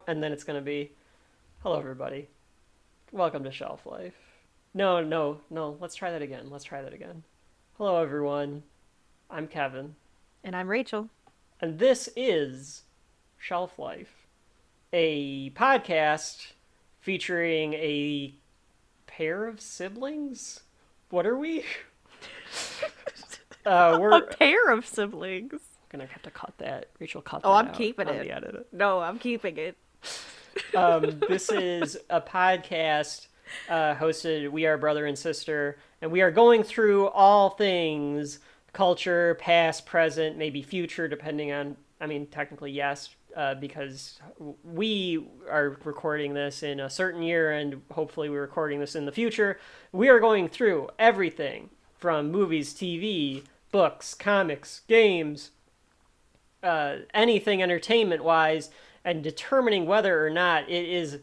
and then it's going to be, hello, everybody. Welcome to Shelf Life. No. Let's try that again. Hello, everyone. I'm Kevin. And I'm Rachel. And this is Shelf Life, a podcast featuring a pair of siblings. What are we? We're A pair of siblings. gonna have to cut that. Rachel, cut that. Oh, I'm out keeping on it. the edit. No, I'm keeping it. This is a podcast hosted. We are brother and sister, and we are going through all things culture, past, present, maybe future, depending on. I mean, technically, yes, because we are recording this in a certain year, and hopefully, we're recording this in the future. We are going through everything from movies, TV, books, comics, games, anything entertainment-wise, and determining whether or not it is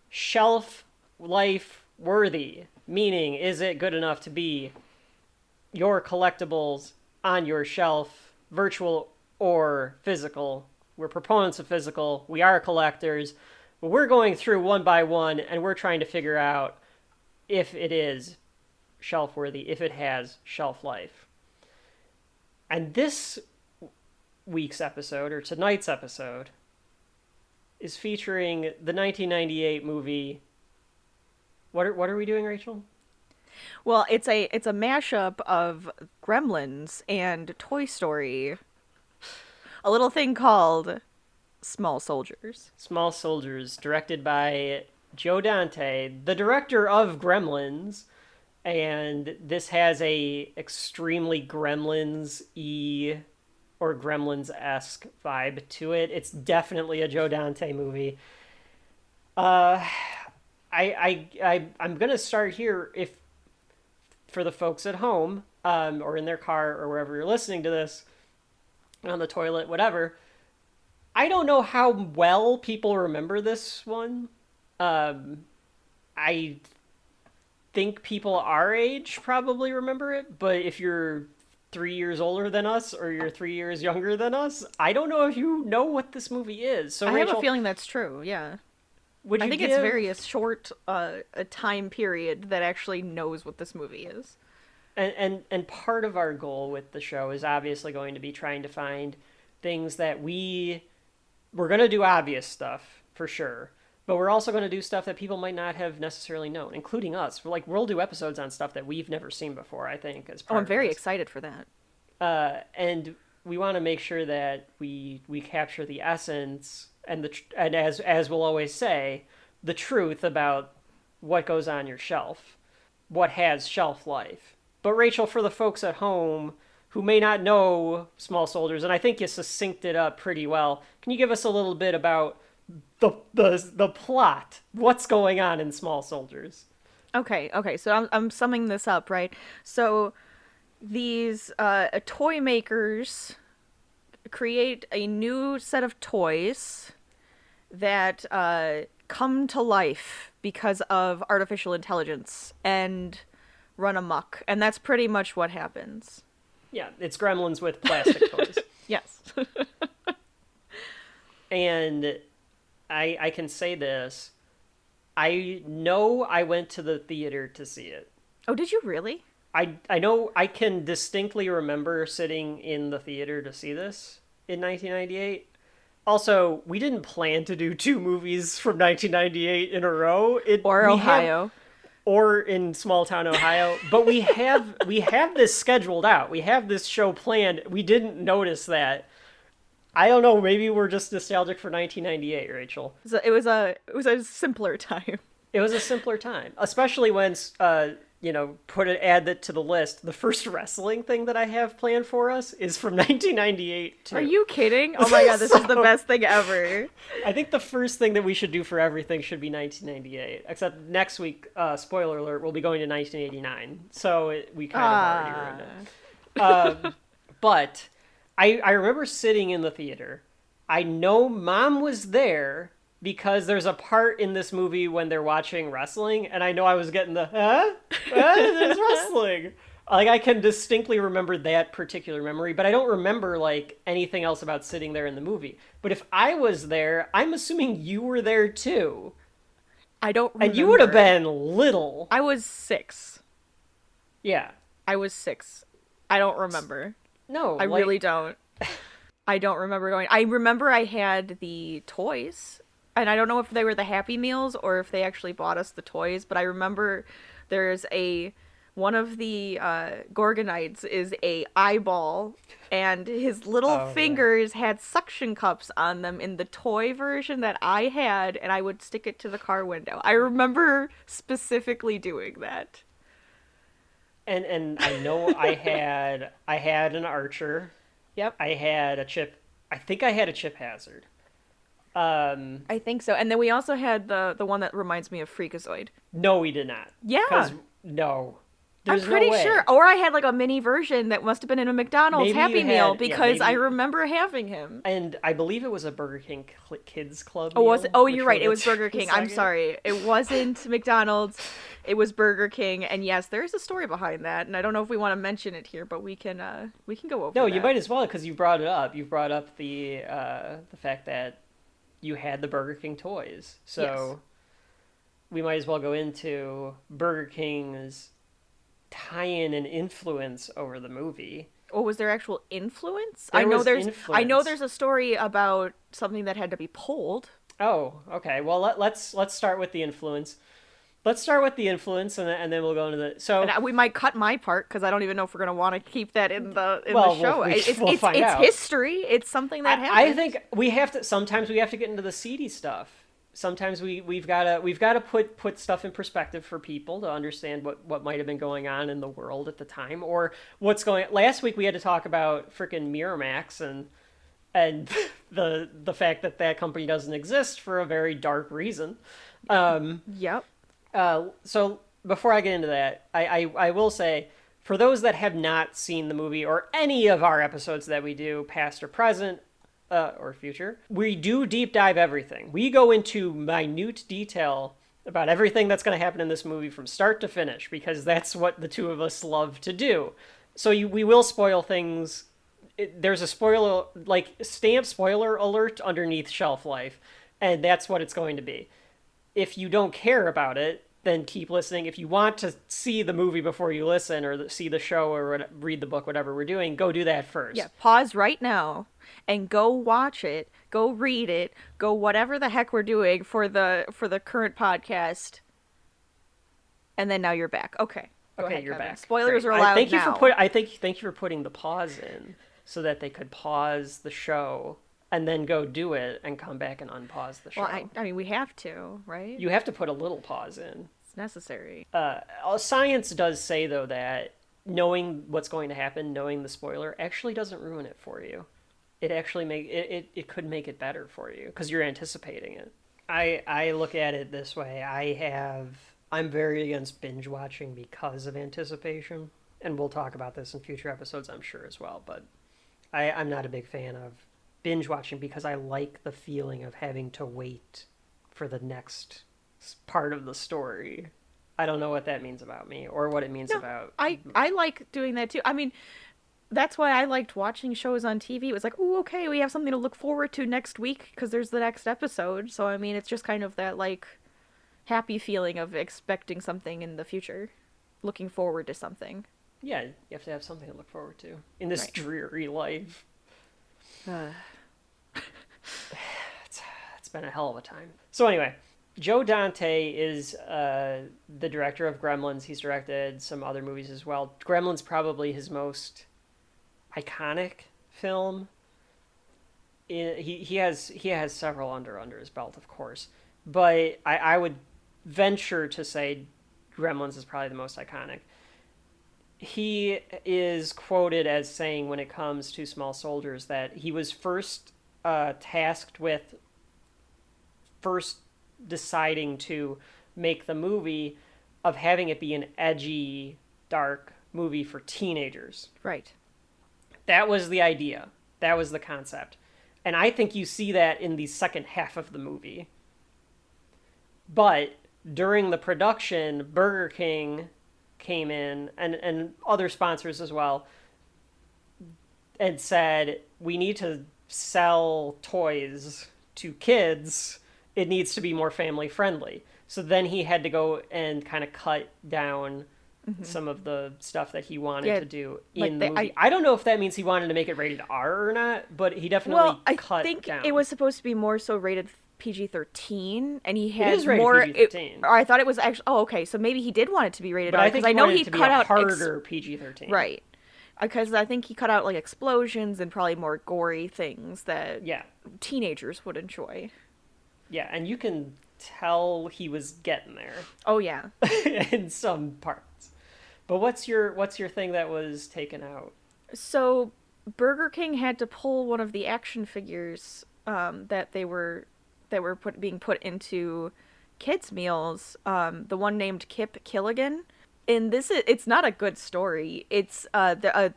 shelf life worthy. Meaning, is it good enough to be your collectibles on your shelf, virtual or physical? We're proponents of physical. We are collectors. But we're going through one by one, and we're trying to figure out if it is shelf worthy, if it has shelf life. And this week's episode, or tonight's episode, is featuring the 1998 movie. What are we doing, Rachel? Well, it's a mashup of Gremlins and Toy Story. A little thing called Small Soldiers. Small Soldiers, directed by Joe Dante, the director of Gremlins, and this has a extremely Gremlins-y or Gremlins-esque vibe to it. It's definitely a Joe Dante movie. I'm gonna start here. If for the folks at home, or in their car, or wherever you're listening to this, on the toilet, whatever. I don't know how well people remember this one. I think people our age probably remember it, but if you're 3 years older than us or you're 3 years younger than us, I don't know if you know what this movie is. So I Rachel, have a feeling that's true, yeah. would I you think it's very a short a time period that actually knows what this movie is. And part of our goal with the show is obviously going to be trying to find things that we're going to do obvious stuff for sure, but we're also going to do stuff that people might not have necessarily known, including us. We'll do episodes on stuff that we've never seen before, I think, as part I'm very of this. excited for that. And we want to make sure that we capture the essence and and as we'll always say, the truth about what goes on your shelf, what has shelf life. But Rachel, for the folks at home who may not know Small Soldiers, and I think you succincted it up pretty well, can you give us a little bit about the plot? What's going on in Small Soldiers? Okay, so I'm summing this up, right? So these toy makers create a new set of toys that come to life because of artificial intelligence and run amok. And that's pretty much what happens. Yeah, it's Gremlins with plastic toys. Yes. And I can say this. I know I went to the theater to see it. Oh, did you really? I know I can distinctly remember sitting in the theater to see this in 1998. Also, we didn't plan to do two movies from 1998 in a row. Or Ohio. Or in small town Ohio, but we have this scheduled out. We have this show planned. We didn't notice that. I don't know. Maybe we're just nostalgic for 1998, Rachel. So it was a simpler time. It was a simpler time, especially when add that to the list. The first wrestling thing that I have planned for us is from 1998 too. Are you kidding? Oh my god, this is the best thing ever. I think the first thing that we should do for everything should be 1998. Except next week, spoiler alert, we'll be going to 1989. So we kind of already ruined it. But I remember sitting in the theater. I know Mom was there because there's a part in this movie when they're watching wrestling, and I know I was getting the, there's wrestling. Like, I can distinctly remember that particular memory, but I don't remember, like, anything else about sitting there in the movie. But if I was there, I'm assuming you were there too. I don't And you would have remember. been little. I was 6. Yeah. I was 6. I don't remember. No, I like, really don't. I don't remember going. I remember I had the toys, and I don't know if they were the Happy Meals or if they actually bought us the toys, but I remember there's one of the Gorgonites is a eyeball, and his little Oh, yeah. fingers had suction cups on them in the toy version that I had, and I would stick it to the car window. I remember specifically doing that. And I know I had an Archer. Yep. I had a Chip. I think I had a Chip Hazard. I think so. And then we also had the one that reminds me of Freakazoid. No, we did not. Yeah. 'Cause no, there's I'm pretty no way. sure. Or I had like a mini version that must have been in a McDonald's Maybe Happy you Meal had- yeah, because I maybe- remember having him. And I believe it was a Burger King Kids Club. Oh, was meal, it? Oh, which you're we'll right. It get was to Burger in a King. I'm second. sorry. It wasn't McDonald's. It was Burger King. And yes, there's a story behind that. And I don't know if we want to mention it here, but we can go over No, that. you might as well because you brought it up. You brought up the fact that you had the Burger King toys, so Yes. we might as well go into Burger King's tie-in and influence over the movie. Or was there actual influence? There I know was there's influence. there's a story about something that had to be pulled. Oh, okay. Well, let's start with the influence. Let's start with the influence, and then we'll go into the. So And we might cut my part because I don't even know if we're gonna want to keep that in the Well, the show. we'll find it's out. history. It's something that happened. I think we have to. Sometimes we have to get into the seedy stuff. Sometimes we've got to put stuff in perspective for people to understand what might have been going on in the world at the time, or what's going. Last week we had to talk about frickin' Miramax and the fact that that company doesn't exist for a very dark reason. Yep. So before I get into that, I will say, for those that have not seen the movie or any of our episodes that we do, past or present, or future, we do deep dive everything. We go into minute detail about everything that's going to happen in this movie from start to finish, because that's what the two of us love to do. So we will spoil things. There's a spoiler, like, stamp spoiler alert underneath Shelf Life, and that's what it's going to be. If you don't care about it, then keep listening. If you want to see the movie before you listen, or see the show, or read the book, whatever we're doing, go do that first. Yeah. Pause right now and go watch it. Go read it. Go whatever the heck we're doing for the current podcast. And then now you're back. Okay. Go Okay, ahead, you're Kevin. back. Spoilers Great. are allowed thank you now. thank you for putting the pause in so that they could pause the show and then go do it and come back and unpause the show. Well, I mean, we have to, right? You have to put a little pause in. It's necessary. Science does say, though, that knowing what's going to happen, knowing the spoiler, actually doesn't ruin it for you. It actually it could make it better for you because you're anticipating it. I look at it this way. I'm very against binge watching because of anticipation, and we'll talk about this in future episodes, I'm sure, as well. But I'm not a big fan of binge watching because I like the feeling of having to wait for the next part of the story. I don't know what that means about me or what it means about. I like doing that too. I mean, that's why I liked watching shows on TV. It was like, oh, okay, we have something to look forward to next week because there's the next episode. So I mean, it's just kind of that like happy feeling of expecting something in the future, looking forward to something. Yeah, you have to have something to look forward to in this dreary life. It's been a hell of a time. So anyway, Joe Dante is the director of Gremlins. He's directed some other movies as well. Gremlins probably his most iconic film. He has several under his belt, of course, but I would venture to say Gremlins is probably the most iconic. He is quoted as saying, when it comes to Small Soldiers, that he was first tasked with deciding to make the movie of having it be an edgy, dark movie for teenagers. Right. That was the idea. That was the concept. And I think you see that in the second half of the movie. But during the production, Burger King came in, and other sponsors as well, and said, we need to sell toys to kids. It needs to be more family friendly. So then he had to go and kind of cut down some of the stuff that he wanted to do in the movie. I don't know if that means he wanted to make it rated R or not, but he definitely cut think down. It was supposed to be more so rated PG-13, and he had It is rated more. PG-13. I thought it was actually. Oh, okay. So maybe he did want it to be rated but R, I think because I know wanted he it to be cut a out harder PG-13. Right. Because I think he cut out like explosions and probably more gory things that teenagers would enjoy. Yeah, and you can tell he was getting there. Oh yeah. In some parts. But what's your thing that was taken out? So Burger King had to pull one of the action figures that were being put into kids' meals. The one named Kip Killigan. And it's not a good story. It's a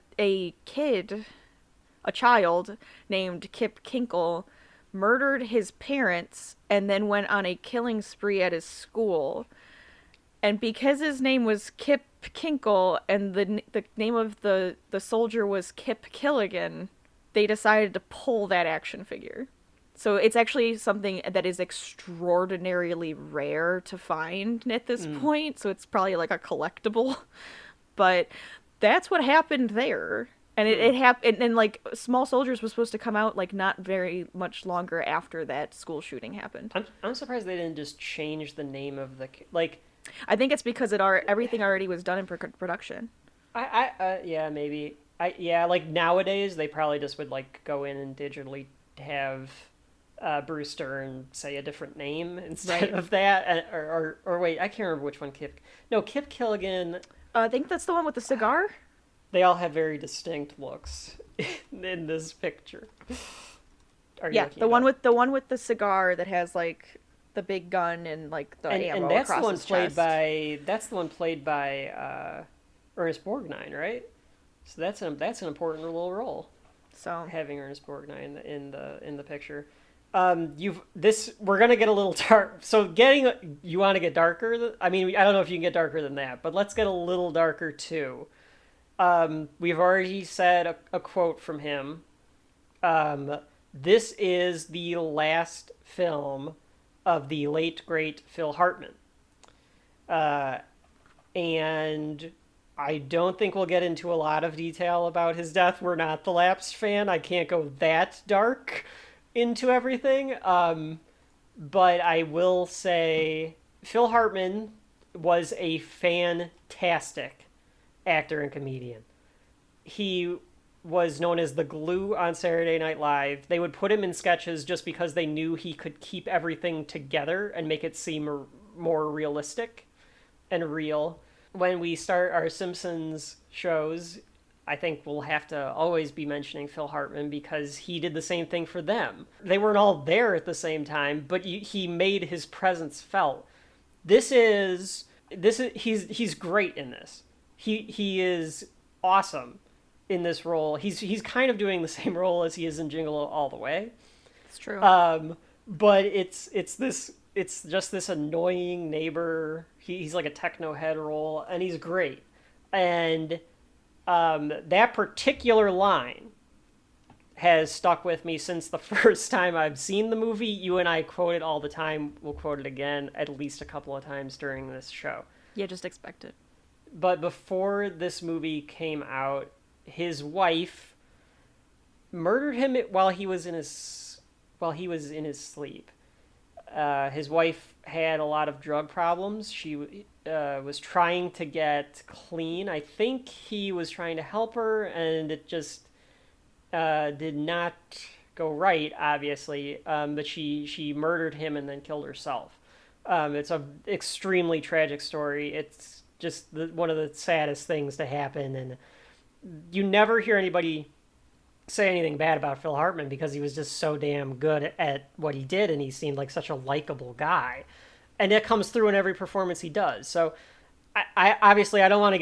child named Kip Kinkle murdered his parents and then went on a killing spree at his school. And because his name was Kip Kinkle and the name of the soldier was Kip Killigan, they decided to pull that action figure. So it's actually something that is extraordinarily rare to find at this point. So it's probably like a collectible. But that's what happened there. And it happened, and like Small Soldiers was supposed to come out like not very much longer after that school shooting happened. I'm surprised they didn't just change the name of the like. I think it's because everything already was done in production. Yeah, maybe. Like nowadays they probably just would like go in and digitally have Brewster and say a different name instead of that, or wait, I can't remember which one. Kip Killigan. I think that's the one with the cigar. They all have very distinct looks in this picture. The one with the cigar that has like the big gun and like the ammo that's across the one his played chest. that's the one played by Ernest Borgnine, right? So that's an important little role. So having Ernest Borgnine in the picture. We're gonna get a little dark. So you want to get darker? I mean, I don't know if you can get darker than that, but let's get a little darker too. We've already said a quote from him. This is the last film of the late great Phil Hartman, and I don't think we'll get into a lot of detail about his death. We're not the Lapsed fan. I can't go that dark into everything. But I will say Phil Hartman was a fantastic actor and comedian. He was known as the glue on Saturday Night Live. They would put him in sketches just because they knew he could keep everything together and make it seem more realistic and real. When we start our Simpsons shows, I think we'll have to always be mentioning Phil Hartman because he did the same thing for them. They weren't all there at the same time, but he made his presence felt. He's great in this. He is awesome in this role. He's kind of doing the same role as he is in Jingle All the Way. It's true. But it's just this annoying neighbor. He's like a techno head role, and he's great. And that particular line has stuck with me since the first time I've seen the movie. You and I quote it all the time. We'll quote it again at least a couple of times during this show. Yeah, just expect it. But before this movie came out, his wife murdered him while he was in his sleep. His wife had a lot of drug problems. She was trying to get clean. I think he was trying to help her, and it just did not go right, obviously. But she murdered him and then killed herself. It's an extremely tragic story. It's just one of the saddest things to happen, and you never hear anybody say anything bad about Phil Hartman because he was just so damn good at what he did, and he seemed like such a likable guy, and it comes through in every performance he does. So I obviously I don't want to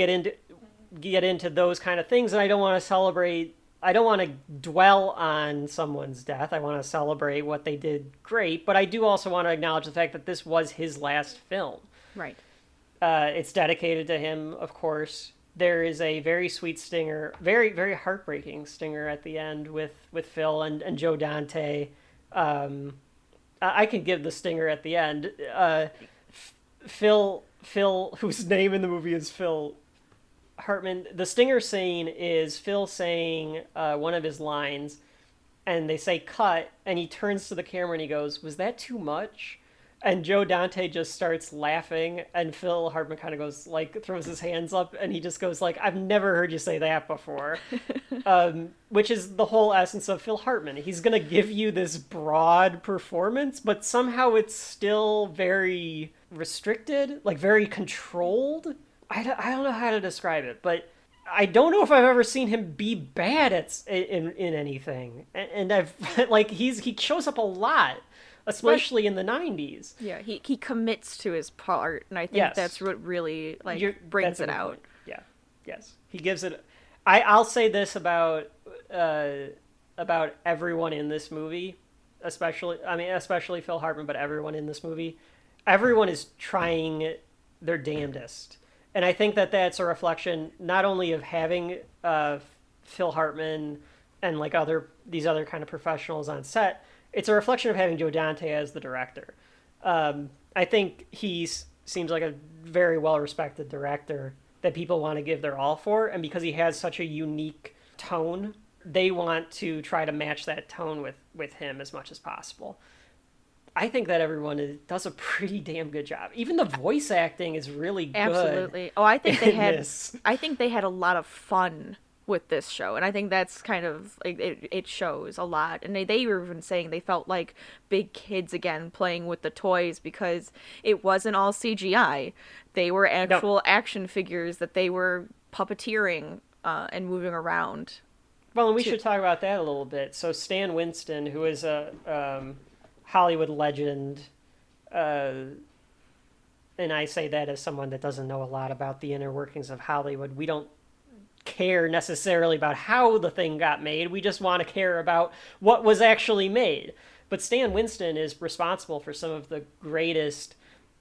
get into those kind of things, and I don't want to dwell on someone's death. I want to celebrate what they did great, but I do also want to acknowledge the fact that this was his last film. Right. It's dedicated to him, of course. There is a very sweet stinger, very, very heartbreaking stinger at the end with Phil and Joe Dante. I can give the stinger at the end. Phil, whose name in the movie is Phil Hartman. The stinger scene is Phil saying one of his lines, and they say cut, and he turns to the camera and he goes, "Was that too much?" And Joe Dante just starts laughing, and Phil Hartman kind of goes, like, throws his hands up, and he just goes, like, "I've never heard you say that before." Which is the whole essence of Phil Hartman. He's going to give you this broad performance, but somehow it's still very restricted, like, very controlled. I don't know how to describe it, but I don't know if I've ever seen him be bad in anything. And I've, like, he shows up a lot. Especially in the 90s. Yeah, he commits to his part, and I think that's what really brings it out. Yeah, yes, he gives it. I'll say this about everyone in this movie, especially Phil Hartman, but everyone in this movie, everyone is trying their damnedest, and I think that that's a reflection not only of having Phil Hartman and like these other kind of professionals on set. It's a reflection of having Joe Dante as the director. I think he seems like a very well-respected director that people want to give their all for, and because he has such a unique tone, they want to try to match that tone with him as much as possible. I think that everyone does a pretty damn good job. Even the voice acting is really good. Absolutely. Oh, I think they had a lot of fun with this show, and I think that's kind of like it shows a lot. And they were even saying they felt like big kids again playing with the toys because it wasn't all CGI. They were actual action figures that they were puppeteering and moving around. Well, and we should talk about that a little bit. So Stan Winston, who is a Hollywood legend, and I say that as someone that doesn't know a lot about the inner workings of Hollywood. We don't care necessarily about how the thing got made. We just want to care about what was actually made. But Stan Winston is responsible for some of the greatest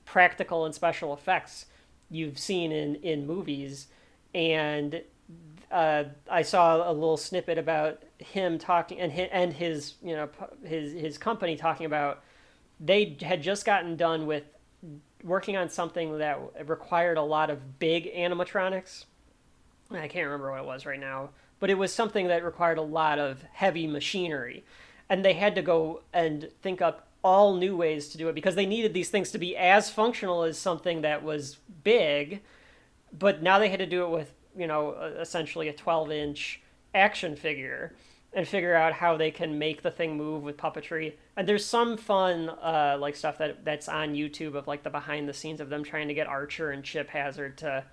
practical and special effects you've seen in movies. And I saw a little snippet about him talking and his his company talking about they had just gotten done with working on something that required a lot of big animatronics. I can't remember what it was right now, but it was something that required a lot of heavy machinery. And they had to go and think up all new ways to do it because they needed these things to be as functional as something that was big. But now they had to do it with, essentially a 12-inch action figure and figure out how they can make the thing move with puppetry. And there's some fun stuff that's on YouTube of like the behind the scenes of them trying to get Archer and Chip Hazard to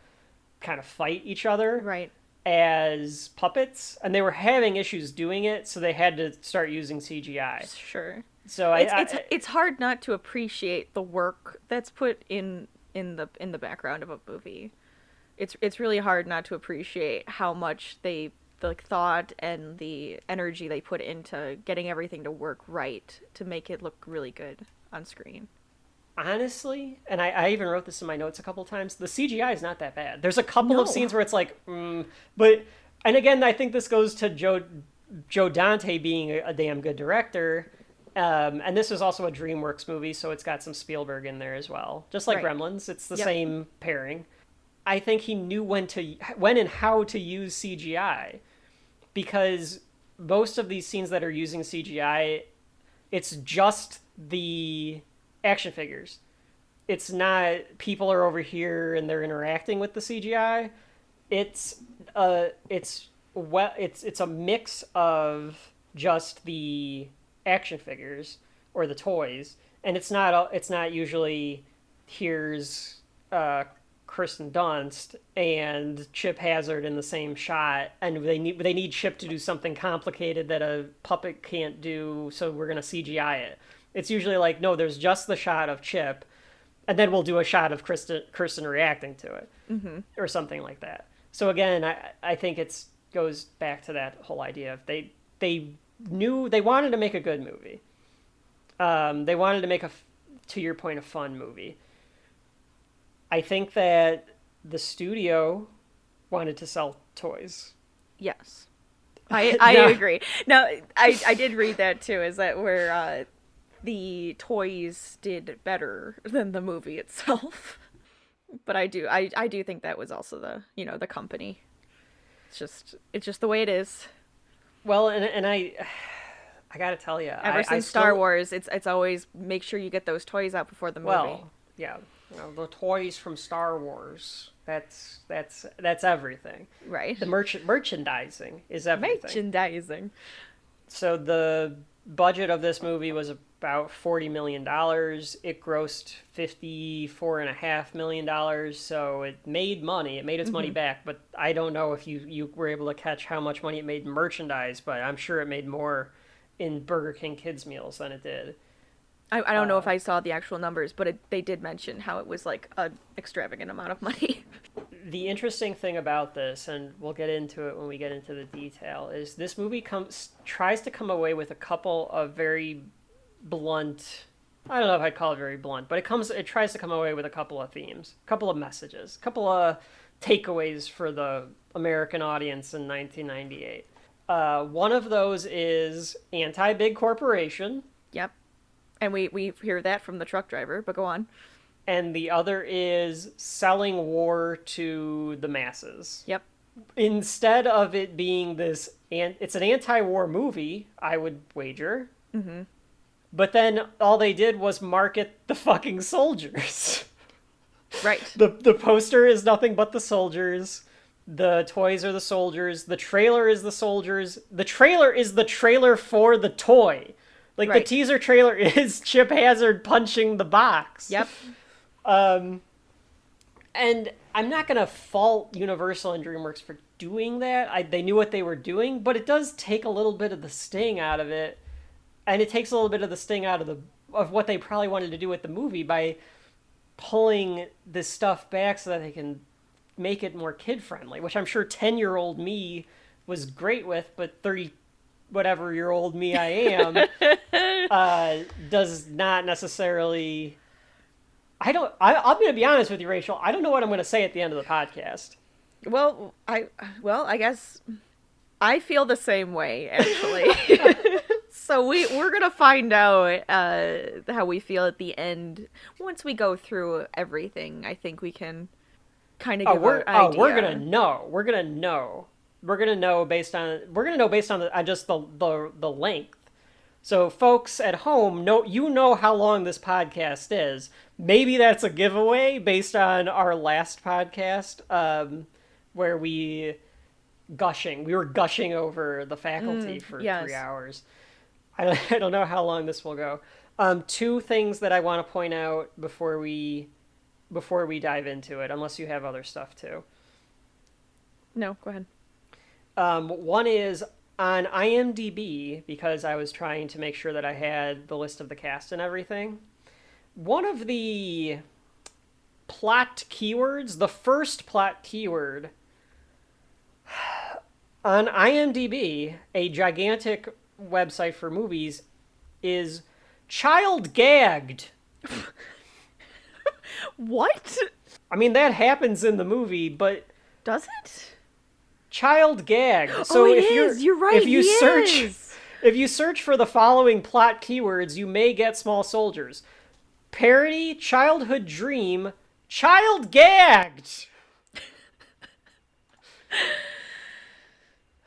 kind of fight each other as puppets, and they were having issues doing it, so they had to start using CGI. Sure. So it's hard not to appreciate the work that's put in the background of a movie. It's really hard not to appreciate how much the thought and the energy they put into getting everything to work right to make it look really good on screen. Honestly, and I even wrote this in my notes a couple times, the CGI is not that bad. There's a couple of scenes where it's like, but, and again, I think this goes to Joe Dante being a damn good director, and this is also a DreamWorks movie, so it's got some Spielberg in there as well. Just like Gremlins, it's the same pairing. I think he knew when and how to use CGI, because most of these scenes that are using CGI, it's just the action figures. It's not people are over here and they're interacting with the CGI. It's a mix of just the action figures or the toys, and it's not usually here's Kirsten Dunst and Chip Hazard in the same shot, and they need Chip to do something complicated that a puppet can't do, so we're gonna CGI it. It's usually like, no, there's just the shot of Chip, and then we'll do a shot of Kirsten reacting to it, or something like that. So again, I think it goes back to that whole idea of they knew they wanted to make a good movie. They wanted to make to your point, a fun movie. I think that the studio wanted to sell toys. Yes. I No. agree. No, I did read that too, is that where the toys did better than the movie itself. But I do think that was also the company. It's just the way it is. Well, and I gotta tell you, Ever I since still, Star Wars, it's always make sure you get those toys out before the movie. well, yeah, the toys from Star Wars. That's everything. Right. The merchandising is everything. Merchandising. So the budget of this movie was about $40 million. It grossed $54.5 million. So it made money. It made its money back. But I don't know if you were able to catch how much money it made in merchandise. But I'm sure it made more in Burger King kids meals than it did. I don't know if I saw the actual numbers, but they did mention how it was like an extravagant amount of money. The interesting thing about this, and we'll get into it when we get into the detail, is this movie tries to come away with a couple of very blunt. I don't know if I'd call it very blunt, but it tries to come away with a couple of themes, a couple of messages, a couple of takeaways for the American audience in 1998. One of those is anti-big corporation. Yep. And we hear that from the truck driver, but go on. And the other is selling war to the masses. Yep. Instead of it being this, and it's an anti-war movie, I would wager. Mm-hmm. But then all they did was market the fucking soldiers. Right. The poster is nothing but the soldiers. The toys are the soldiers. The trailer is the soldiers. The trailer is the trailer for the toy. Like, right. The teaser trailer is Chip Hazard punching the box. Yep. And I'm not going to fault Universal and DreamWorks for doing that. They knew what they were doing, but it does take a little bit of the sting out of it. And it takes a little bit of the sting out of what they probably wanted to do with the movie by pulling this stuff back so that they can make it more kid-friendly, which I'm sure 10-year-old me was great with, but 30-whatever-year-old me I am does not necessarily... I'm going to be honest with you, Rachel. I don't know what I'm going to say at the end of the podcast. Well, I guess I feel the same way, actually. So we're going to find out how we feel at the end. Once we go through everything, I think we can kind of give our idea. We're going to know. We're going to know. We're going to know based on just the length. So folks at home, you know how long this podcast is. Maybe that's a giveaway based on our last podcast, where we were gushing over the faculty for 3 hours. I don't know how long this will go. Two things that I want to point out before we dive into it, unless you have other stuff too. No, go ahead. One is on IMDb, because I was trying to make sure that I had the list of the cast and everything. One of the plot keywords, the first plot keyword on IMDb, a gigantic website for movies, is child gagged. What? I mean, that happens in the movie, but does it? Child gagged. So You're right. If you search for the following plot keywords, you may get Small Soldiers. Parody, childhood dream, child gagged.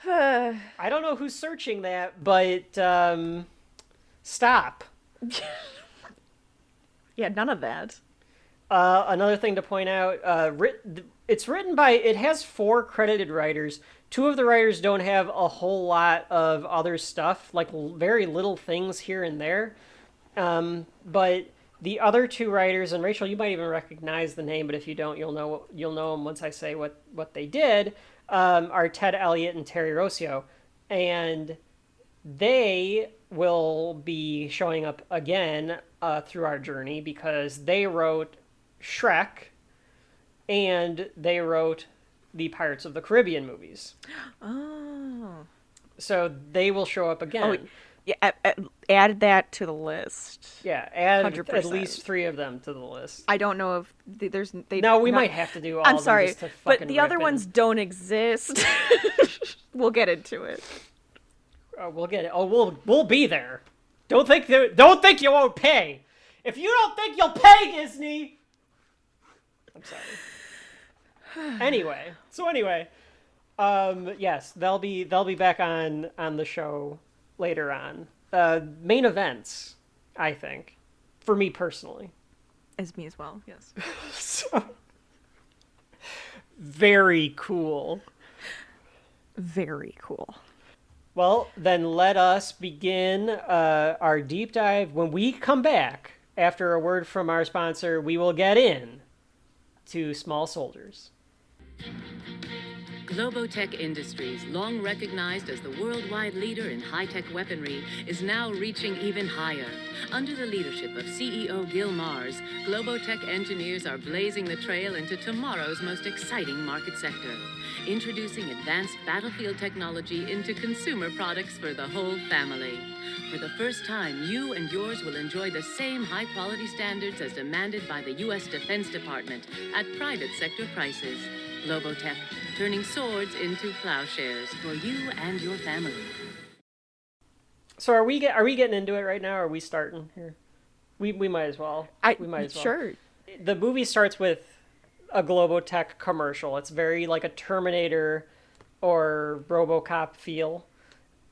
I don't know who's searching that, but stop. Yeah, none of that. Another thing to point out, it has 4 credited writers. 2 of the writers don't have a whole lot of other stuff, like very little things here and there. But the other 2 writers, and Rachel, you might even recognize the name, but if you don't, you'll know them once I say what they did, are Ted Elliott and Terry Rossio. And they will be showing up again through our journey, because they wrote Shrek and they wrote the Pirates of the Caribbean movies. Oh. So they will show up again. Yeah, add that to the list. Yeah, add 100%. at least 3 of them to the list. I don't know if there's No, we might have to do all I'm of them sorry, just to but fucking the other rip ones in. don't exist. We'll get into it. Oh, we'll get it. Oh, we'll be there. Don't think you won't pay. If you don't think you'll pay, Disney. I'm sorry. Anyway, yes, they'll be back on the show later on. Main events, I think, for me personally. As me as well, yes. So very cool. Very cool. Well, then let us begin our deep dive. When we come back, after a word from our sponsor, we will get in to Small Soldiers. Globotech Industries, long recognized as the worldwide leader in high-tech weaponry, is now reaching even higher. Under the leadership of CEO Gil Mars, Globotech engineers are blazing the trail into tomorrow's most exciting market sector. Introducing advanced battlefield technology into consumer products for the whole family. For the first time, you and yours will enjoy the same high-quality standards as demanded by the U.S. Defense Department at private sector prices. Globotech, turning swords into plowshares for you and your family. So are we getting into it right now? Or are we starting here? We might as well. We might as well. Sure. The movie starts with a Globotech commercial. It's very like a Terminator or RoboCop feel.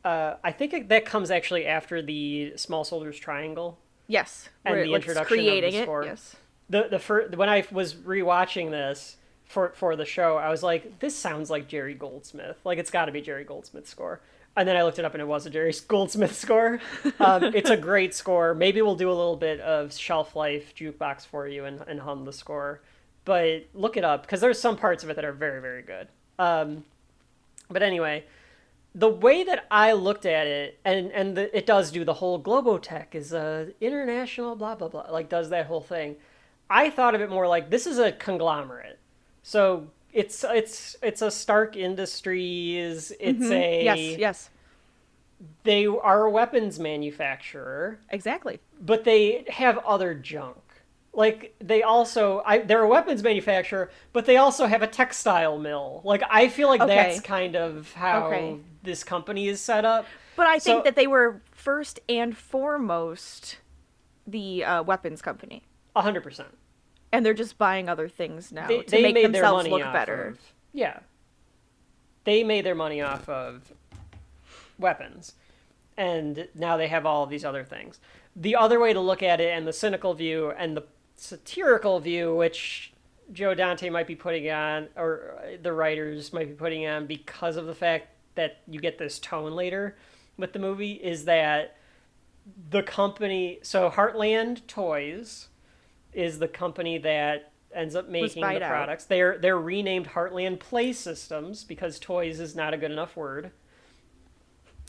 I think that comes actually after the Small Soldiers Triangle. Yes. And the introduction creating of the score. it. Yes. The when I was rewatching this for the show, I was like, this sounds like Jerry Goldsmith. Like, it's got to be Jerry Goldsmith's score. And then I looked it up, and it was a Jerry Goldsmith score. It's a great score. Maybe we'll do a little bit of Shelf Life Jukebox for you and hum the score. But look it up, because there's some parts of it that are very, very good. But anyway, the way that I looked at it, and it does do the whole Globotech is a international blah, blah, blah, like does that whole thing. I thought of it more like this is a conglomerate. So it's a Stark Industries. It's a yes. They are a weapons manufacturer. Exactly. But they have other junk. Like they also they're a weapons manufacturer, but they also have a textile mill. Like I feel like that's kind of how this company is set up. But I think that they were first and foremost the weapons company. 100%. And they're just buying other things now They to make made themselves their money look better. They made their money off of weapons. And now they have all of these other things. The other way to look at it, and the cynical view, and the satirical view, which Joe Dante might be putting on, or the writers might be putting on because of the fact that you get this tone later with the movie, is that the company... So Heartland Toys is the company that ends up making the products. They're renamed Heartland Play Systems because toys is not a good enough word.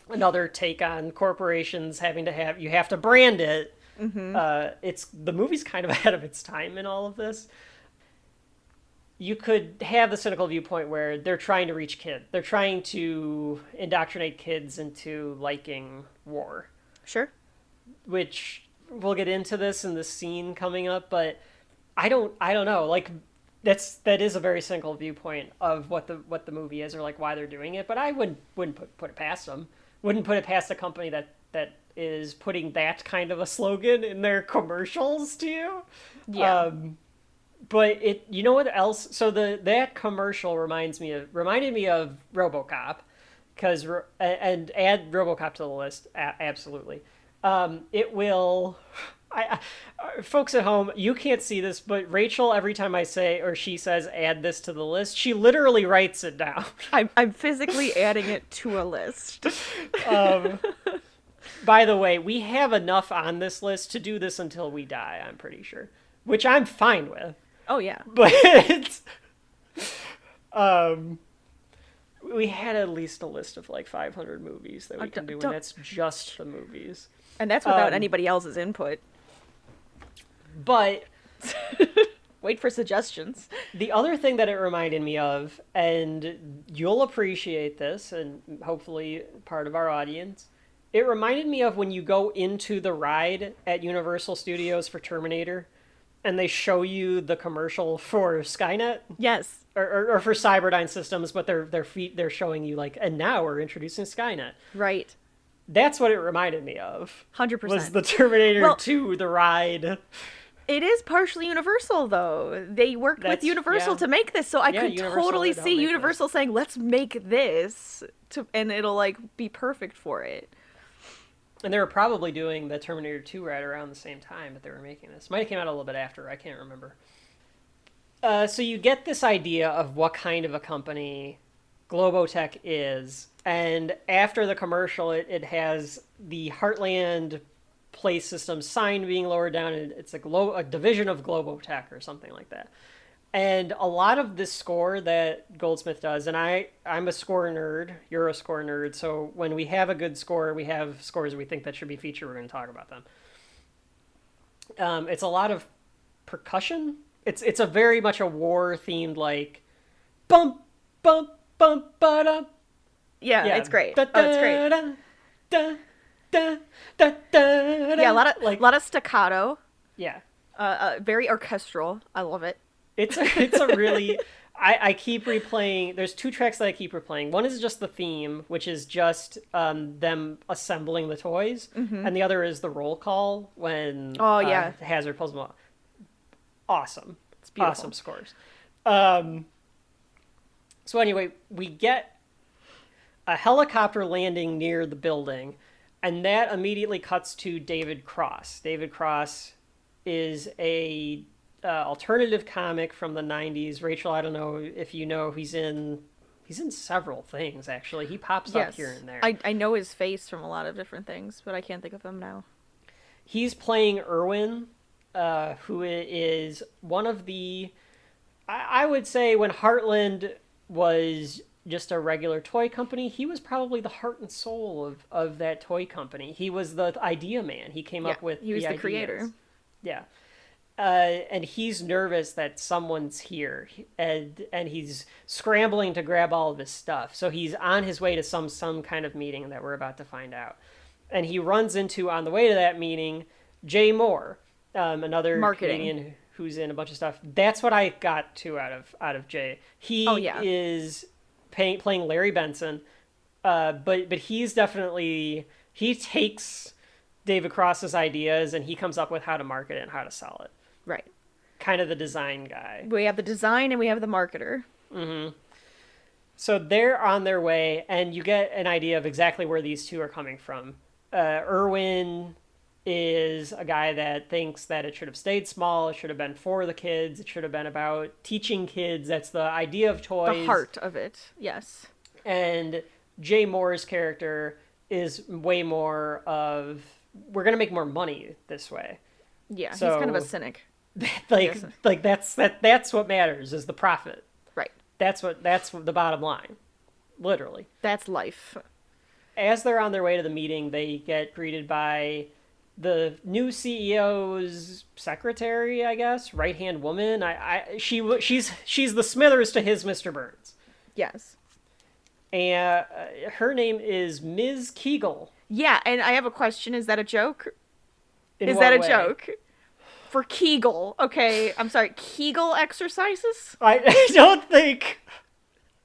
Another take on corporations having to you have to brand it. Mm-hmm. The movie's kind of ahead of its time in all of this. You could have the cynical viewpoint where they're trying to reach kids. They're trying to indoctrinate kids into liking war. Sure. Which we'll get into this in the scene coming up, but I don't know. Like that is a very cynical viewpoint of what the movie is or like why they're doing it. But I wouldn't put it past them. Wouldn't put it past a company that is putting that kind of a slogan in their commercials to you. Yeah. But you know what else? So that commercial reminded me of RoboCop, and add RoboCop to the list. Absolutely. It will. Folks at home, you can't see this, but Rachel, every time I say or she says add this to the list, she literally writes it down. I'm physically adding it to a list. By the way, we have enough on this list to do this until we die, I'm pretty sure. Which I'm fine with. Oh, yeah. But we had at least a list of like 500 movies that we can do, and that's just the movies. And that's without anybody else's input. But wait for suggestions. The other thing that it reminded me of, and you'll appreciate this, and hopefully part of our audience, It reminded me of when you go into the ride at Universal Studios for Terminator, and they show you the commercial for Skynet. Yes. Or for Cyberdyne Systems, but they're showing you like, and now we're introducing Skynet. Right. That's what it reminded me of. 100%. Was the Terminator 2, the ride. It is partially Universal, though. They worked with Universal to make this, so I could Universal totally did see make Universal saying, let's make this, and it'll, like, be perfect for it. And they were probably doing the Terminator 2 ride around the same time that they were making this. Might have came out a little bit after, I can't remember. So you get this idea of what kind of a company Globotech is, and after the commercial, it has the Heartland Place System sign being lowered down, and it's a division of Globotech or something like that. And a lot of this score that Goldsmith does, and I'm a score nerd, you're a score nerd, so when we have a good score, we have scores we think that should be featured, we're going to talk about them. It's a lot of percussion. It's a very much a war-themed, like, bump, bump, bump, ba-da. Yeah, it's great. Da, it's great. da, da, da, da, da, Yeah, a lot of staccato. Yeah. Very orchestral. I love it. It's a really... I keep replaying... There's 2 tracks that I keep replaying. One is just the theme, which is just them assembling the toys. Mm-hmm. And the other is the roll call when Hazard pulls them off. Awesome. It's beautiful. Awesome scores. So anyway, we get a helicopter landing near the building, and that immediately cuts to David Cross. David Cross is a alternative comic from the 90s. Rachel, I don't know if you know, he's in several things, actually. He pops up here and there. I know his face from a lot of different things, but I can't think of him now. He's playing Irwin, who is one of the... I would say when Heartland was just a regular toy company, he was probably the heart and soul of that toy company. He was the idea man. He came up with he was the creator. Yeah. And he's nervous that someone's here, and he's scrambling to grab all of his stuff. So he's on his way to some kind of meeting that we're about to find out. And he runs into, on the way to that meeting, Jay Moore, another Canadian who's in a bunch of stuff. That's what I got out of Jay. He is playing Larry Benson, but he's definitely, he takes David Cross's ideas and he comes up with how to market it and how to sell it. Right. Kind of the design guy. We have the design and we have the marketer. Mm-hmm. So they're on their way, and you get an idea of exactly where these two are coming from. Irwin is a guy that thinks that it should have stayed small. It should have been for the kids. It should have been about teaching kids. That's the idea of toys. The heart of it, yes. And Jay Moore's character is way more of, we're going to make more money this way. Yeah, so, he's kind of a cynic. That's what matters, is the profit. Right. That's the bottom line. Literally. That's life. As they're on their way to the meeting, they get greeted by the new CEO's secretary, I guess, right-hand woman. She's the Smithers to his Mr. Burns. Yes. And her name is Ms. Kegel. Yeah, and I have a question. Is that a joke? Is that a joke? For Kegel, okay. I'm sorry, Kegel exercises? I don't think...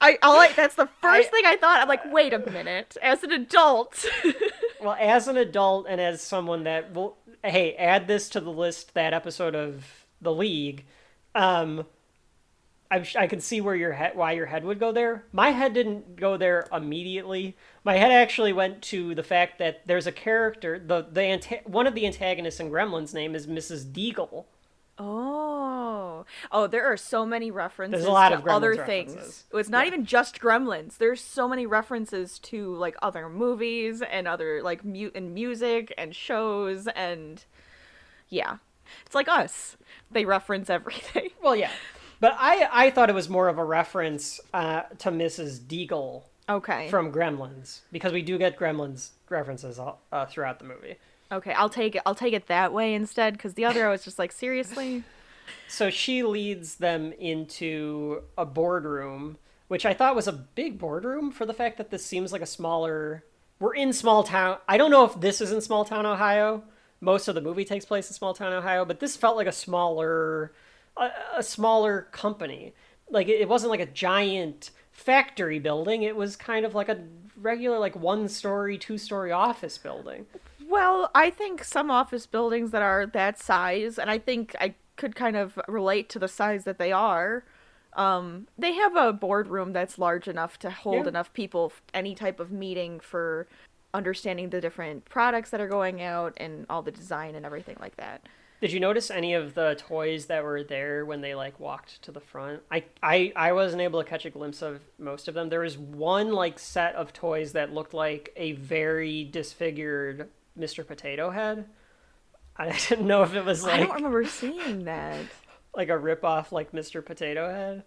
That's the first thing I thought. I'm like, wait a minute. As an adult. Well, as an adult and as someone that will, hey, add this to the list, that episode of The League, I can see where why your head would go there. My head didn't go there immediately. My head actually went to the fact that there's a character, one of the antagonists in Gremlins' name is Mrs. Deagle. Oh, there are so many references There's a lot to of Gremlins other references. things. It's not even just Gremlins. There's so many references to like other movies and other like music and shows, and yeah, it's like us. They reference everything. Well, yeah, but I thought it was more of a reference to Mrs. Deagle. Okay. From Gremlins, because we do get Gremlins references throughout the movie. Okay, I'll take it that way instead, because the other I was just like, seriously? So she leads them into a boardroom, which I thought was a big boardroom for the fact that this seems like a smaller we're in small town. I don't know if this is in small town Ohio. Most of the movie takes place in small town Ohio, but this felt like a smaller company. Like it wasn't like a giant factory building. It was kind of like a regular like 1-story, 2-story office building. Well, I think some office buildings that are that size, and I think I could kind of relate to the size that they are. They have a boardroom that's large enough to hold Yeah. enough people, any type of meeting for understanding the different products that are going out and all the design and everything like that. Did you notice any of the toys that were there when they like walked to the front? I wasn't able to catch a glimpse of most of them. There was one like set of toys that looked like a very disfigured Mr. Potato Head. I didn't know if it was I don't like remember seeing that. like a rip-off like Mr. Potato Head.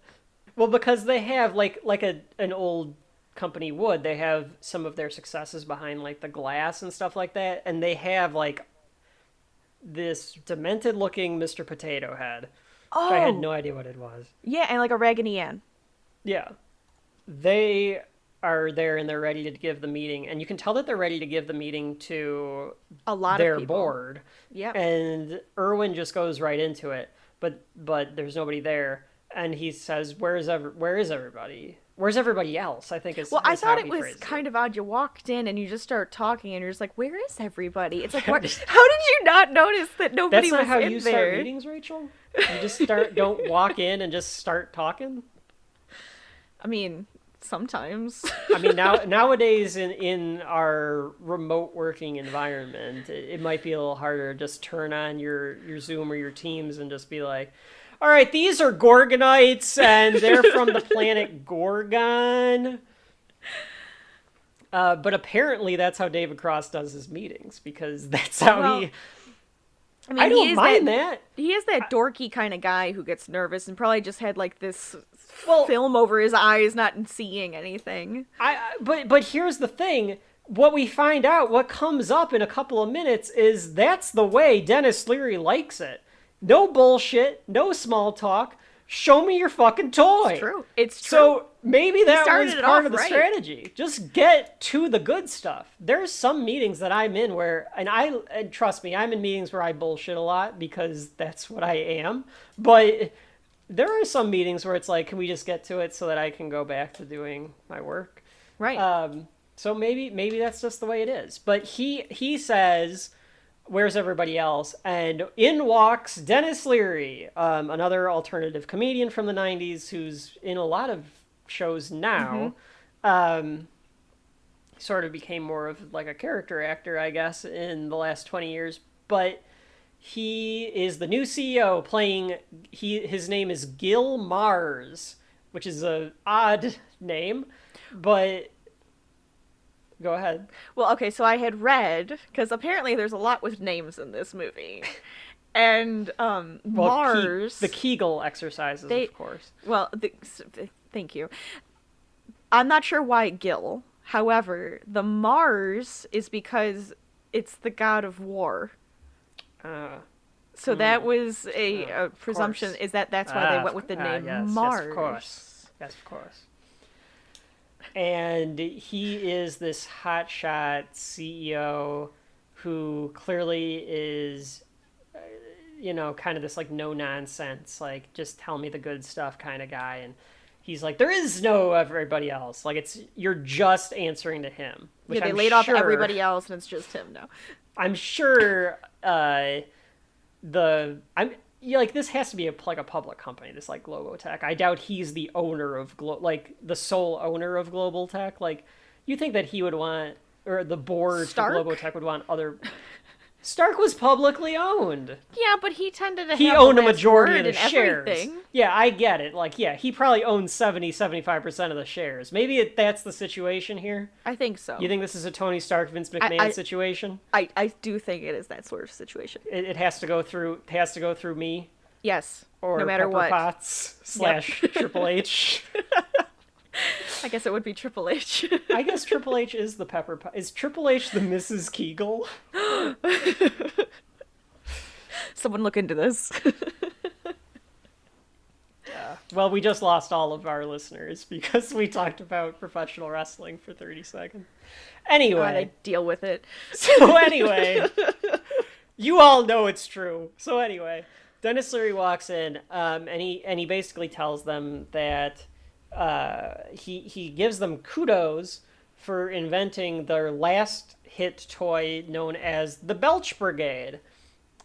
Well, because they have like an old company would, they have some of their successes behind like the glass and stuff like that, and they have like this demented looking Mr. Potato Head. Oh, I had no idea what it was. yeah, and like a Raggedy Ann. Yeah. They are there and they're ready to give the meeting, and you can tell that they're ready to give the meeting to A lot their of people. board. Yep. And Irwin just goes right into it, but there's nobody there, and he says, where is everybody? Where's everybody else? I think is Well, I is how thought it he was phrased kind of odd. You walked in and you just start talking, and you're just like, "Where is everybody?" It's like, what? How did you not notice that nobody That's not was how in you there? start meetings, Rachel. You just don't walk in and just start talking. I mean, sometimes. I mean, nowadays in our remote working environment, it might be a little harder to just turn on your Zoom or your Teams and just be like, all right, these are Gorgonites, and they're from the planet Gorgon. But apparently that's how David Cross does his meetings, because that's how Well, he... I mean, I he don't is mind that. He is that dorky kind of guy who gets nervous and probably just had like this Well- film over his eyes, not seeing anything. But here's the thing. What we find out, what comes up in a couple of minutes, is that's the way Dennis Leary likes it. No bullshit, no small talk. Show me your fucking toy. It's true. It's true. So maybe that started was it part off of the right. strategy. Just get to the good stuff. There's some meetings that I'm in where, and trust me, I'm in meetings where I bullshit a lot because that's what I am. But there are some meetings where it's like, can we just get to it so that I can go back to doing my work? Right. So maybe that's just the way it is. But he says, where's everybody else? And in walks Dennis Leary, another alternative comedian from the 90s who's in a lot of shows now. Sort of became more of like a character actor, I guess, in the last 20 years. But he is the new CEO playing... His name is Gil Mars, which is a odd name, but... Go ahead. Well, okay, so I had read, because apparently there's a lot with names in this movie. And Well, Mars... the Kegel exercises, of course. Well, thank you. I'm not sure why Gil. However, the Mars is because it's the god of war. So that was a presumption, is that's why they went with the name Mars. Yes, of course. Yes, of course. And he is this hotshot CEO who clearly is, kind of this like no nonsense, like just tell me the good stuff kind of guy. And he's like, there is no everybody else. Like you're just answering to him. Which Yeah, they I'm laid off sure- everybody else and it's just him now. I'm sure this has to be like a public company, this like Global Tech. I doubt he's the owner of the sole owner of Global Tech. Like, you think that he would want, or the board Stark? for Global Tech would want other... Stark was publicly owned. Yeah, but he tended to He have owned the a last majority word of the in shares. everything. Yeah, I get it. Like, yeah, he probably owns 75% of the shares. Maybe that's the situation here. I think so. You think this is a Tony Stark, Vince McMahon situation? I do think it is that sort of situation. It has to go through me. Yes. Or no matter Pepper what. Potts / Triple H. I guess it would be Triple H. I guess Triple H is the Pepper Potts. Is Triple H the Mrs. Kegel? Someone look into this. Yeah. Well, we just lost all of our listeners because we talked about professional wrestling for 30 seconds. Anyway. I deal with it. So anyway, you all know it's true. So anyway, Dennis Leary walks in, and he basically tells them that he gives them kudos for inventing their last hit toy known as the Belch Brigade.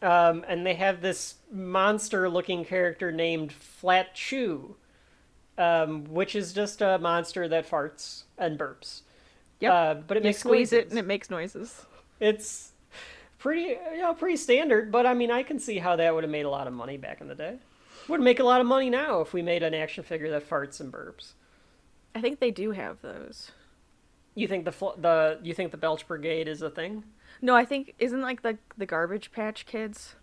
And they have this monster-looking character named Flat Chew, which is just a monster that farts and burps. Yep. But it You makes squeeze noises. it and it makes noises. It's pretty standard, but I mean, I can see how that would have made a lot of money back in the day. Would make a lot of money now if we made an action figure that farts and burps. I think they do have those. You think you think the Belch Brigade is a thing? No, I think isn't like the Garbage Patch Kids.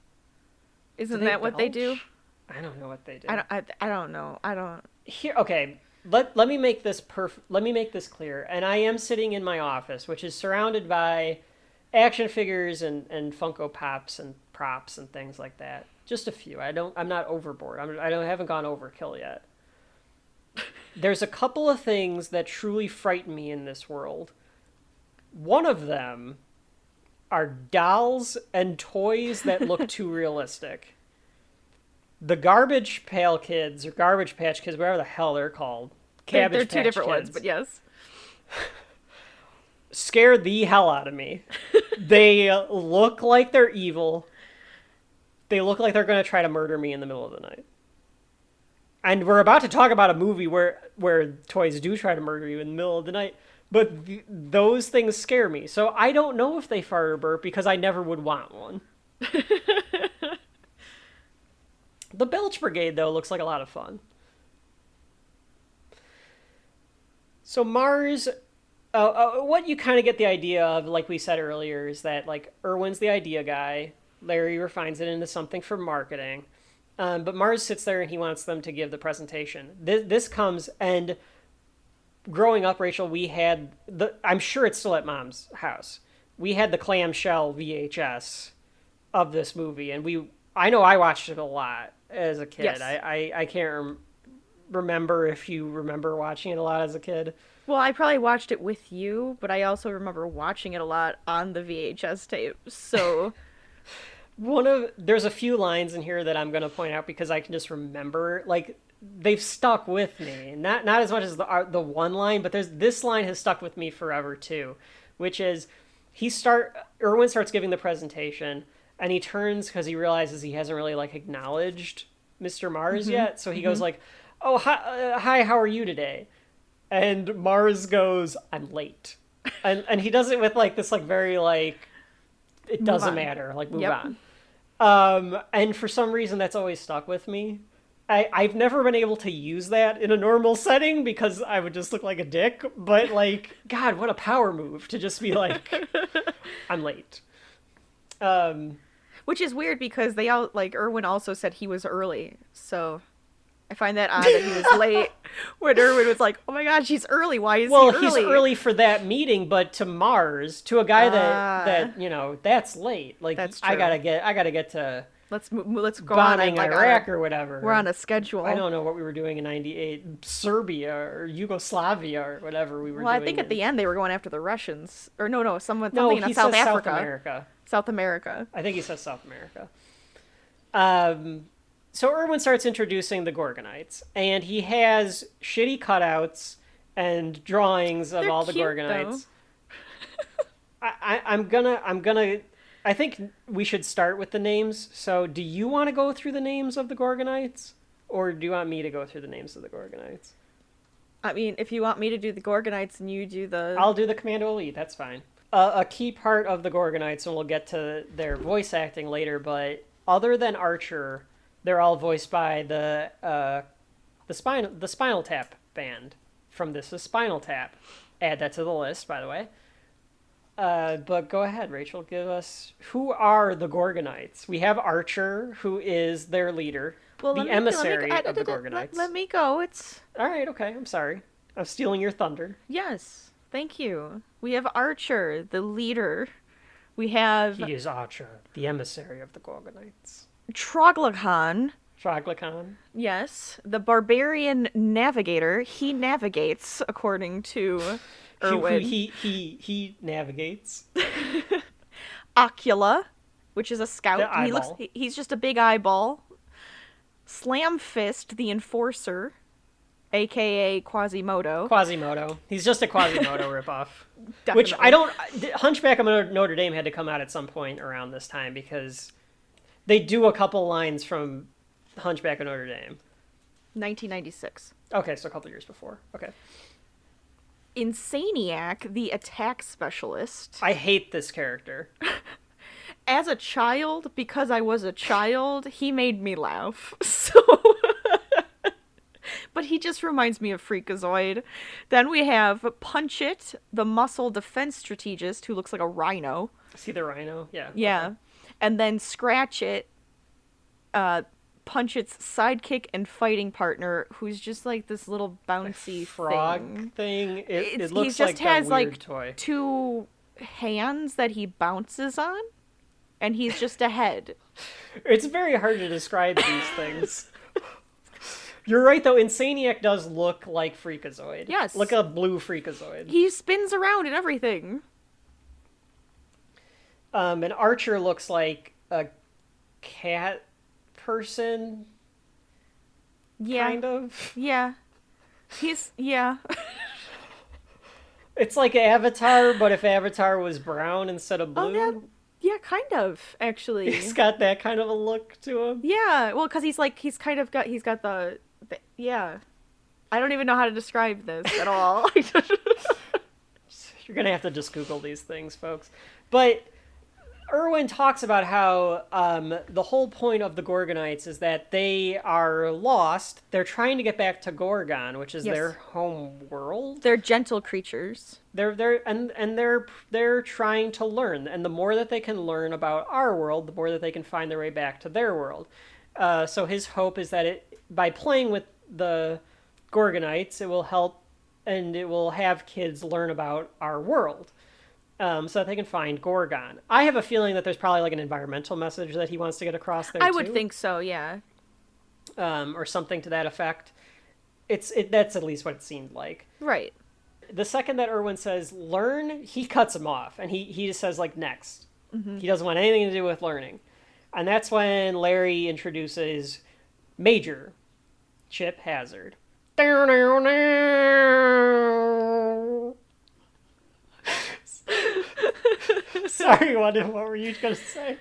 Isn't Do they that what they do? belch? I don't know what they do. I don't know. I don't. Here, okay. Let me make this Let me make this clear. And I am sitting in my office, which is surrounded by action figures and Funko Pops and props and things like that. Just a few. I'm not overboard. I haven't gone overkill yet. There's a couple of things that truly frighten me in this world. One of them are dolls and toys that look too realistic. The Garbage Pail Kids, or Garbage Patch Kids, whatever the hell they're called. Cabbage They're two Patch different Kids, ones, but yes. scared the hell out of me. They look like they're evil. They look like they're going to try to murder me in the middle of the night. And we're about to talk about a movie where toys do try to murder you in the middle of the night. But those things scare me. So I don't know if they fart or burp because I never would want one. The Belch Brigade, though, looks like a lot of fun. So Mars, what you kind of get the idea of, like we said earlier, is that like Irwin's the idea guy. Larry refines it into something for marketing. But Mars sits there and he wants them to give the presentation. This comes, and growing up, Rachel, we had I'm sure it's still at Mom's house. We had the clamshell VHS of this movie, and I know I watched it a lot as a kid. Yes. I can't remember if you remember watching it a lot as a kid. Well, I probably watched it with you, but I also remember watching it a lot on the VHS tape. So There's a few lines in here that I'm going to point out because I can just remember, like, they've stuck with me. Not as much as the one line, but this line has stuck with me forever too, which is Irwin starts giving the presentation and he turns because he realizes he hasn't really like acknowledged Mr. Mars yet. So he goes like, "Oh, hi, how are you today?" And Mars goes, "I'm late." And he does it with like this like very like, it doesn't matter, like move on. And for some reason that's always stuck with me. I've never been able to use that in a normal setting because I would just look like a dick, but like, God, what a power move to just be like, I'm late. which is weird because they all like Irwin also said he was early, so I find that odd that he was late when Irwin was like, "Oh my God, she's early. Why is he early?" Well, he's early for that meeting, but to Mars, to a guy that that's late. Like, that's true. I gotta get to Let's go bombing on Iraq or whatever. We're on a schedule. I don't know what we were doing in '98, Serbia or Yugoslavia or whatever we were doing. Well, I think at the end they were going after the Russians, or something No, in he South says Africa. South America. South America. I think he says South America. So Irwin starts introducing the Gorgonites, and he has shitty cutouts and drawings of They're all the cute, Gorgonites. I think we should start with the names. So do you want to go through the names of the Gorgonites? Or do you want me to go through the names of the Gorgonites? I mean, if you want me to do the Gorgonites and you do the... I'll do the Commando Elite, that's fine. A key part of the Gorgonites, and we'll get to their voice acting later, but other than Archer, they're all voiced by the Spinal Tap band from This Is Spinal Tap. Add that to the list, by the way. But go ahead, Rachel. Give us, who are the Gorgonites? We have Archer, who is their leader, the emissary of the Gorgonites. Let me go. It's all right. Okay, I'm sorry. I'm stealing your thunder. yes. Thank you. We have Archer, the leader. We have He is Archer, the emissary of the Gorgonites. Troglodyte. Troglodyte. Yes, the barbarian navigator. He navigates according to Erwin. He navigates. Ocula, which is a scout. The eyeball. He's just a big eyeball. Slam Fist, the enforcer, aka Quasimodo. Quasimodo. He's just a Quasimodo ripoff. Definitely. Which I don't. Hunchback of Notre Dame had to come out at some point around this time because they do a couple lines from Hunchback of Notre Dame. 1996. Okay, so a couple years before. Okay. Insaniac, the attack specialist. I hate this character. As a child, because I was a child, he made me laugh. So, but he just reminds me of Freakazoid. Then we have Punch It, the muscle defense strategist, who looks like a rhino. See the rhino? Yeah. Yeah. Okay. And then Scratch It, Punch It's sidekick and fighting partner, who's just like this little bouncy Frog thing. It He looks just like a has weird like toy. 2 hands that he bounces on, and he's just a head. It's very hard to describe these things. You're right, though. Insaniac does look like Freakazoid. Yes. Look a blue Freakazoid. He spins around and everything. And Archer looks like a cat person, Yeah. kind of. Yeah. Yeah. It's like Avatar, but if Avatar was brown instead of blue. Oh, yeah, kind of, actually. He's got that kind of a look to him. Yeah, well, because he's got the, yeah. I don't even know how to describe this at all. You're going to have to just Google these things, folks. But Erwin talks about how the whole point of the Gorgonites is that they are lost. They're trying to get back to Gorgon, which is Yes. their home world. They're gentle creatures. They're trying to learn, and the more that they can learn about our world, the more that they can find their way back to their world. So his hope is that by playing with the Gorgonites, it will help, and it will have kids learn about our world. So that they can find Gorgon. I have a feeling that there's probably like an environmental message that he wants to get across there, I would think so, yeah. or something to that effect. That's at least what it seemed like. Right. The second that Erwin says learn, he cuts him off, and he just says like next. Mm-hmm. He doesn't want anything to do with learning, and that's when Larry introduces Major Chip Hazard. Sorry, what were you going to say?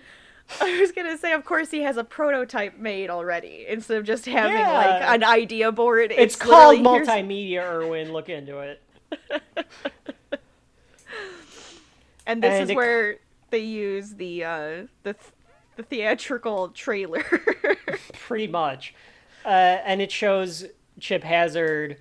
I was going to say, of course, he has a prototype made already, instead of just having, Yeah. like, an idea board. It's called literally, multimedia, Erwin. Look into it. And this And is it- where they use the theatrical trailer. Pretty much. And it shows Chip Hazard,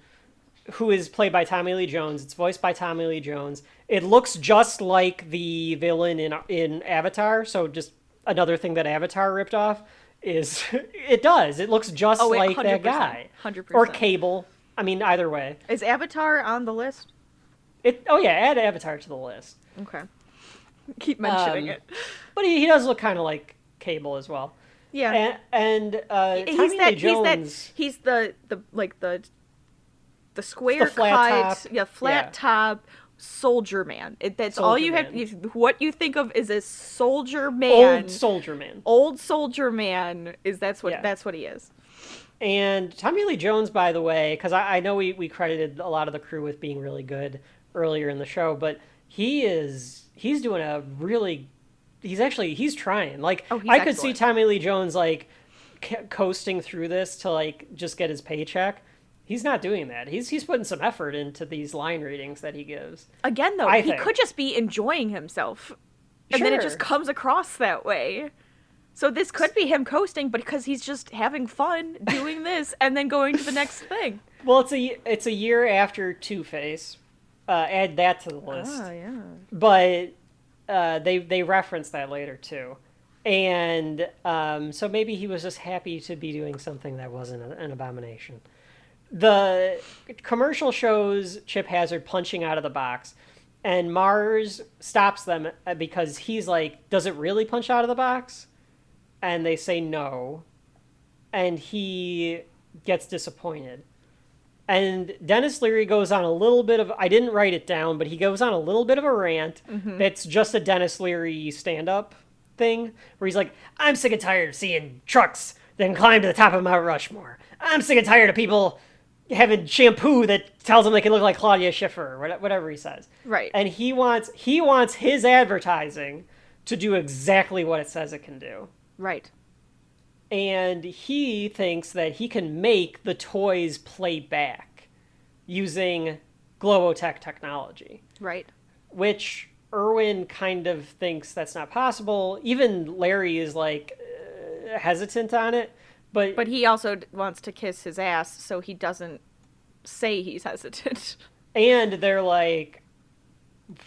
who is played by Tommy Lee Jones. It's voiced by Tommy Lee Jones. It looks just like the villain in Avatar, so just another thing that Avatar ripped off is it does. It looks just like that 100%, guy. 100%. Or Cable. I mean, either way. Is Avatar on the list? Add Avatar to the list. Okay. Keep mentioning it. But he does look kind of like Cable as well. Yeah. And Tommy he's Lee Jones... he's the square The flat cut, top. yeah, flat Yeah. top soldier man. That's all Soldier you man. have. What you think of is a soldier man. Old soldier man. Old soldier man that's what he is. And Tommy Lee Jones, by the way, because I know we credited a lot of the crew with being really good earlier in the show, but he's doing a really... He's trying. Like, Oh, he's I could see excellent. Tommy Lee Jones, like, coasting through this to, like, just get his paycheck. He's not doing that. He's putting some effort into these line readings that he gives. Again, though, I he think. could just be enjoying himself, and then it just Sure. comes across that way. So this could be him coasting, but because he's just having fun doing this and then going to the next thing. Well, it's a year after Two-Face. Add that to the list. Oh, yeah. But they reference that later too, and so maybe he was just happy to be doing something that wasn't an abomination. The commercial shows Chip Hazard punching out of the box, and Mars stops them because he's like, "Does it really punch out of the box?" And they say no. and he gets disappointed. And Dennis Leary goes on a little bit of, I didn't write it down, but he goes on a little bit of a rant that's just a Dennis Leary stand-up thing, where he's like, I'm sick and tired of seeing trucks that climb to the top of Mount Rushmore. I'm sick and tired of people having shampoo that tells them they can look like Claudia Schiffer, or whatever he says. Right. And he wants his advertising to do exactly what it says it can do. Right. And he thinks that he can make the toys play back using Globotech technology. Right. Which Irwin kind of thinks that's not possible. Even Larry is like hesitant on it. But he also wants to kiss his ass, so he doesn't say he's hesitant. And they're like,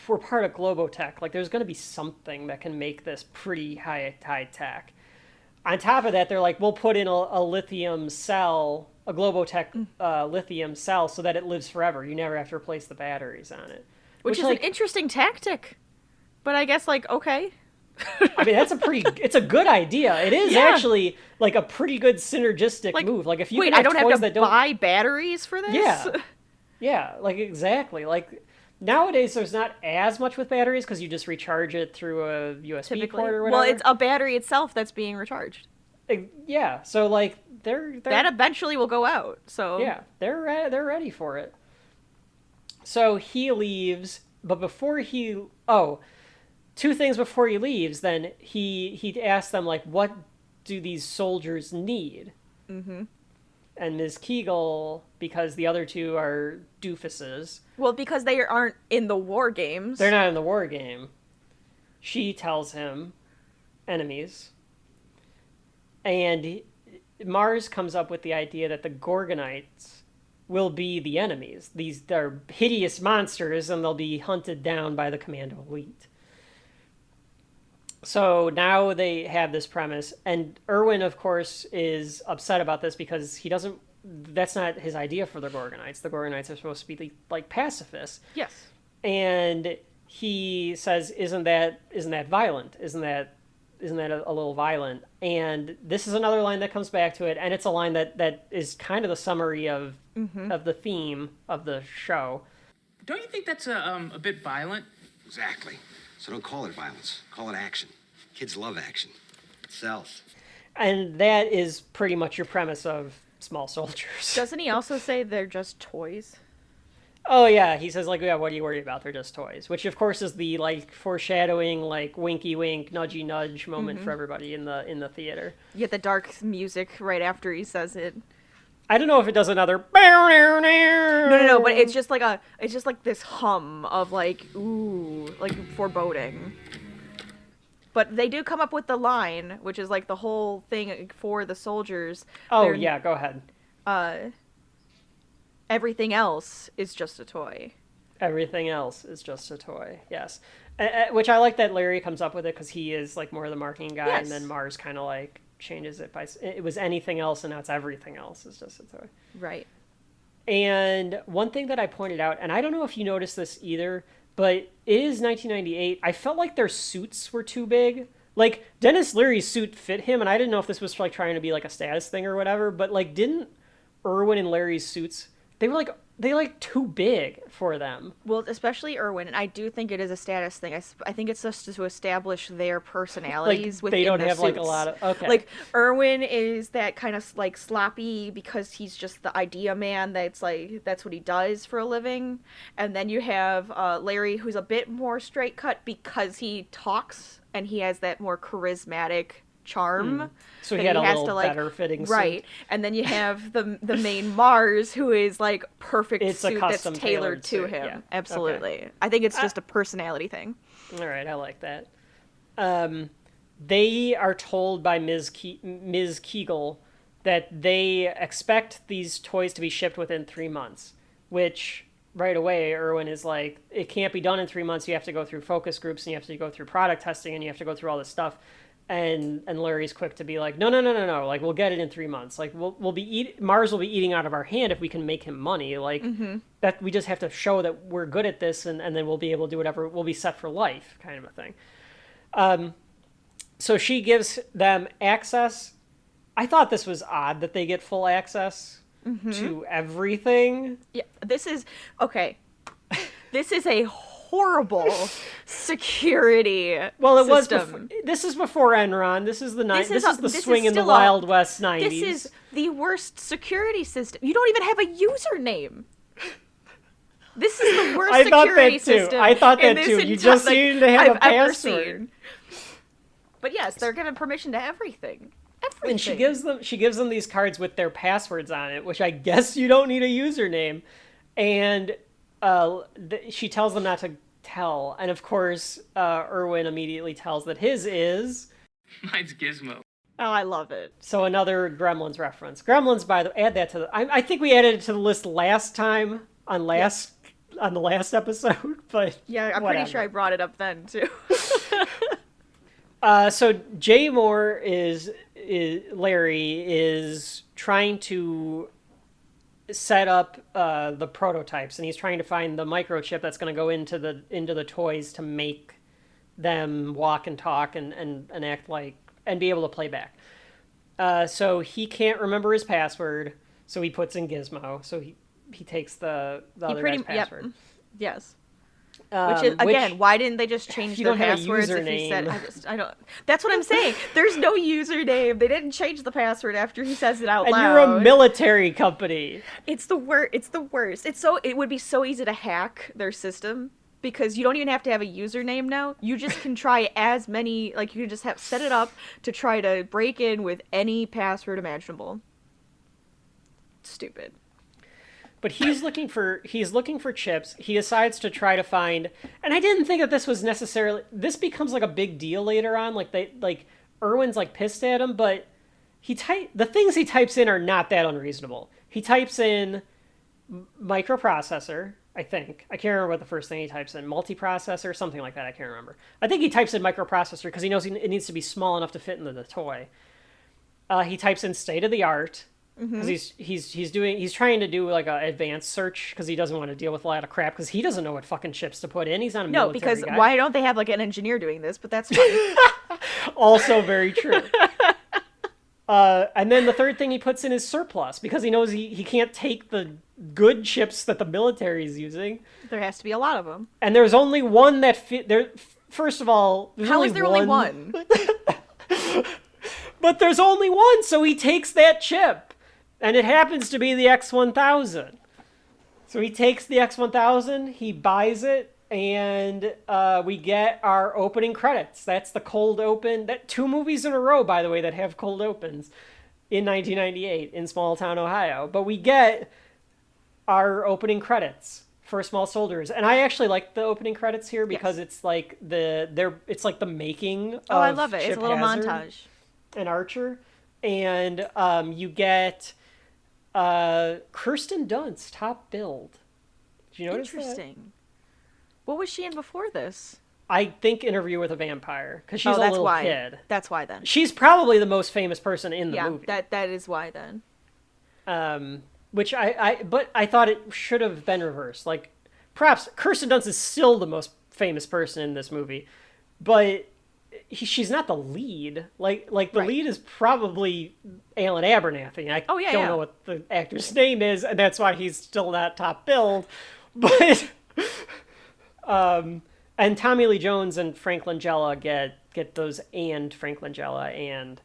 we're part of Globotech. Like, there's going to be something that can make this pretty high tech. On top of that, they're like, we'll put in a lithium cell, a Globotech lithium cell, so that it lives forever. You never have to replace the batteries on it. Which is like, an interesting tactic. But I guess, like, okay. I mean, it's a good idea. It is actually, like, a pretty good synergistic move. Like, if you I don't have to buy batteries for this? Yeah. Yeah, like, exactly. Like, nowadays, there's not as much with batteries because you just recharge it through a USB port or whatever. Well, it's a battery itself that's being recharged. Yeah, so, like, they're that eventually will go out, so... Yeah, they're ready for it. So he leaves, but before he... Oh, 2 things before he leaves, then he asks them, like, what do these soldiers need? Mm-hmm. And Ms. Kegel, because the other 2 are doofuses... Well, because they aren't in the war games. They're not in the war game. She tells him, enemies. And Mars comes up with the idea that the Gorgonites will be the enemies. These are hideous monsters, and they'll be hunted down by the Commando Elite. So now they have this premise, and Irwin, of course, is upset about this because he doesn't... That's not his idea for the Gorgonites. The Gorgonites are supposed to be like pacifists. Yes. And he says, "Isn't that violent? Isn't that a little violent?" And this is another line that comes back to it, and it's a line that is kind of the summary of the theme of the show. Don't you think that's a bit violent? Exactly. So don't call it violence. Call it action. Kids love action. It sells. And that is pretty much your premise of Small Soldiers. Doesn't he also say they're just toys? Oh, yeah. He says, like, yeah, what are you worried about? They're just toys. Which, of course, is the, like, foreshadowing, like, winky wink, nudgy nudge moment for everybody in the theater. You get the dark music right after he says it. I don't know if it does another... No, but it's just like this hum of, like, ooh, like, foreboding. But they do come up with the line, which is, like, the whole thing for the soldiers. Oh, yeah, go ahead. Everything else is just a toy. Everything else is just a toy, yes. Which I like that Larry comes up with it because he is, like, more of the marketing guy, yes. And then Mars kind of, like, changes it by... It was anything else, and now it's everything else is just a toy. Right. And one thing that I pointed out, and I don't know if you noticed this either, but it is 1998. I felt like their suits were too big. Like, Dennis Leary's suit fit him, and I didn't know if this was, like, trying to be, like, a status thing or whatever, but, like, didn't Irwin and Larry's suits... They were too big for them. Well, especially Irwin, and I do think it is a status thing. I think it's just to establish their personalities like, within they don't the have suits. like a lot of okay. Like Irwin is that kind of like sloppy because he's just the idea man. That's what he does for a living. And then you have Larry, who's a bit more straight cut because he talks and he has that more charismatic charm. So he had a little better fitting suit. Right. And then you have the main Mars, who is like perfect it's suit a that's custom tailored to suit. him. Yeah. Absolutely. Okay. I think it's just a personality thing. All right, I like that. They are told by Ms. Kegel that they expect these toys to be shipped within 3 months, which right away Irwin is like, it can't be done in 3 months. You have to go through focus groups and you have to go through product testing and you have to go through all this stuff. And Larry's quick to be like, no. Like, we'll get it in 3 months. Like, Mars will be eating out of our hand if we can make him money. Like, that we just have to show that we're good at this, and then we'll be able to do whatever. We'll be set for life, kind of a thing. So she gives them access I thought this was odd that they get full access to everything. Yeah, this is okay. This is a horrible security. Well, it system. was. This is before Enron. This is the This This is is the this is swing in the still a- Wild West '90s. This is the worst security system. You don't even have a username. This is the worst I thought security that too. system. I thought in that this too. You just needed to have I've a ever password. seen. But yes, they're given permission to everything. Everything. And she gives them these cards with their passwords on it, which I guess you don't need a username. And she tells them not to tell. And of course, Erwin immediately tells that his is. Mine's Gizmo. Oh, I love it. So another Gremlins reference. Gremlins, by the way, add that to the. I think we added it to the list last time on the last episode, but Yeah, I'm whatever. pretty sure I brought it up then too. So Jay Moore Larry is trying to set up the prototypes, and he's trying to find the microchip that's going to go into the toys to make them walk and talk and act like and be able to play back. So he can't remember his password, so he puts in Gizmo. So he takes the other guy's password. Yep. Yes. Which is again, why didn't they just change you their don't have a passwords if he said username. I don't That's what I'm saying. There's no username. They didn't change the password after he says it out And loud. you're a military company. It's the worst. It would be so easy to hack their system because you don't even have to have a username now. You just can try as many, like you can just set it up to try to break in with any password imaginable. Stupid. But he's looking for chips. He decides to try to find, and I didn't think that this was necessarily. This becomes like a big deal later on. Like Erwin's like pissed at him, but the things he types in are not that unreasonable. He types in microprocessor. I think I can't remember what the first thing he types in. Multiprocessor, something like that. I can't remember. I think he types in microprocessor because he knows it needs to be small enough to fit into the toy. He types in state of the art. Because he's trying to do like an advanced search because he doesn't want to deal with a lot of crap because he doesn't know what fucking chips to put in. He's not a military because guy. why don't they have like an engineer doing this? But that's fine. Also very true. And then the third thing he puts in is surplus because he knows he can't take the good chips that the military is using. There has to be a lot of them. And there's only one that fit there. First of all, there's How only is there only one? But there's only one, so he takes that chip. And it happens to be the X1000. So he takes the X1000, he buys it, and we get our opening credits. That's the cold open. That 2 movies in a row, by the way, that have cold opens in 1998 in small town Ohio. But we get our opening credits for Small Soldiers, and I actually like the opening credits here because it's like it's like the making. Oh, I of love it. It's Chip a little Hazard montage. and Archer, and you get. Kirsten Dunst, top billed. Did you notice that? Interesting. What was she in before this? I think Interview with a Vampire, because she's a that's little why. kid. That's why then. She's probably the most famous person in the Yeah, movie. that is why then. Which but I thought it should have been reversed. Like, perhaps Kirsten Dunst is still the most famous person in this movie, but she's not the lead. Like the lead is probably Alan Abernathy. I don't know what the actor's name is, and that's why he's still not top billed. But and Tommy Lee Jones and Frank Langella get those, and Frank Langella and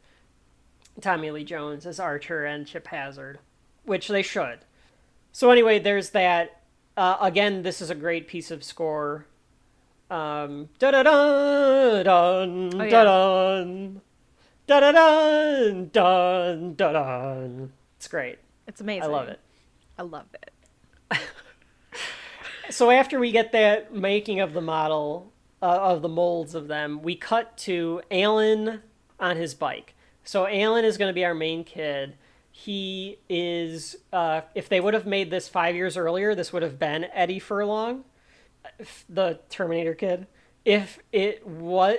Tommy Lee Jones as Archer and Chip Hazard, which they should. So anyway, there's that. Again, this is a great piece of score. Da da da dun da dun da da dun dun da dun. It's great. It's amazing. I love it. I love it. So after we get that making of the model, of the molds of them, we cut to Alan on his bike. So Alan is going to be our main kid. He is, if they would have made this 5 years earlier, this would have been Eddie Furlong, the Terminator kid. If it was,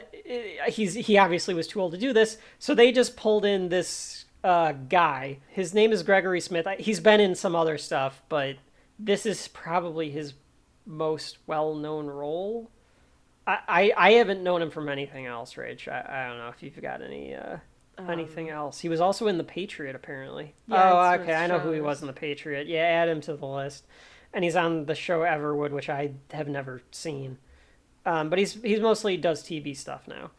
he obviously was too old to do this, so they just pulled in this guy. His name is Gregory Smith. He's been in some other stuff, but this is probably his most well-known role. I haven't known him from anything else, Rach. I don't know if you've got any... anything else. He was also in The Patriot, apparently. Yeah, oh, it's okay, what I know who he shows. was in The Patriot. Yeah, add him to the list. And he's on the show Everwood, which I have never seen. But he's mostly does TV stuff now.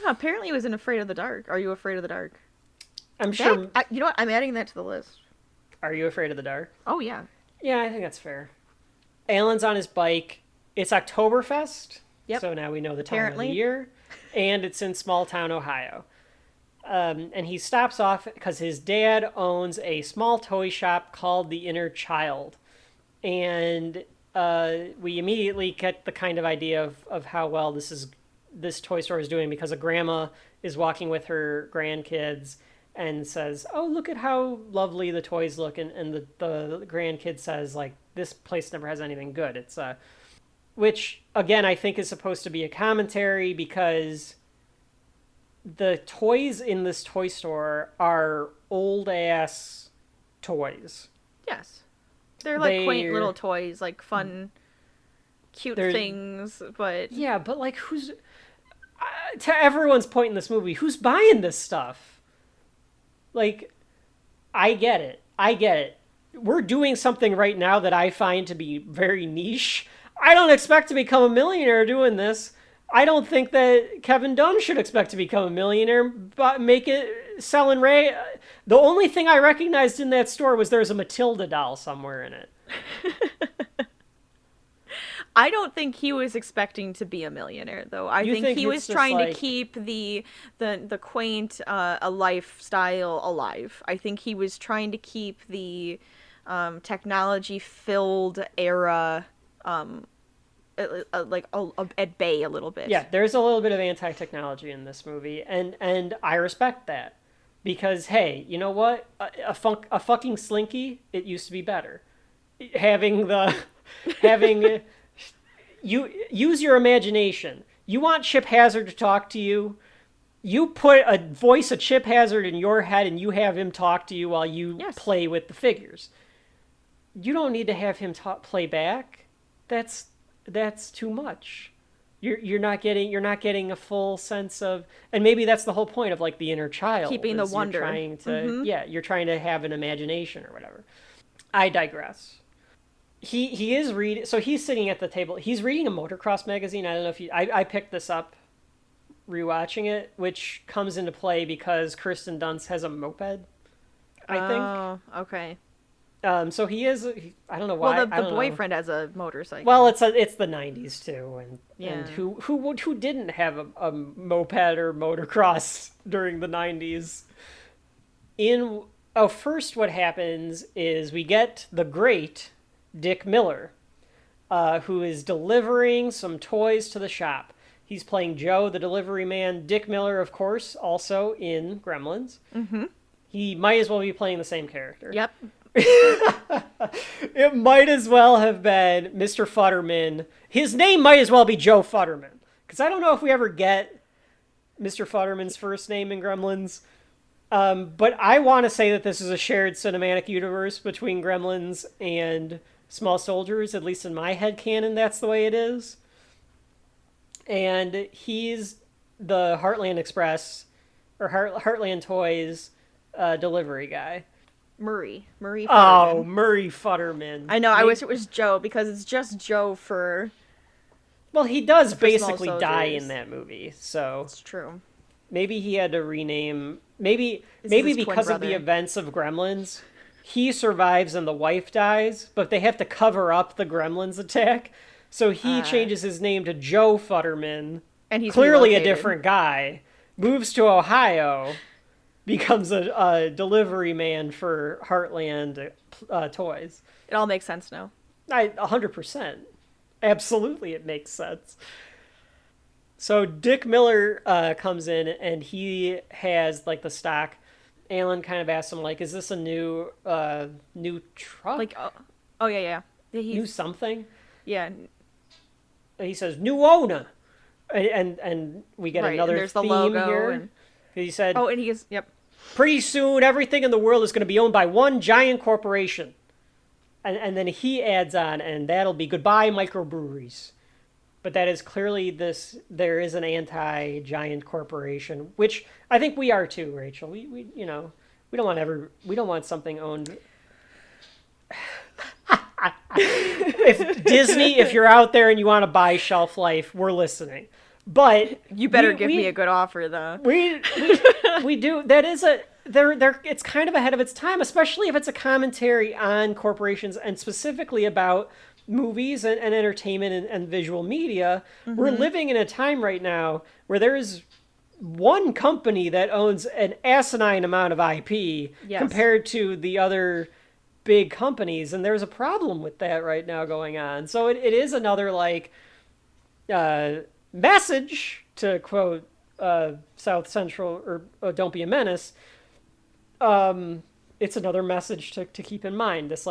Oh, apparently he was in Afraid of the Dark. Are You Afraid of the Dark? I'm sure. You know what? I'm adding that to the list. Are You Afraid of the Dark? Oh, yeah. Yeah, I think that's fair. Alan's on his bike. It's Oktoberfest. Yep. So now we know the time Apparently. of the year. And it's in small town Ohio. And he stops off because his dad owns a small toy shop called The Inner Child. And we immediately get the kind of idea of how well this toy store is doing, because a grandma is walking with her grandkids and says, "Oh, look at how lovely the toys look," and the grandkid says, like, "This place never has anything good." It's which again I think is supposed to be a commentary, because the toys in this toy store are old ass toys. Yes. They're like quaint little toys, like fun, cute things, but... Yeah, but like, who's... to everyone's point in this movie, who's buying this stuff? Like, I get it. We're doing something right now that I find to be very niche. I don't expect to become a millionaire doing this. I don't think that Kevin Dunn should expect to become a millionaire, but make it selling Ray. The only thing I recognized in that store was there's a Matilda doll somewhere in it. I don't think he was expecting to be a millionaire, though. I think he was trying to keep the quaint a lifestyle alive. I think he was trying to keep the technology-filled era at bay a little bit. Yeah, there's a little bit of anti-technology in this movie, and I respect that, because hey, you know what? A fucking Slinky, it used to be better. Having you use your imagination. You want Chip Hazard to talk to you? You put a voice of Chip Hazard in your head, and you have him talk to you while you play with the figures. You don't need to have him play back. That's too much. You're not getting a full sense of, and maybe that's the whole point of like the inner child, keeping the wonder. You're trying to have an imagination or whatever. I digress. He is reading, so he's sitting at the table. He's reading a motocross magazine. I don't know if I picked this up rewatching it, which comes into play because Kirsten Dunst has a moped, I think. Oh, okay. So he is. I don't know why. Well, the boyfriend has a motorcycle. Well, it's the 90s too, and Yeah. who didn't have a moped or motocross during the 90s? First, what happens is we get the great Dick Miller, who is delivering some toys to the shop. He's playing Joe, the delivery man. Dick Miller, of course, also in Gremlins. Mm-hmm. He might as well be playing the same character. Yep. It might as well have been Mr. Futterman. His name might as well be Joe Futterman, because I don't know if we ever get Mr. Futterman's first name in Gremlins. But I want to say that this is a shared cinematic universe between Gremlins and Small Soldiers, at least in my headcanon, that's the way it is. And he's the Heartland Express, or Heartland Toys delivery guy. Murray Futterman. Oh, Murray Futterman. I know, I wish it was Joe, because it's just Joe for... Well, he does for basically Small die Soldiers. in that movie, so... It's true. Maybe he had to rename... Maybe This is his twin because of the brother. events of Gremlins, he survives and the wife dies, but they have to cover up the Gremlins attack, so he changes his name to Joe Futterman, And he's clearly a relocated. different guy, moves to Ohio, becomes a delivery man for Heartland Toys. It all makes sense now. 100%. Absolutely, it makes sense. So Dick Miller comes in, and he has like the stock. Alan kind of asks him, like, "Is this a new truck? Like, oh yeah. New something?" Yeah. And he says, "New owner," and we get Right, another and there's the theme logo here. and- He said, Oh, and he is, yep. "Pretty soon, everything in the world is going to be owned by one giant corporation." And then he adds on, "And that'll be goodbye microbreweries." but that is clearly there is an anti-giant corporation, which I think we are too, Rachel. We we don't want something owned. If Disney, if you're out there and you want to buy Shelf Life, we're listening. But you better give me a good offer, though. We do. That is they're it's kind of ahead of its time, especially if it's a commentary on corporations and specifically about movies and entertainment and visual media. Mm-hmm. We're living in a time right now where there is one company that owns an asinine amount of IP compared to the other big companies, and there's a problem with that right now going on. So it is another message, to quote South Central or Don't Be a Menace. It's another message to keep in mind. This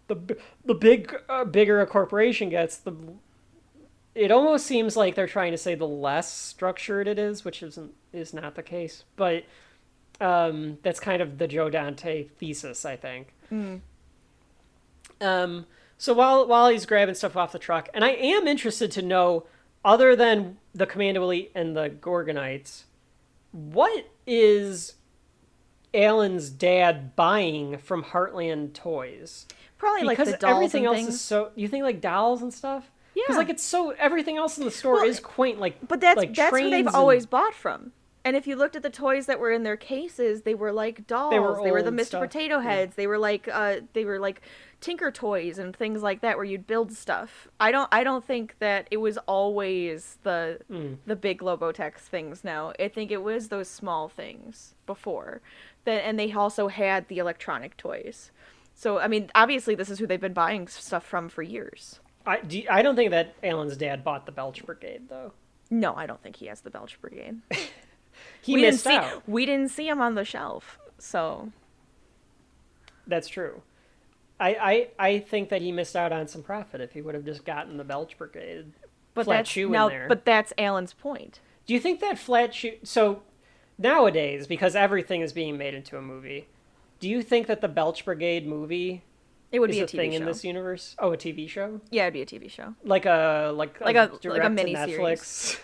the bigger a corporation gets, it almost seems like they're trying to say the less structured it is, which is not the case. But that's kind of the Joe Dante thesis, I think. So while he's grabbing stuff off the truck, and I am interested to know, other than the Commando Elite and the Gorgonites, what is Alan's dad buying from Heartland Toys? Probably because the dolls everything and else things. Is so. You think like dolls and stuff? Yeah. Because it's so, everything else in the store is quaint, But that's who they've always bought from. And if you looked at the toys that were in their cases, they were like dolls. They were the Mr. Potato Heads. They were like Tinker Toys and things like that, where you'd build stuff. I don't think that it was always the big Lobotex things. Now I think it was those small things before that, and they also had the electronic toys. So I mean, obviously, this is who they've been buying stuff from for years. I don't think that Alan's dad bought the Belch Brigade, though. No, I don't think he has the Belch Brigade. We missed out. We didn't see him on the shelf, so. That's true. I think that he missed out on some profit if he would have just gotten the Belch Brigade flat shoe in there. But that's Alan's point. Do you think that flat shoe... So, nowadays, because everything is being made into a movie, do you think that the Belch Brigade movie... It would be a TV thing show in this universe? Oh, a TV show? Yeah, it'd be a TV show. Like a mini Netflix. series.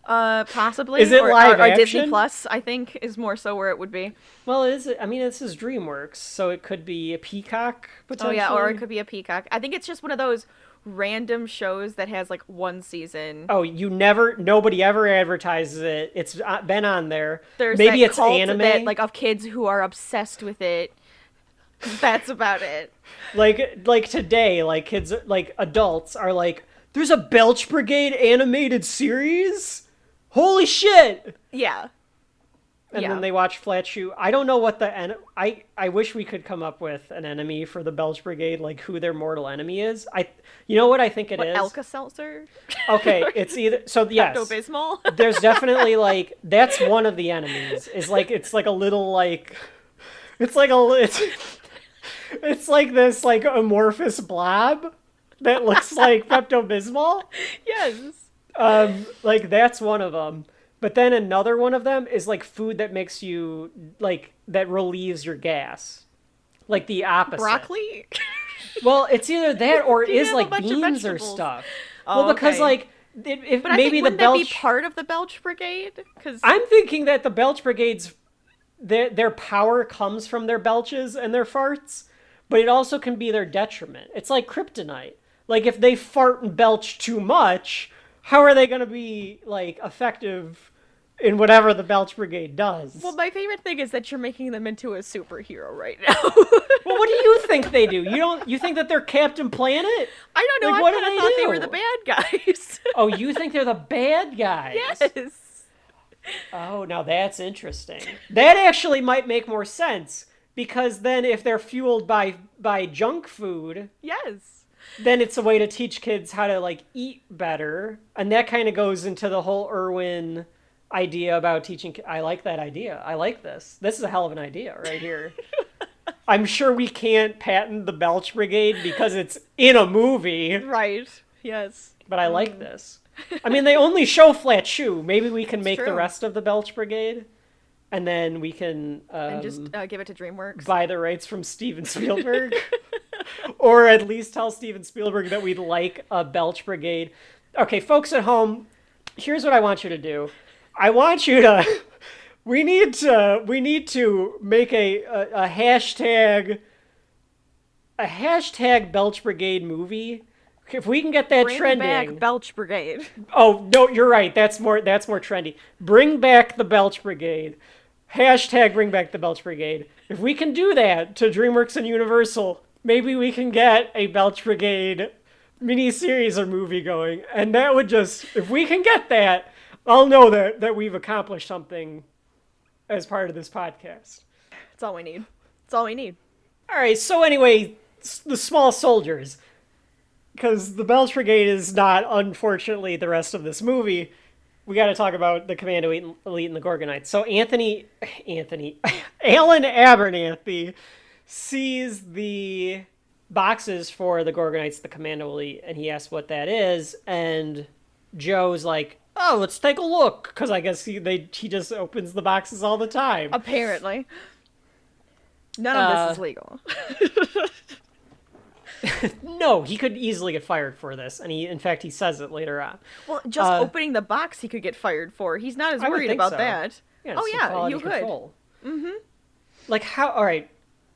Possibly. Is it live or action? Disney Plus, I think, is more so where it would be. Well, this is DreamWorks, so it could be a Peacock potentially. Oh yeah, or it could be a Peacock. I think it's just one of those random shows that has like one season. Oh, nobody ever advertises it. It's been on there. There's maybe that it's cult anime, that, of kids who are obsessed with it. That's about it. Like today, kids, adults are like, there's a Belch Brigade animated series? Holy shit! Yeah. And then they watch Flat Shoe. I don't know what I wish we could come up with an enemy for the Belch Brigade, who their mortal enemy is. You know what I think it is? Alka-Seltzer? Okay, it's either... So, yes. Pepto-Bismol? There's definitely, that's one of the enemies. It's like a little, It's like this, amorphous blob that looks like Pepto-Bismol. Yes. That's one of them. But then another one of them is, food that makes you, that relieves your gas. The opposite. Broccoli? Well, it's either that or it is, beans or stuff. Oh, well, because, okay. if but maybe wouldn't the Belch... that be part of the Belch Brigade? Cause... I'm thinking that the Belch Brigade's... Their power comes from their belches and their farts, but it also can be their detriment. It's like kryptonite. If they fart and belch too much, how are they going to be, effective in whatever the Belch Brigade does? Well, my favorite thing is that you're making them into a superhero right now. Well, what do you think they do? You think that they're Captain Planet? I don't know. What I do thought they were the bad guys. Oh, you think they're the bad guys? Yes. Oh, now that's interesting. That actually might make more sense, because then if they're fueled by junk food... Yes. Then it's a way to teach kids how to, eat better. And that kind of goes into the whole Irwin idea about teaching... I like that idea. I like this. This is a hell of an idea right here. I'm sure we can't patent the Belch Brigade because it's in a movie. Right. Yes. But I like this. I mean, they only show Flat Shoe. Maybe we can make true. the rest of the Belch Brigade. And then we can... and just give it to DreamWorks. Buy the rights from Steven Spielberg. or at least tell Steven Spielberg that we'd like a Belch Brigade. Okay, folks at home, here's what I want you to do. I want you to we need to make a hashtag Belch Brigade movie. If we can get that Bring trending. back Belch Brigade. Oh, no, you're right. That's more trendy. Bring back the Belch Brigade. Hashtag bring back the Belch Brigade. If we can do that to DreamWorks and Universal, maybe we can get a Belch Brigade miniseries or movie going. And that would just, if we can get that, I'll know that we've accomplished something as part of this podcast. That's all we need. That's all we need. All right, so anyway, the small soldiers. Because the Belch Brigade is not, unfortunately, the rest of this movie. We got to talk about the Commando Elite and the Gorgonites. So Alan Abernathy sees the boxes for the Gorgonites, the Commando Elite, and he asks what that is, and Joe's like, oh, let's take a look, because I guess he just opens the boxes all the time. Apparently. None of this is legal. No, he could easily get fired for this, and in fact he says it later on. Well, just opening the box he could get fired for. He's not as I would worried think about so. that. Yeah, Oh some yeah, quality you control. could. Mm-hmm. Like how? All right.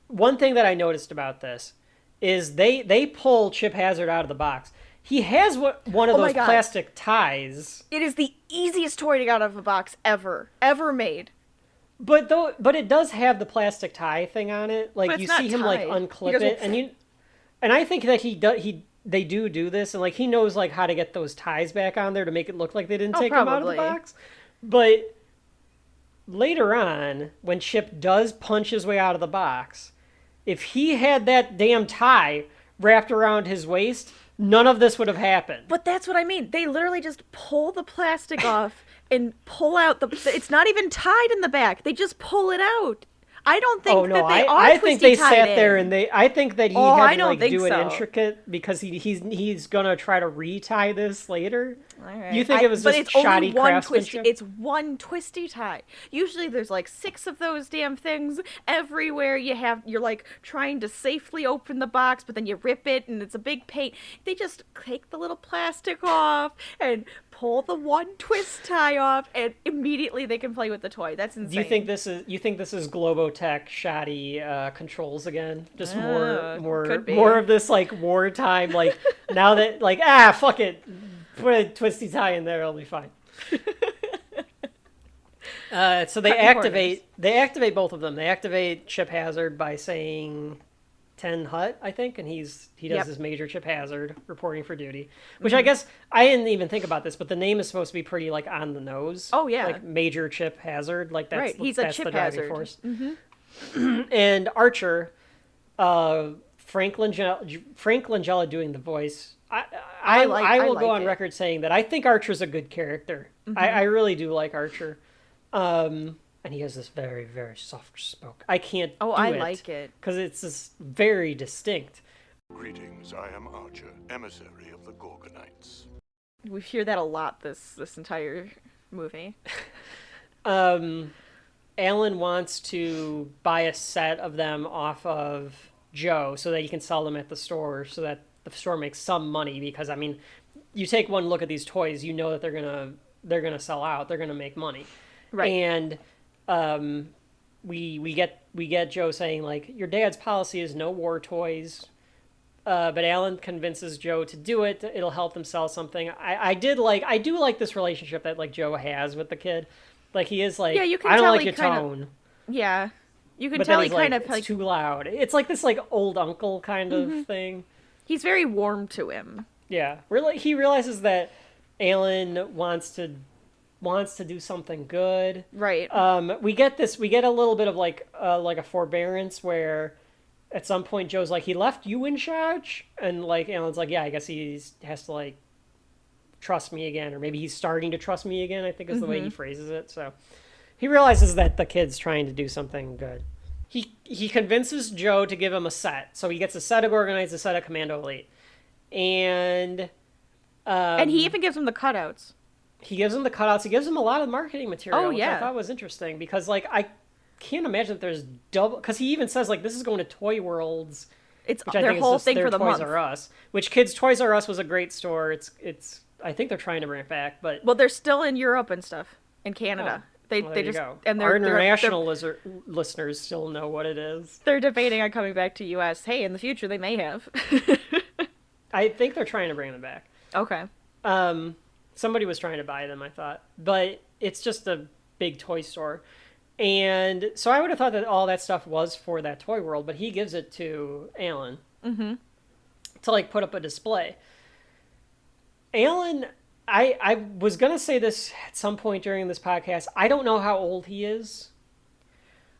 One thing that I noticed about this is they pull Chip Hazard out of the box. He has one of Oh my those God. plastic ties, It is the easiest toy to get out of a box ever made. but it does have the plastic tie thing on it. Like But it's you not see him like tied. He unclip goes, it, and I think that they do this, and like he knows like how to get those ties back on there to make it look like they didn't take them out of the probably. box. But later on, when Chip does punch his way out of the box, if he had that damn tie wrapped around his waist, none of this would have happened. But that's what I mean. They literally just pull the plastic off and pull out it's not even tied in the back. They just pull it out. I don't think that they are I think twisty they tied sat in. there and I think that he Oh, had I to don't like think do it so. intricate because he's gonna try to retie this later. All right. You think it was but just it's only shoddy one craftsmanship? It's one twisty tie. Usually there's like 6 of those damn things everywhere. You're like trying to safely open the box, but then you rip it and it's a big pain. They just take the little plastic off and pull the one twist tie off, and immediately they can play with the toy. That's insane. Do you think this is Globotech shoddy controls again? Just more could be. of this like wartime like now that like fuck it, put a twisty tie in there, it'll be fine. So they activate both of them. They activate Chip Hazard by saying 10 Hut, I think, and he does Yep. his Major Chip Hazard reporting for duty, which I guess I didn't even think about this, but the name is supposed to be pretty like on the nose. Oh, yeah. Like Major Chip Hazard, like that's Right, he's a that's chip the driving hazard. force. And Archer, Frank Langella doing the voice. I will go on it. record saying that I think Archer's a good character. I really do like Archer. And he has this very, very soft spoke. I can't Oh, do I it. like it. Because it's just very distinct. Greetings, I am Archer, emissary of the Gorgonites. We hear that a lot this entire movie. Alan wants to buy a set of them off of Joe so that he can sell them at the store so that the store makes some money, because I mean, you take one look at these toys, you know that they're gonna sell out, they're gonna make money. Right. And we get Joe saying like, your dad's policy is no war toys. But Alan convinces Joe to do it. It'll help them sell something. I do like this relationship that like Joe has with the kid. Like he is like, Yeah, you can I don't tell like he your kind of- tone. Yeah. You can But tell then he he's kind like, of it's like too loud. It's like this like old uncle kind of thing. he's very warm to him. Yeah, he realizes that Alan wants to do something good. Right. We get a little bit of like a forbearance where at some point Joe's like, he left you in charge, and like Alan's like, yeah, I guess he has to like trust me again, or maybe he's starting to trust me again, I think is the way he phrases it. So he realizes that the kid's trying to do something good. He convinces Joe to give him a set, so he gets a set of Gorgonites, a set of Commando Elite, and he even gives him the cutouts. he gives him the cutouts. He gives him a lot of marketing material, Oh, which I yeah. thought was interesting because, like, I can't imagine that there's double. Because he even says, like, this is going to Toy Worlds It's which I their think whole is just thing their for the Toys month. R Us. Which Kids Toys R Us was a great store. It's I think they're trying to bring it back, but Well, they're still in Europe and stuff, in Canada. They well, they there you just go. and Our they're international listeners still know what it is. they're debating on coming back to U.S. Hey, in the future they may have. I think they're trying to bring them back. Okay. Somebody was trying to buy them, I thought, but it's just a big toy store. And so I would have thought that all that stuff was for that toy world, but he gives it to Alan to like put up a display. Alan, I was going to say this at some point during this podcast. I don't know how old he is.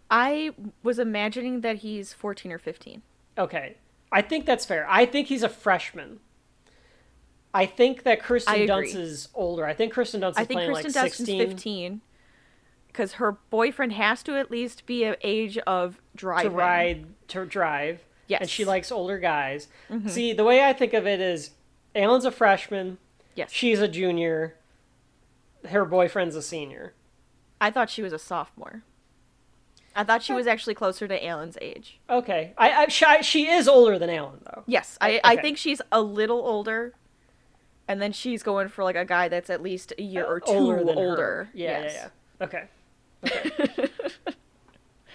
I was imagining that he's 14 or 15. Okay. I think that's fair. I think he's a freshman. I think that Kirsten Dunst is older. I think Kirsten Dunst is playing Kristen like Dunst 16. is 15. Because her boyfriend has to at least be of age of driving. To drive. Yes. And she likes older guys. See, the way I think of it is Alan's a freshman. Yes. She's a junior. Her boyfriend's a senior. I thought she was a sophomore. I thought she was actually closer to Alan's age. Okay. She is older than Alan, though. Yes, I Okay. think she's a little older. And then she's going for like a guy that's at least a year or two older than older. her. Yeah, Yes. yeah. Okay.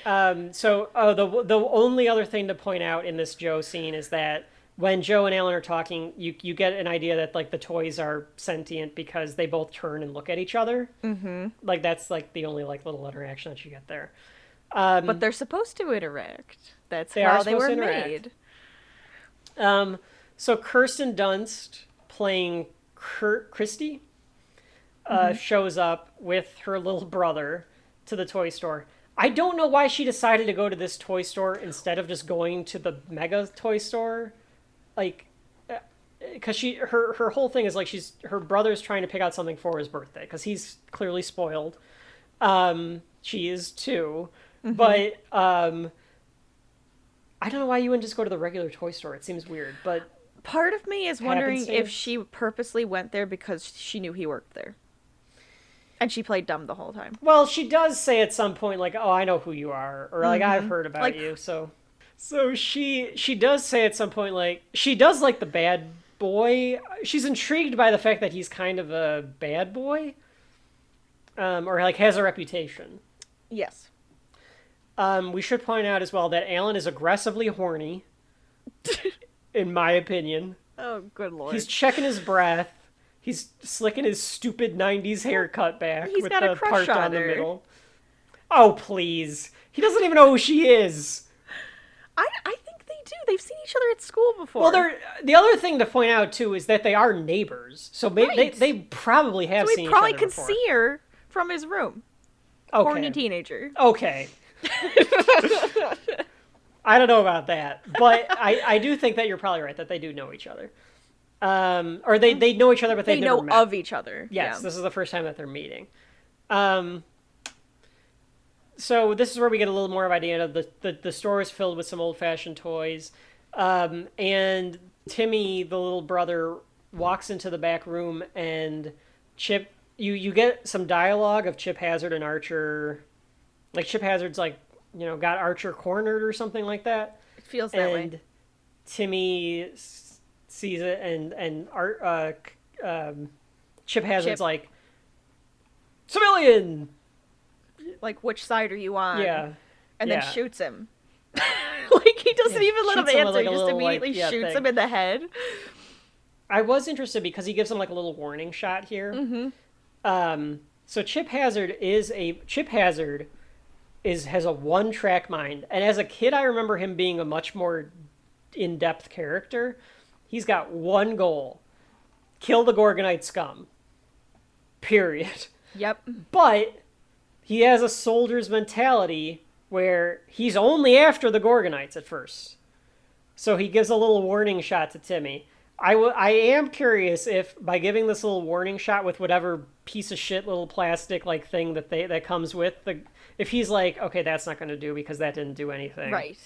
The only other thing to point out in this Joe scene is that when Joe and Alan are talking, you get an idea that like the toys are sentient because they both turn and look at each other. Mm-hmm. Like that's like the only like little interaction that you get there. But they're supposed to interact. That's They are how they were supposed to interact. made. So Kirsten Dunst playing Christy shows up with her little brother to the toy store. I don't know why she decided to go to this toy store instead of just going to the mega toy store. Like, because her whole thing is like her brother's trying to pick out something for his birthday because he's clearly spoiled. She is too, but I don't know why you wouldn't just go to the regular toy store. It seems weird, but Part of me is wondering if happenstance. she purposely went there because she knew he worked there. And she played dumb the whole time. well, she does say at some point like, "Oh, I know who you are," or like, "I've heard about Like- you." So she does say at some point like she does like the bad boy. She's intrigued by the fact that he's kind of a bad boy, or like has a reputation. Yes. We should point out as well that Alan is aggressively horny, in my opinion. Oh, good lord. He's checking his breath. He's slicking his stupid 90s haircut back He's with got a the crush part on down the her. middle. Oh, please. He doesn't even know who she is. I think they do. They've seen each other at school before. Well, the other thing to point out, too, is that they are neighbors. So Right. they probably have so seen he each probably other could before. see her from his room. Horny teenager. Okay. I don't know about that, but I do think that you're probably right that they do know each other. Or they know each other, but They never know met. of each other. Yes, Yeah. this is the first time that they're meeting. So this is where we get a little more of an idea of the store is filled with some old-fashioned toys. And Timmy, the little brother, walks into the back room, and Chip, you get some dialogue of Chip Hazard and Archer. Like, Chip Hazard's like, got Archer cornered or something like that. It feels that And way. Timmy sees it, and Chip Hazard's Chip. like, civilian! Like, which side are you on? Yeah. And yeah. then shoots him. Like, he doesn't even let him Shoots him with, answer. like, He a just little, immediately like, shoots thing. him in the head. I was interested because he gives him like a little warning shot here. Mm-hmm. So Chip Hazard has a one-track mind, and as a kid, I remember him being a much more in-depth character. He's got one goal: kill the Gorgonite scum. Period. Yep. But he has a soldier's mentality where he's only after the Gorgonites at first. So he gives a little warning shot to Timmy. I am curious if by giving this little warning shot with whatever piece of shit little plastic like thing that comes with if he's like, okay, that's not going to do because that didn't do anything. Right.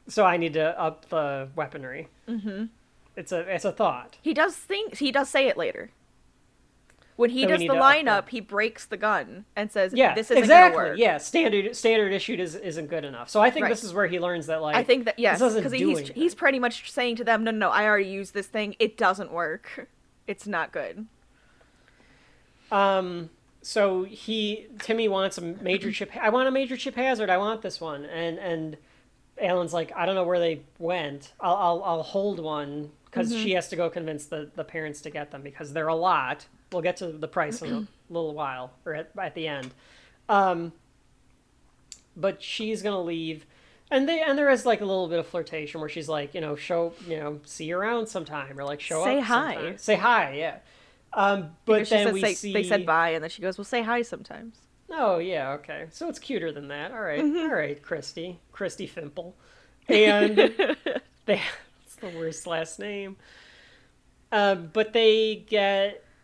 So I need to up the weaponry. Mm-hmm. It's a thought. He does say it later. When he that we does need the to lineup, upgrade. he breaks the gun and says, Yeah, "This isn't exactly. gonna work." Yeah, standard issued isn't good enough. So I think this is where he learns that, like, I think that yes, this doesn't because do he's anything. pretty much saying to them, "No, I already used this thing. It doesn't work. It's not good." So Timmy wants a major chip. I want a major chip hazard. I want this one. And Alan's like, I don't know where they went. I'll hold one because she has to go convince the parents to get them because they're a lot. We'll get to the price in a little while or at the end. But she's gonna leave, and there is like a little bit of flirtation where she's like, see you around sometime, or like show Say up hi. sometime. Say hi, yeah. But Because she then says we see they said bye, and then she goes, "Well, say hi sometimes." Oh, yeah, okay. So it's cuter than that. All right, Christy Fimple. And it's the worst last name. But they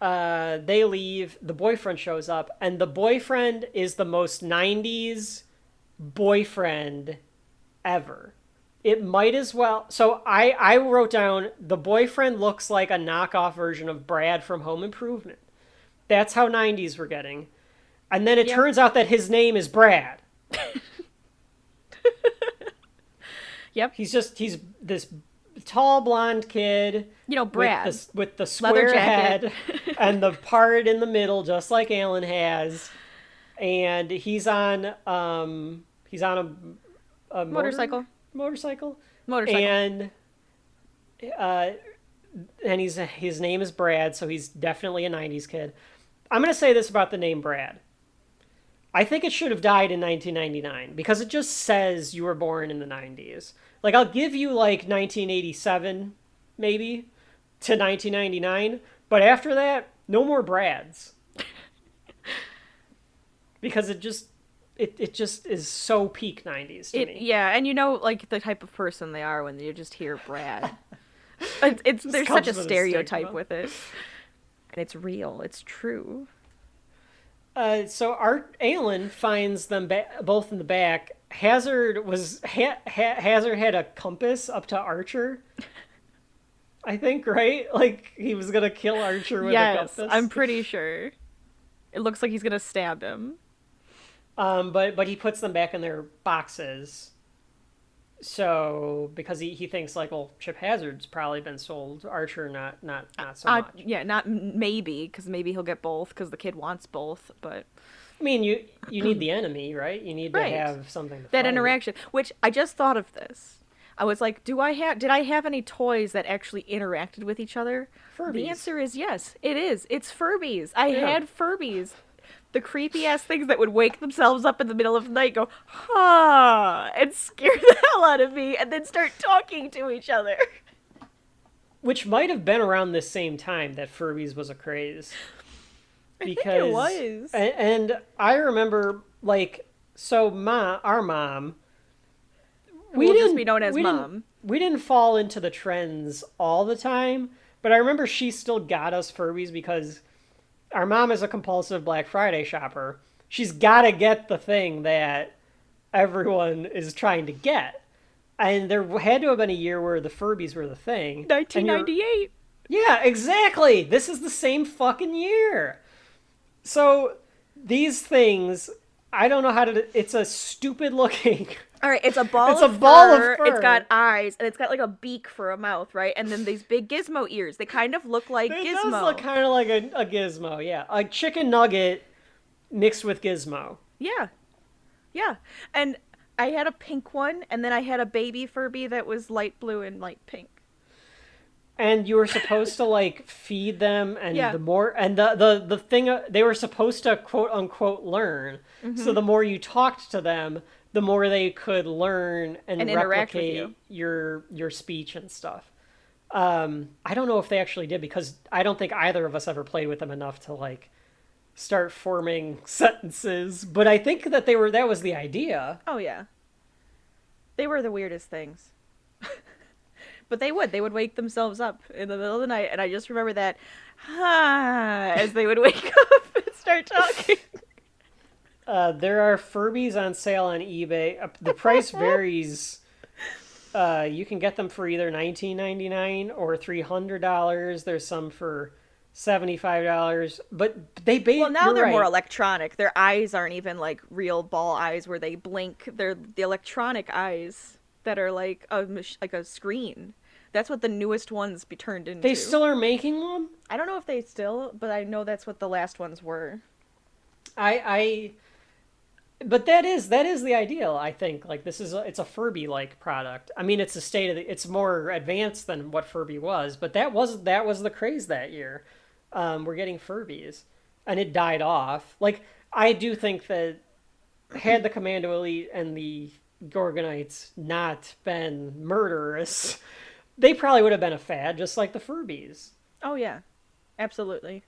leave, the boyfriend shows up, and the boyfriend is the most 90s boyfriend ever. It might as well. So I wrote down, the boyfriend looks like a knockoff version of Brad from Home Improvement. That's how 90s we're getting. And then it turns out that his name is Brad. Yep. He's this tall blonde kid. Brad. With the Leather square jacket. head and the part in the middle, just like Alan has. And he's on a Motorcycle. Motorcycle. Motorcycle. And his name is Brad, so he's definitely a 90s kid. I'm going to say this about the name Brad. I think it should have died in 1999 because it just says you were born in the 90s. Like, I'll give you like 1987 maybe to 1999, but after that, no more Brads. Because it just is so peak 90s to me. Yeah, and like the type of person they are when you just hear Brad. There's such a stereotype with it. And it's real. It's true. So Alan finds them both in the back. Hazard had a compass up to Archer. I think, right? Like, he was gonna kill Archer with a compass. Yes, I'm pretty sure. It looks like he's gonna stab him. But he puts them back in their boxes. So, because he thinks, like, well, Chip Hazard's probably been sold. Archer, not so much. Yeah, not maybe, because maybe he'll get both, because the kid wants both, but... I mean, you need the enemy, right? You need to have something to that fight. interaction, which I just thought of this. I was like, did I have any toys that actually interacted with each other? Furbies. The answer is yes, it is. It's Furbies. I had Furbies. The creepy-ass things that would wake themselves up in the middle of the night, go, ha, and scare the hell out of me, and then start talking to each other. Which might have been around the same time that Furbies was a craze. Because, I think it was. And I remember, like, so our mom... We'll just be known as Mom. We didn't fall into the trends all the time, but I remember she still got us Furbies because... Our mom is a compulsive Black Friday shopper. She's got to get the thing that everyone is trying to get. And there had to have been a year where the Furbies were the thing. 1998. Yeah, exactly. This is the same fucking year. So these things, I don't know how to... It's a stupid looking... All right, it's a ball of fur. fur. It's got eyes, and it's got like a beak for a mouth, right? And then these big gizmo ears. They kind of look like It Gizmo. does look kind of like a gizmo, yeah. A chicken nugget mixed with gizmo. Yeah. Yeah. And I had a pink one, and then I had a baby Furby that was light blue and light pink. And you were supposed to, like, feed them, and Yeah. the more... And the thing... They were supposed to, quote-unquote, learn. Mm-hmm. So the more you talked to them... the more they could learn and interact with replicate your speech and stuff. I don't know if they actually did, because I don't think either of us ever played with them enough to, like, start forming sentences. But I think that that was the idea. Oh, yeah. They were the weirdest things. But they would wake themselves up in the middle of the night, and I just remember that, as they would wake up and start talking. There are Furbies on sale on eBay. The price varies. You can get them for either $19.99 or $300. There's some for $75. But Well, now you're they're right. more electronic. Their eyes aren't even like real ball eyes where they blink. They're the electronic eyes that are like like a screen. That's what the newest ones be turned into. They still are making them? I don't know if they still, but I know that's what the last ones were. But that is the ideal, I think. Like it's a Furby like product. I mean, it's more advanced than what Furby was, but that was the craze that year. We're getting Furbies, and it died off. Like, I do think that had the Commando Elite and the Gorgonites not been murderous, they probably would have been a fad, just like the Furbies. Oh yeah, absolutely.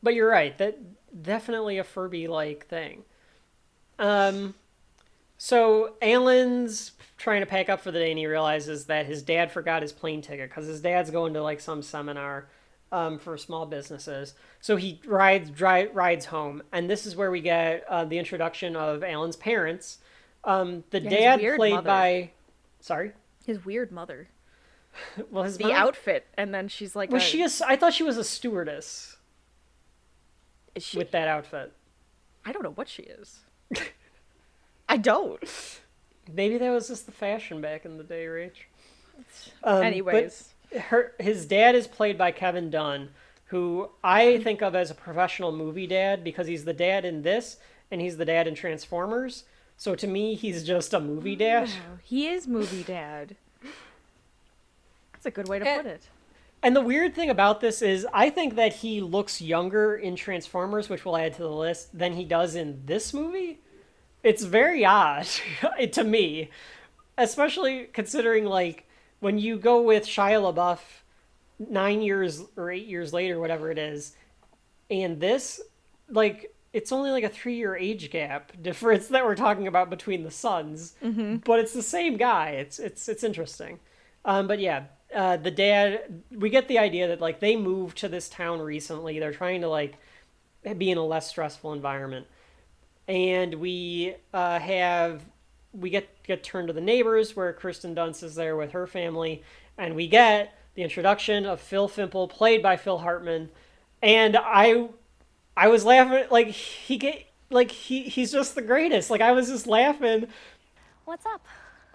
But you're right, that definitely a Furby-like thing. So Alan's trying to pack up for the day, and he realizes that his dad forgot his plane ticket because his dad's going to like some seminar for small businesses. So he rides home, and this is where we get the introduction of Alan's parents. Dad played mother. by, sorry, His weird mother. well, his The mom, outfit, and then she's like, was she? I thought she was a stewardess is she? with that outfit. I don't know what she is. I don't. Maybe that was just the fashion back in the day, Rach. Anyways. But his dad is played by Kevin Dunn, who I think of as a professional movie dad because he's the dad in this and he's the dad in Transformers. So to me, he's just a movie dad. Oh, he is movie dad. That's a good way to put it. And the weird thing about this is I think that he looks younger in Transformers, which we'll add to the list, than he does in this movie. It's very odd to me, especially considering, like, when you go with Shia LaBeouf 9 years or 8 years later, whatever it is, and this, like, it's only like a 3-year age gap difference that we're talking about between the sons, but it's the same guy. It's interesting. But yeah, the dad, we get the idea that, like, they moved to this town recently. They're trying to, like, be in a less stressful environment. And we get turned to the neighbors where Kirsten Dunst is there with her family, and we get the introduction of Phil Fimple, played by Phil Hartman, and I was laughing he's just the greatest. Like, I was just laughing. What's up?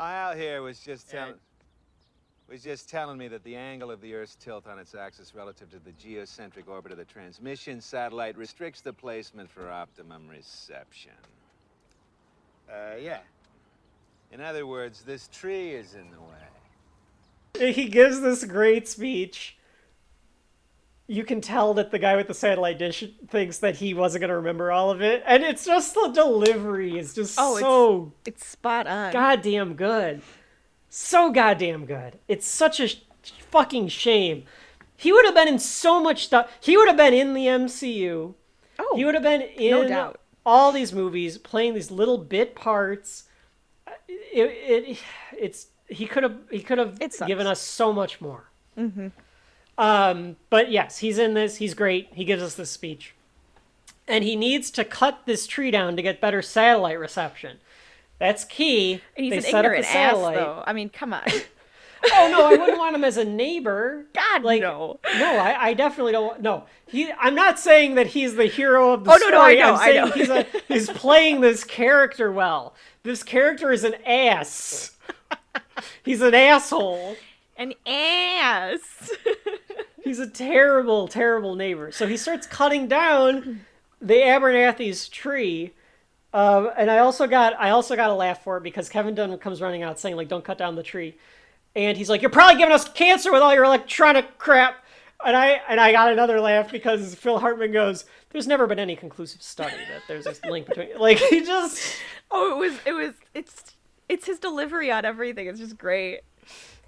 Al here was just telling me that the angle of the Earth's tilt on its axis relative to the geocentric orbit of the transmission satellite restricts the placement for optimum reception. Yeah. In other words, this tree is in the way. He gives this great speech. You can tell that the guy with the satellite dish thinks that he wasn't going to remember all of it. And it's just the delivery is just it's spot on. goddamn good. So goddamn good. It's such a fucking shame. He would have been in so much stuff. He would have been in the MCU. Oh, he would have been in no doubt. all these movies, playing these little bit parts. He could have given us so much more. But yes, he's in this. He's great. He gives us this speech, and he needs to cut this tree down to get better satellite reception. That's key. And he's They an set up the ignorant ass, satellite. though. I mean, come on. Oh no, I wouldn't want him as a neighbor. God, no. No, I definitely don't. No, I'm not saying that he's the hero of the Oh, story. no, I know, I'm saying he's playing this character well. This character is an ass. He's an asshole. An ass. He's a terrible, terrible neighbor. So he starts cutting down the Abernathy's tree. And I also got a laugh for it because Kevin Dunn comes running out saying, like, don't cut down the tree. And he's like, you're probably giving us cancer with all your electronic crap. And I got another laugh because Phil Hartman goes, there's never been any conclusive study that there's this link between, like, he just... Oh, it's his delivery on everything. It's just great.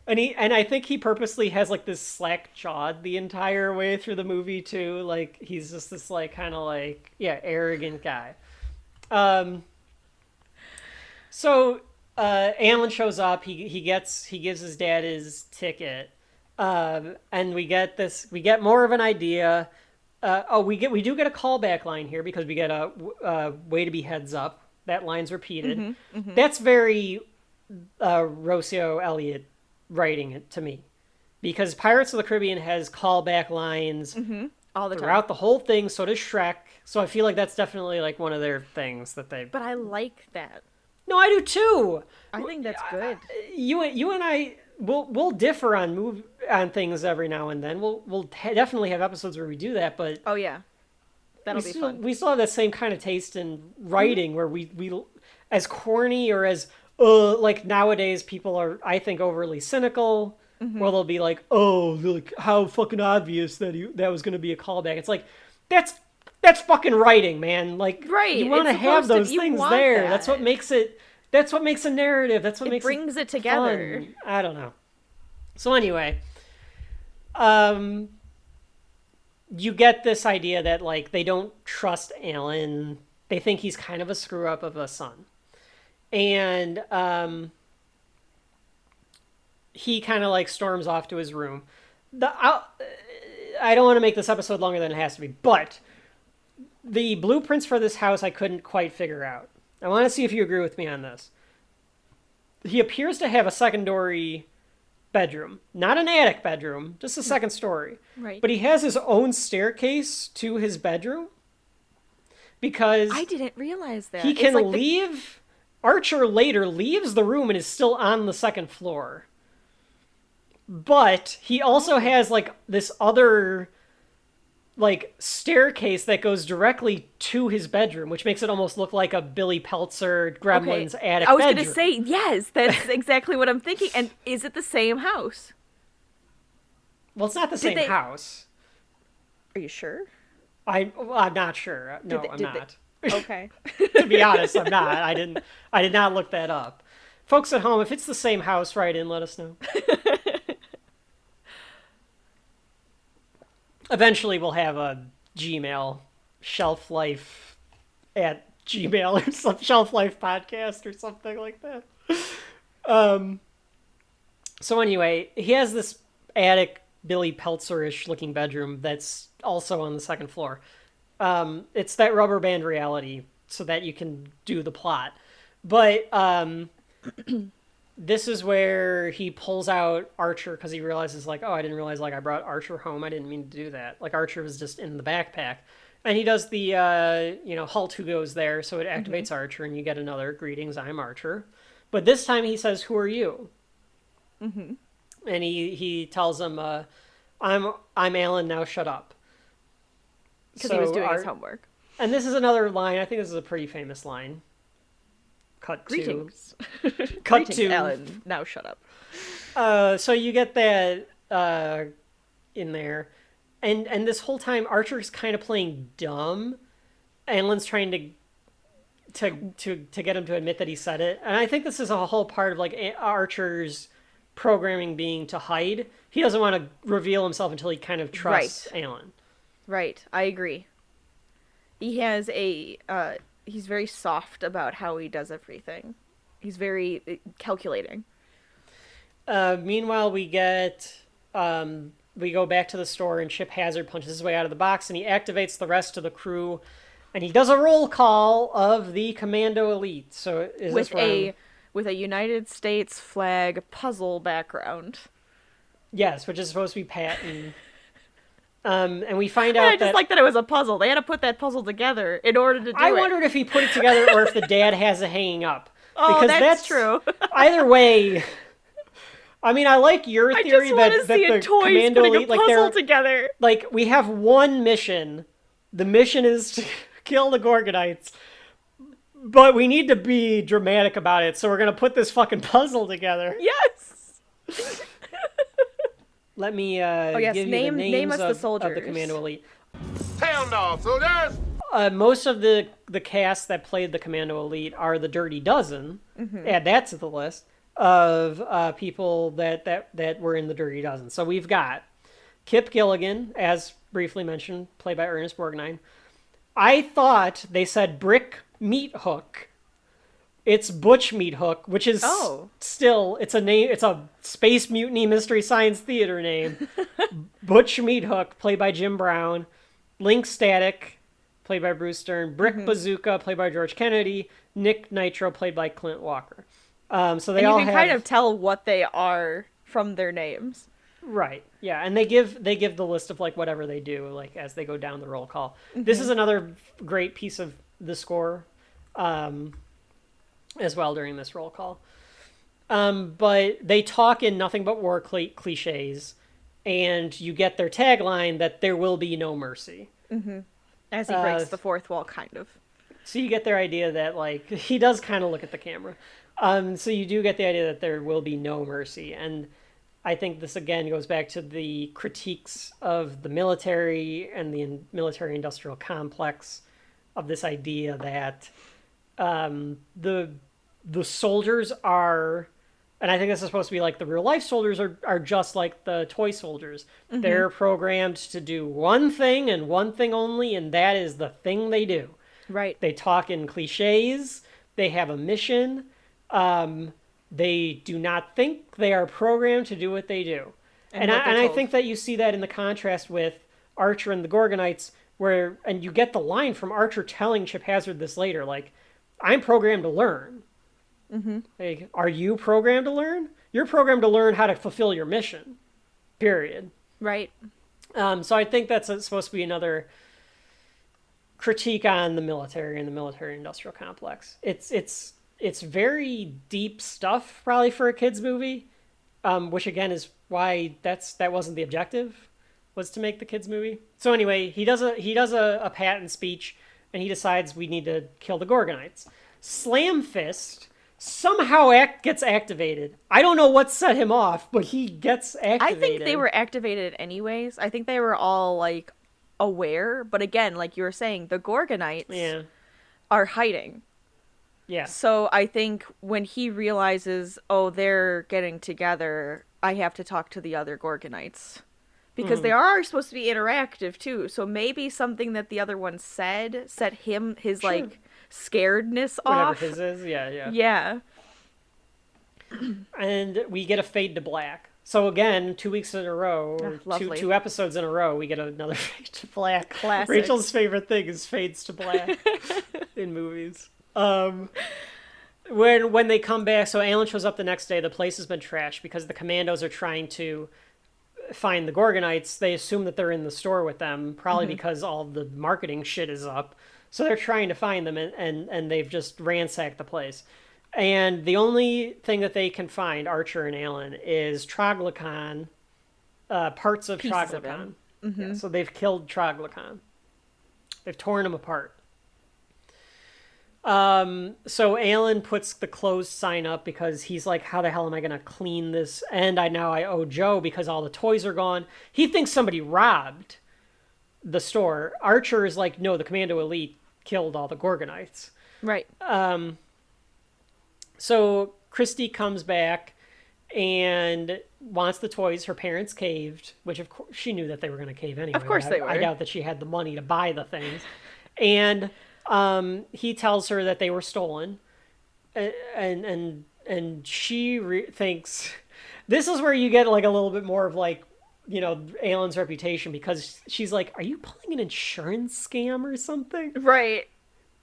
And I think he purposely has, like, this slack jawed the entire way through the movie too. Like, he's just this, like, kind of like, yeah, arrogant guy. So Alan shows up. He gives his dad his ticket, and we get more of an idea. We do get a callback line here because we get a way to be heads up. That line's repeated. That's very Rocio Elliott writing it to me. because Pirates of the Caribbean has callback lines All the time. throughout the whole thing. So does Shrek. So I feel like that's definitely like one of their things that they. But I like that. No, I do too. I think that's good. You and I we'll differ on things every now and then. We'll definitely have episodes where we do that, but Oh yeah, that'll be fun. we still have that same kind of taste in writing where we as corny or as like nowadays people are, I think, overly cynical. Where they'll be like, oh, like how fucking obvious that was going to be a callback. It's like that's fucking writing, man. Like, Right, you want to it's have supposed to- those you things want there. that. That's what makes it. That's what makes a narrative. That's what It makes brings it together. fun. I don't know. So anyway, you get this idea that like they don't trust Alan. They think he's kind of a screw up of a son, and he kind of like storms off to his room. I don't want to make this episode longer than it has to be, but the blueprints for this house I couldn't quite figure out. I want to see if you agree with me on this. He appears to have a secondary bedroom, not an attic bedroom, just a second story. Right. But he has his own staircase to his bedroom because I didn't realize that. he It's can like leave. Archer later leaves the room and is still on the second floor. But he also has like this other like staircase that goes directly to his bedroom, which makes it almost look like a Billy Peltzer Gremlins attic I was bedroom. gonna say yes. That's exactly what I'm thinking. And is it the same house? Well, it's not the same they- house. Are you sure? I'm not sure. No, I'm did they- not. Okay. To be honest, I'm not. I did not look that up. Folks at home, if it's the same house, write in, let us know. Eventually we'll have a Gmail, shelflife at Gmail or some shelflifepodcast or something like that. So anyway, he has this attic Billy Peltzer-ish looking bedroom that's also on the second floor. It's that rubber band reality so that you can do the plot. But this is where he pulls out Archer because he realizes like, oh, I didn't realize like I brought Archer home. I didn't mean to do that. Like Archer was just in the backpack. And he does the, Halt Who Goes There, so it activates Archer and you get another greetings, I'm Archer. But this time he says, who are you? Mm-hmm. And he tells him, I'm Alan, now shut up. Because he was doing his homework. And this is another line. I think this is a pretty famous line. Greetings. Cut Greetings, to. Alan. Now shut up. So you get that in there. And this whole time, Archer's kind of playing dumb. Alan's trying to get him to admit that he said it. And I think this is a whole part of like Archer's programming being to hide. He doesn't want to reveal himself until he kind of trusts Alan. Right. I agree. He has he's very soft about how he does everything. He's very calculating. Meanwhile, we go back to the store and Chip Hazard punches his way out of the box and he activates the rest of the crew and he does a roll call of the Commando Elite. So is with this wrong? with a United States flag puzzle background. Yes, which is supposed to be Patton. And we find I out just that like that it was a puzzle. They had to put that puzzle together in order to do it. I wondered if he put it together or if the dad has it hanging up. Oh, because that's true. Either way, I mean, I like your I theory just want that to see the a toys Commando putting a Elite, like puzzle they're together. like we have one mission. The mission is to kill the Gorgonites. But we need to be dramatic about it, so we're gonna put this fucking puzzle together. Yes. Let me yes, give you name the names us the of the soldiers. Commando Elite. Sound off, soldiers! Most of the cast that played the Commando Elite are the Dirty Dozen. Mm-hmm. Add that to the list of people that were in the Dirty Dozen. So we've got Kip Gilligan, as briefly mentioned, played by Ernest Borgnine. I thought they said Brick Meat Hook. It's Butch Meat Hook, which is still, it's a name, it's a Space Mutiny Mystery Science Theater name. Butch Meat Hook, played by Jim Brown. Link Static, played by Bruce Stern. Brick Bazooka, played by George Kennedy. Nick Nitro, played by Clint Walker. So they And all you can have... kind of tell what they are from their names. Right. Yeah, and they give the list of like whatever they do like as they go down the roll call. This is another great piece of the score as well during this roll call. But they talk in nothing but war cliches, and you get their tagline that there will be no mercy. As he breaks the fourth wall, kind of. So you get their idea that like he does kind of look at the camera. So you do get the idea that there will be no mercy, and I think this again goes back to the critiques of the military and the military-industrial complex of this idea that the soldiers are, and I think this is supposed to be like the real-life soldiers are just like the toy soldiers. They're programmed to do one thing and one thing only, and that is the thing they do. Right. They talk in cliches. They have a mission. They do not think. They are programmed to do what they do. And I think that you see that in the contrast with Archer and the Gorgonites, and you get the line from Archer telling Chip Hazard this later, like, I'm programmed to learn. Like, are you programmed to learn? You're programmed to learn how to fulfill your mission. Period. Right. So I think that's supposed to be another critique on the military and the military-industrial complex. It's very deep stuff, probably for a kids movie, which again is why that wasn't the objective, was to make the kids movie. So anyway, he does a patent speech, and he decides we need to kill the Gorgonites. Slam Fist somehow gets activated. I don't know what set him off, but he gets activated. I think they were activated anyways. I think they were all like aware, but again, like you were saying, the Gorgonites are hiding. Yeah. So I think when he realizes, oh, they're getting together, I have to talk to the other Gorgonites. Because they are supposed to be interactive too. So maybe something that the other one said set his like scaredness off. Whatever his is, yeah. Yeah. And we get a fade to black. So again, 2 weeks in a row, two episodes in a row, we get another fade to black. Classic. Rachel's favorite thing is fades to black in movies. When they come back, so Alan shows up the next day, the place has been trashed because the commandos are trying to find the Gorgonites. They assume that they're in the store with them, probably because all the marketing shit is up. So they're trying to find them, and they've just ransacked the place. And the only thing that they can find, Archer and Alan, is Troglodyte, parts of Pieces Troglodyte. of him. Yeah, so they've killed Troglodyte. They've torn him apart. So Alan puts the closed sign up because he's like, how the hell am I going to clean this? And I owe Joe because all the toys are gone. He thinks somebody robbed the store. Archer is like, no, the Commando Elite killed all the Gorgonites. Right. So Christy comes back and wants the toys. Her parents caved, which of course she knew that they were going to cave anyway. Of course they were. I doubt that she had the money to buy the things. And he tells her that they were stolen, and she thinks this is where you get like a little bit more of like, you know, Alan's reputation, because she's like, are you pulling an insurance scam or something? Right.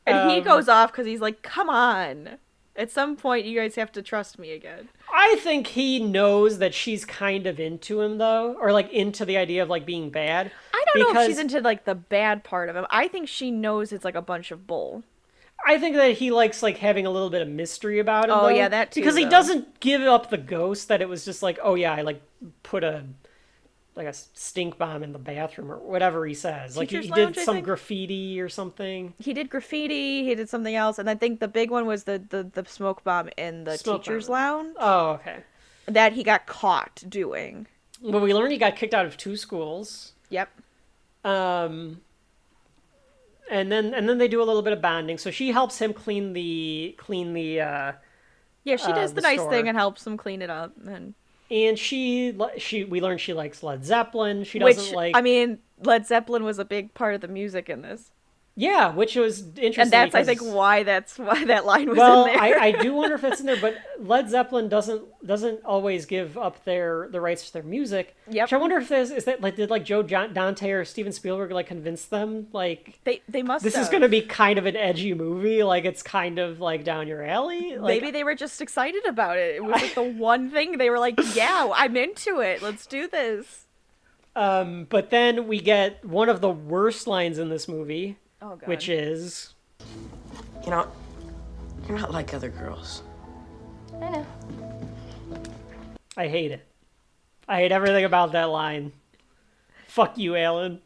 And he goes off because he's like, come on. At some point, you guys have to trust me again. I think he knows that she's kind of into him, though, or like into the idea of like being bad. I don't know if she's into like the bad part of him. I think she knows it's like a bunch of bull. I think that he likes like having a little bit of mystery about him. Oh, though, yeah, that too, because he though. doesn't give up the ghost that it was just like, oh yeah, I like put a stink bomb in the bathroom or whatever he says. Like he Lounge, did some graffiti or something. He did graffiti. He did something else, and I think the big one was the smoke bomb in the teacher's lounge. Oh, okay. That he got caught doing. Well, we learned he got kicked out of 2 schools. Yep. And then they do a little bit of bonding. So she helps him clean the Yeah, she does the nice store. thing and helps him clean it up. And we learned she likes Led Zeppelin. She doesn't which, like. I mean, Led Zeppelin was a big part of the music in this. Yeah, which was interesting. And that's, I think, because- why that line was well, in there. I do wonder if it's in there, but Led Zeppelin doesn't always give up the rights to their music. Yep. Which I wonder if is that like did like Joe Dante or Steven Spielberg like convince them like They must this have. is going to be kind of an edgy movie, like it's kind of like down your alley. Like, Maybe they were just excited about it. It was like the one thing they were like, yeah, I'm into it. Let's do this. But then we get one of the worst lines in this movie, Oh, God. which is, You know, you're not like other girls. I know. I hate it. I hate everything about that line. Fuck you, Alan.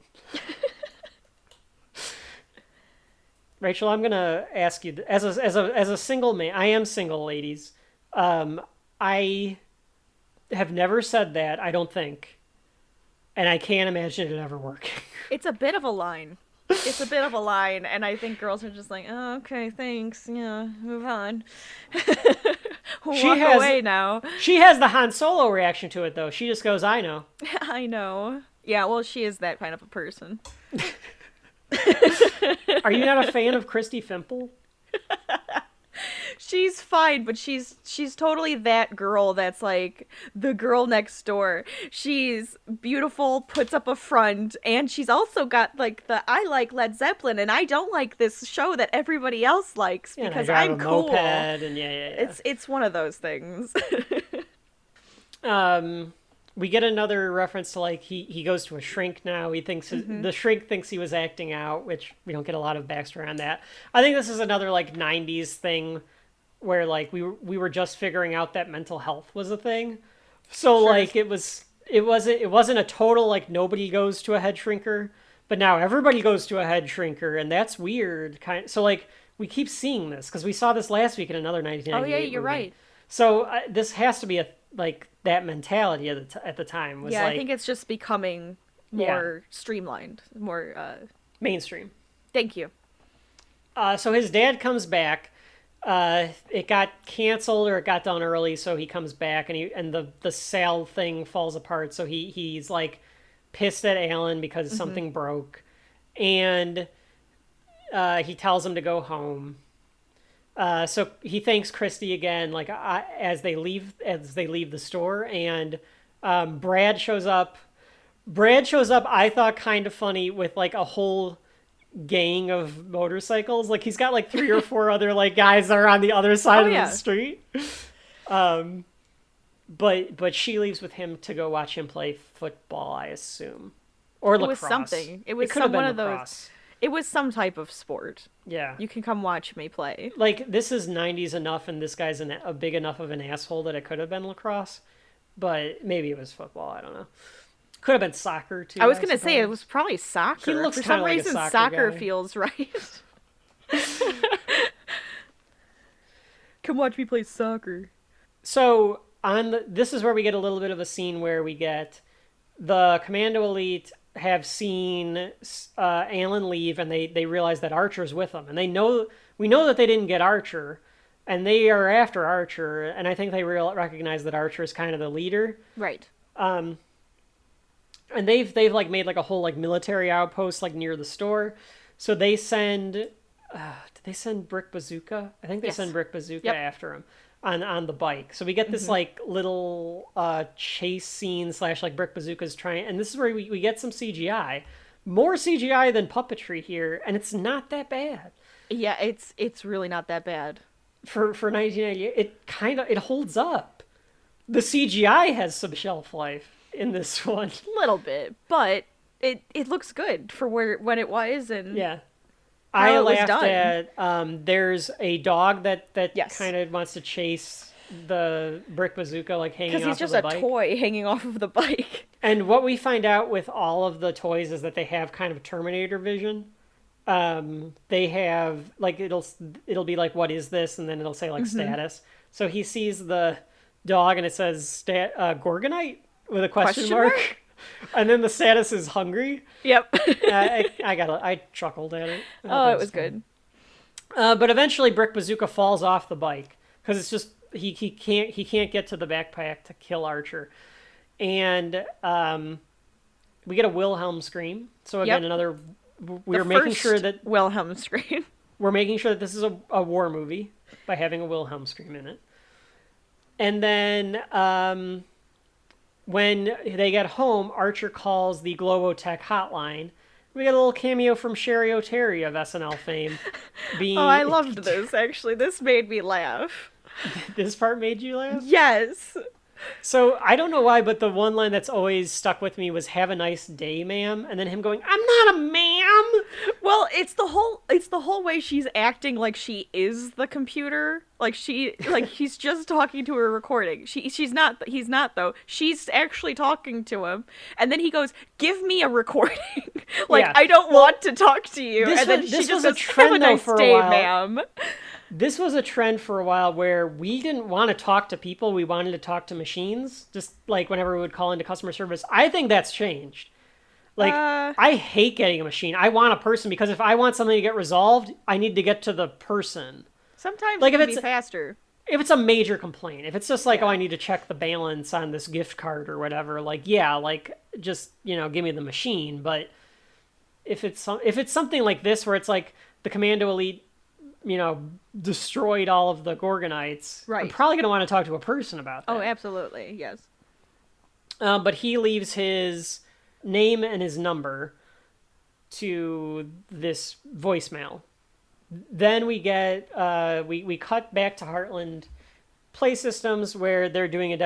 Rachel, I'm gonna ask you as a single man. I am single, ladies. I have never said that. I don't think, and I can't imagine it ever working. It's a bit of a line. It's a bit of a line, and I think girls are just like, oh, okay, thanks. Yeah, move on. Walk away now. She has the Han Solo reaction to it, though. She just goes, "I know." I know. Yeah, well, she is that kind of a person. Are you not a fan of Christy Fimple? She's fine, but she's totally that girl that's like the girl next door. She's beautiful, puts up a front, and she's also got like the I like Led Zeppelin and I don't like this show that everybody else likes Yeah, and I because drive I'm a cool. moped and yeah. It's one of those things. We get another reference to like he goes to a shrink now. He thinks the shrink thinks he was acting out, which we don't get a lot of backstory on that. I think this is another like 90s thing where like we were just figuring out that mental health was a thing. So like it wasn't a total like nobody goes to a head shrinker, but now everybody goes to a head shrinker, and that's weird. So like we keep seeing this because we saw this last week in another 1998 Oh yeah, you're movie. right. So this has to be like that mentality at the time was Yeah, like I think it's just becoming more streamlined, more mainstream. thank you. So his dad comes back. It got canceled or it got done early, so he comes back and the Sal thing falls apart. So he's like pissed at Alan because something broke, and he tells him to go home. So he thanks Christy again, like as they leave the store, and Brad shows up. I thought kind of funny with like a whole gang of motorcycles. Like he's got like 3 or 4 other like guys that are on the other side of the street. But she leaves with him to go watch him play football, I assume, or lacrosse. Was something. It was could have one been of those. lacrosse. It was some type of sport. Yeah. You can come watch me play. Like, this is 90s enough, and this guy's a big enough of an asshole that it could have been lacrosse. But maybe it was football. I don't know. Could have been soccer, too. I was going to say, it suppose. was probably soccer. He looks For kinda some like a reason, soccer soccer guy. feels right. Come watch me play soccer. So, this is where we get a little bit of a scene where we get the Commando Elite have seen Alan leave, and they realize that Archer's with them. And we know that they didn't get Archer, and they are after Archer, and I think they recognize that Archer is kind of the leader. Right. And they've like made like a whole like military outpost like near the store. So they send did they send Brick Bazooka? I think they Yes. send Brick Bazooka Yep. after him on the bike. So we get this like little chase scene / like Brick Bazooka's trying, and this is where we get some CGI. More CGI than puppetry here, and it's not that bad. Yeah, it's really not that bad. For 1998, it holds up. The CGI has some shelf life in this one. A little bit, but it looks good for when it was, and Yeah. How I it was laughed done. at there's a dog that Yes. kind of wants to chase the Brick Bazooka like hanging off because he's just of the a bike. toy hanging off of the bike. And what we find out with all of the toys is that they have kind of Terminator vision. They have like it'll be like, what is this, and then it'll say like status. So he sees the dog and it says Gorgonite with a question mark. And then the status is hungry. Yep. I chuckled at it. I thought Oh, that it was fun. good. But eventually Brick Bazooka falls off the bike because it's just he can't get to the backpack to kill Archer, and we get a Wilhelm scream. So again, Yep. another we're making sure that Wilhelm scream. we're making sure that this is a war movie by having a Wilhelm scream in it. And then when they get home, Archer calls the Globotech hotline. We get a little cameo from Sherry O'Terry of SNL fame. Oh, I loved this, actually. This made me laugh. This part made you laugh? Yes. So, I don't know why, but the one line that's always stuck with me was, "Have a nice day, ma'am." And then him going, "I'm not a ma'am." Well, it's the whole way she's acting like she is the computer. Like he's just talking to a recording. He's not though. She's actually talking to him. And then he goes, "Give me a recording." Yeah. I don't want to talk to you. This and then was- she this just was a goes, trend, "Have a though, nice for a day, while. ma'am." This was a trend for a while where we didn't want to talk to people. We wanted to talk to machines. Just like whenever we would call into customer service. I think that's changed. Like, I hate getting a machine. I want a person because if I want something to get resolved, I need to get to the person. Sometimes Like, it if can be it's- faster. If it's a major complaint, if it's just like, oh, I need to check the balance on this gift card or whatever, like, yeah, like, just, give me the machine. But if it's something like this where it's like the Commando Elite, destroyed all of the Gorgonites, I'm Right. probably going to want to talk to a person about that. Oh, absolutely. Yes. But he leaves his name and his number to this voicemail. Then we get we cut back to Heartland Play Systems where they're doing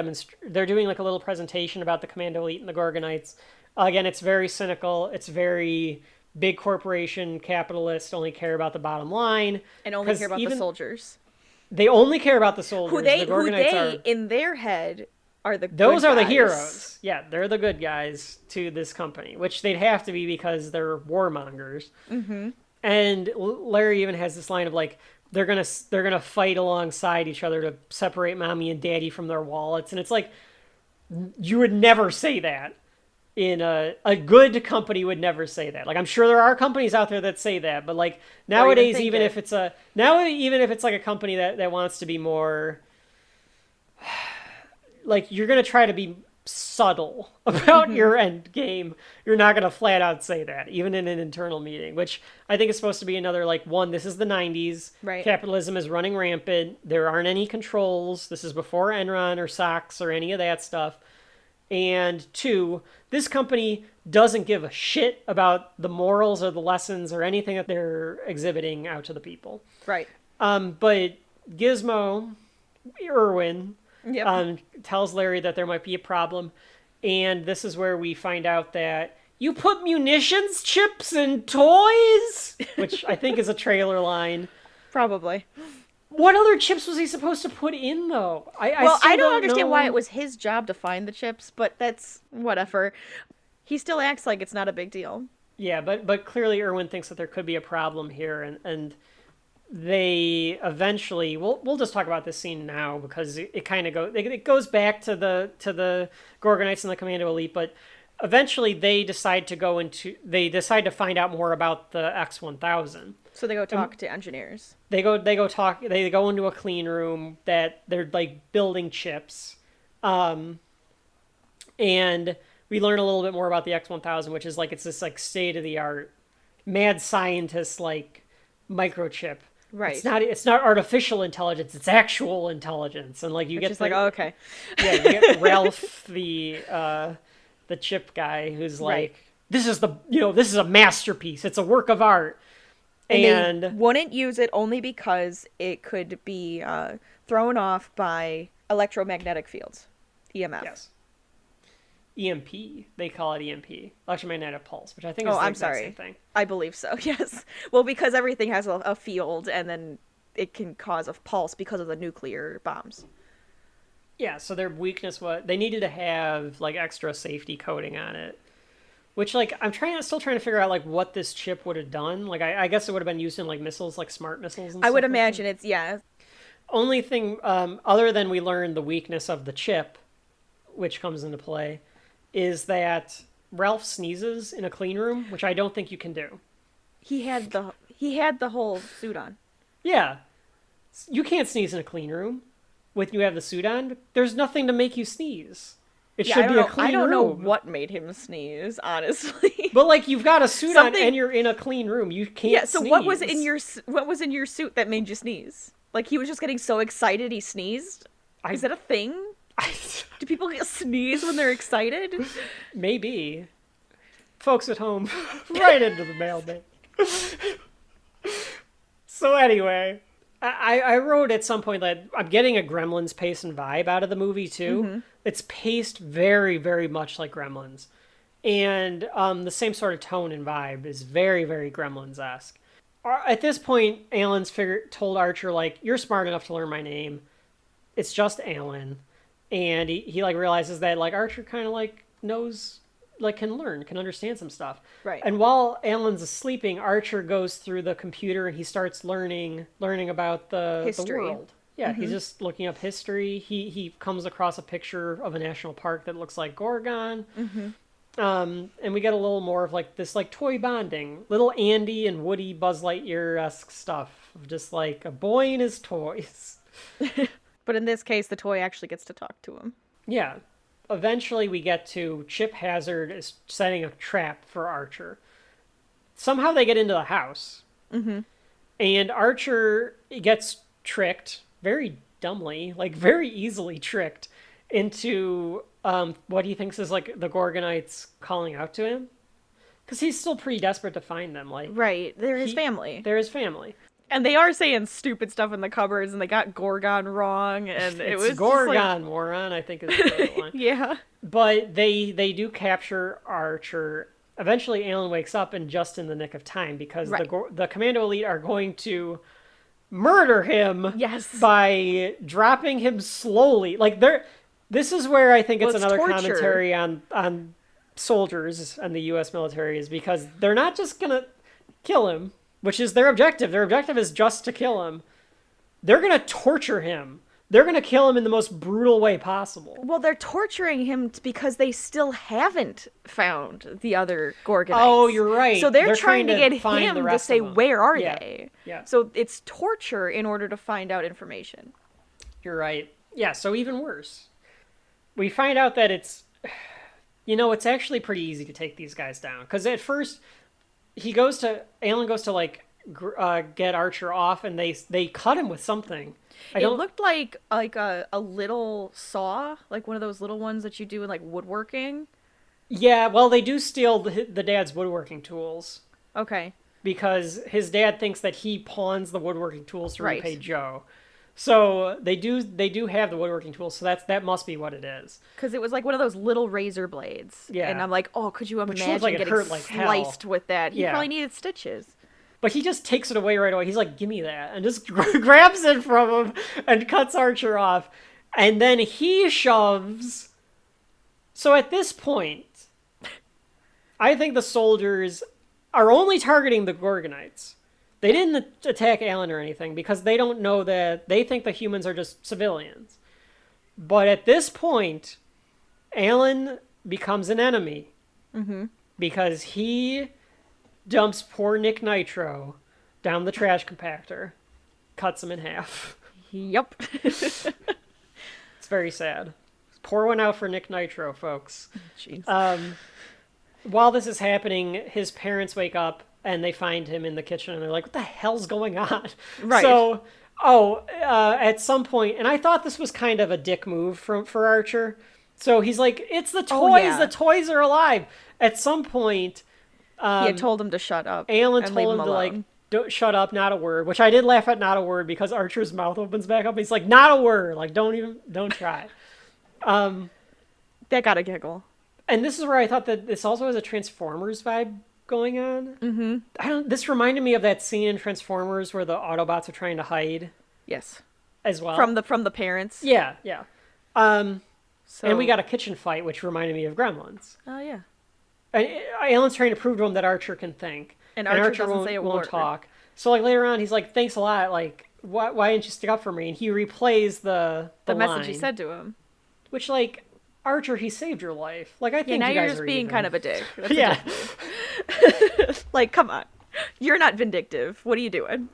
they're doing like a little presentation about the Commando Elite and the Gorgonites. Again, it's very cynical. It's very big corporation, capitalist, only care about the bottom line. And only care about the soldiers. They only care about the soldiers. Who they are, in their head, are the those good are the guys. heroes. Yeah, they're the good guys to this company, which they'd have to be because they're warmongers. Mm-hmm. And Larry even has this line of like, they're gonna fight alongside each other to separate mommy and daddy from their wallets, and it's like, you would never say that. In a good company would never say that. Like, I'm sure there are companies out there that say that, but like nowadays, even if it's like a company that wants to be more like, you're going to try to be subtle about your end game. You're not going to flat out say that, even in an internal meeting, which I think is supposed to be another, like, one, this is the 90s. Right. Capitalism is running rampant. There aren't any controls. This is before Enron or SOX or any of that stuff. And two, this company doesn't give a shit about the morals or the lessons or anything that they're exhibiting out to the people. Right. But Gizmo, Irwin, Yep. tells Larry that there might be a problem. And this is where we find out that you put munitions chips in toys, which I think is a trailer line. Probably. What other chips was he supposed to put in, though? I don't don't understand know. why it was his job to find the chips, but that's whatever. He still acts like it's not a big deal. Yeah, but clearly Irwin thinks that there could be a problem here, and they eventually we'll just talk about this scene now because it kind of goes back to the Gorgonites and the Commando Elite, but eventually they decide to find out more about the X-1000. So they go talk to engineers. They go into a clean room that they're like building chips. And we learn a little bit more about the X-1000, which is like, it's this like state of the art mad scientist like microchip. Right. It's not artificial intelligence, it's actual intelligence. And like you Which get is like, oh, okay. Yeah, you get Ralph the chip guy who's like, Right. this is a masterpiece. It's a work of art. And they wouldn't use it only because it could be thrown off by electromagnetic fields, EMF. Yes. EMP. They call it EMP, electromagnetic pulse, which I think is the exact same thing. I believe so, yes. Well, because everything has a field, and then it can cause a pulse because of the nuclear bombs. Yeah, so their weakness was they needed to have like extra safety coating on it. Which, like, I'm still trying to figure out, like, what this chip would have done. Like, I guess it would have been used in, like, missiles, like smart missiles and stuff. I would imagine it's, yeah. Only thing, other than we learned the weakness of the chip, which comes into play, is that Ralph sneezes in a clean room, which I don't think you can do. He had the whole suit on. Yeah. You can't sneeze in a clean room when you have the suit on. There's nothing to make you sneeze. It Yeah, should be a clean I don't know room. what made him sneeze, honestly. But like you've got a suit on Something- and you're in a clean room. You can't Yeah, so sneeze. what was in your suit that made you sneeze? Like he was just getting so excited he sneezed? Is that a thing? Do people get sneeze when they're excited? Maybe. Folks at home, right into the mailbag. So anyway, I wrote at some point that I'm getting a Gremlins pace and vibe out of the movie too. It's paced very, very much like Gremlins. And the same sort of tone and vibe is very, very Gremlins-esque. At this point, Alan's told Archer, like, you're smart enough to learn my name. It's just Alan. And he like realizes that like Archer kind of like knows, like can understand some stuff. Right. And while Alan's sleeping, Archer goes through the computer and he starts learning about the History. world. Yeah, he's just looking up history. He comes across a picture of a national park that looks like Gorgon. And we get a little more of like this like toy bonding, little Andy and Woody Buzz Lightyear-esque stuff of just like a boy and his toys. But in this case, the toy actually gets to talk to him. Yeah. Eventually we get to Chip Hazard is setting a trap for Archer. Somehow they get into the house. And Archer gets tricked very dumbly, like very easily tricked into what he thinks is like the Gorgonites calling out to him. Because he's still pretty desperate to find them. Like, Right, they're his family. They're his family. And they are saying stupid stuff in the cupboards, and they got Gorgon wrong, and it was Gorgon, just like, moron, I think is the line. yeah. But they do capture Archer. Eventually, Alan wakes up and just in the nick of time because Right. the Commando Elite are going to murder him Yes. by dropping him slowly. Like this is where I think it's Well, it's another torture. commentary on soldiers and the U.S. military is because they're not just gonna kill him, which is their objective. Their objective is just to kill him. They're gonna torture him. They're going to kill him in the most brutal way possible. Well, they're torturing him because they still haven't found the other Gorgonites. Oh, you're right. So they're trying trying to get find the him to rest say, of them. where are Yeah. they? Yeah. So it's torture in order to find out information. You're right. Yeah, so even worse. We find out that it's actually pretty easy to take these guys down. Because at first, Alan goes to, like, get Archer off, and they cut him with something. It looked like a little saw, like one of those little ones that you do in, like, woodworking. Yeah, well, they do steal the dad's woodworking tools. Okay. Because his dad thinks that he pawns the woodworking tools to Right. repay Joe. So they do have the woodworking tools, so that must be what it is. Because it was like one of those little razor blades. Yeah. And I'm like, oh, could you Which imagine looked like it getting hurt like hell. sliced with that? He Yeah. probably needed stitches. But he just takes it away right away. He's like, give me that. And just grabs it from him and cuts Archer off. And then he shoves. So at this point, I think the soldiers are only targeting the Gorgonites. They didn't attack Alan or anything because they don't know that they think the humans are just civilians. But at this point, Alan becomes an enemy. Because he dumps poor Nick Nitro down the trash compactor, cuts him in half. Yep. It's very sad. Pour one out for Nick Nitro, folks. Jeez. While this is happening, his parents wake up and they find him in the kitchen and they're like, what the hell's going on? Right. So, at some point, and I thought this was kind of a dick move for Archer. So he's like, it's the toys, Oh, yeah. the toys are alive. At some point, he had told him to shut up. Alan and leave told him to, like, alone. don't shut up, not a word, which I did laugh at not a word because Archer's mouth opens back up. He's like, not a word. Like, don't try. That got a giggle. And this is where I thought that this also has a Transformers vibe going on. Mm-hmm. This reminded me of that scene in Transformers where the Autobots are trying to hide Yes. as well. From the parents. Yeah. So... And we got a kitchen fight, which reminded me of Gremlins. Oh, yeah. And Alan's trying to prove to him that Archer can think. And Archer doesn't won't, say a won't word. talk. So, like, later on, he's like, thanks a lot. Like, why didn't you stick up for me? And he replays the message he line, said to him. Which, like, Archer, he saved your life. Like, I think Yeah, now you you're guys just are being even. kind of a dick. That's a Yeah. dick move. Like, come on. You're not vindictive. What are you doing?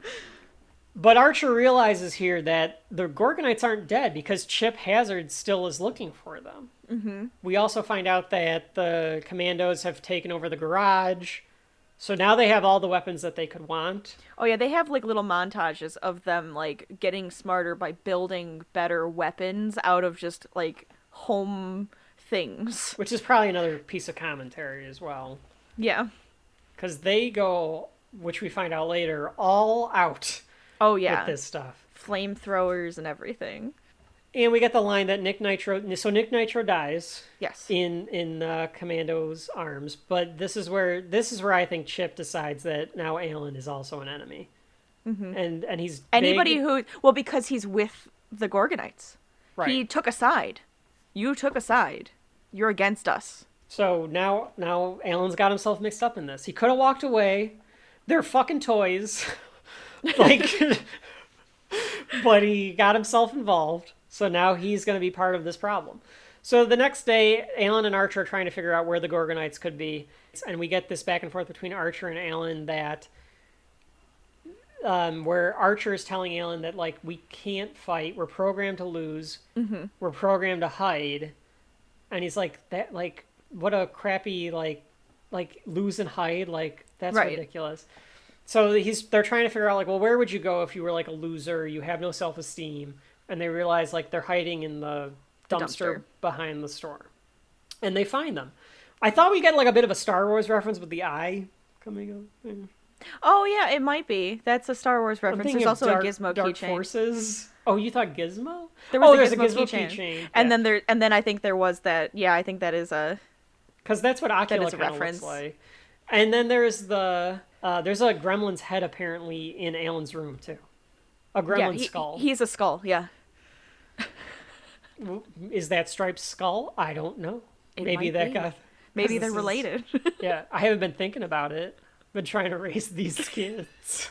But Archer realizes here that the Gorgonites aren't dead because Chip Hazard still is looking for them. Mm-hmm. We also find out that the commandos have taken over the garage. So now they have all the weapons that they could want. Oh yeah, they have like little montages of them like getting smarter by building better weapons out of just like home things. Which is probably another piece of commentary as well. Yeah. Because they go, which we find out later, all out Oh yeah. with this stuff. Flamethrowers and everything. And we get the line that Nick Nitro dies. Yes. In Commando's arms, but this is where I think Chip decides that now Alan is also an enemy, and he's anybody big. because he's with the Gorgonites. Right. He took a side. You took a side. You're against us. So now Alan's got himself mixed up in this. He could have walked away. They're fucking toys, like, but he got himself involved. So now he's going to be part of this problem. So the next day, Alan and Archer are trying to figure out where the Gorgonites could be. And we get this back and forth between Archer and Alan that where Archer is telling Alan that, like, we can't fight. We're programmed to lose. Mm-hmm. We're programmed to hide. And he's like, that, like, what a crappy, like lose and hide. Like, that's right. ridiculous. So they're trying to figure out, like, well, where would you go if you were, like, a loser? You have no self-esteem. And they realize, like, they're hiding in the dumpster behind the store. And they find them. I thought we get, like, a bit of a Star Wars reference with the eye coming up. Oh, yeah, it might be. That's a Star Wars reference. There's also a Gizmo Dark keychain. Forces. Oh, you thought Gizmo? There's a Gizmo keychain. And then I think there was that. Yeah, I think that is a. Because that's what Oculus kind of looks like. And then there's there's a gremlin's head apparently in Alan's room too. A gremlin skull. He's a skull. Yeah. Is that Stripe's skull? I don't know. Maybe that guy. Maybe they're related. Yeah, I haven't been thinking about it. Been trying to raise these kids.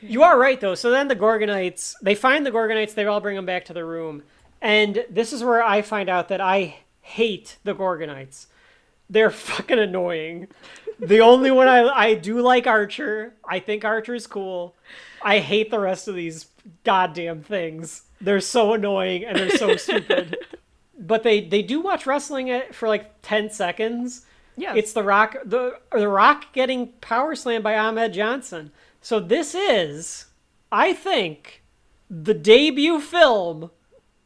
You are right, though. So then the Gorgonites, they find the Gorgonites, they all bring them back to the room. And this is where I find out that I hate the Gorgonites. They're fucking annoying. The only one I do like Archer. I think Archer's cool. I hate the rest of these goddamn things. They're so annoying and they're so stupid. But they do watch wrestling for like 10 seconds. Yeah. It's The Rock getting power slammed by Ahmed Johnson. So this is, I think, the debut film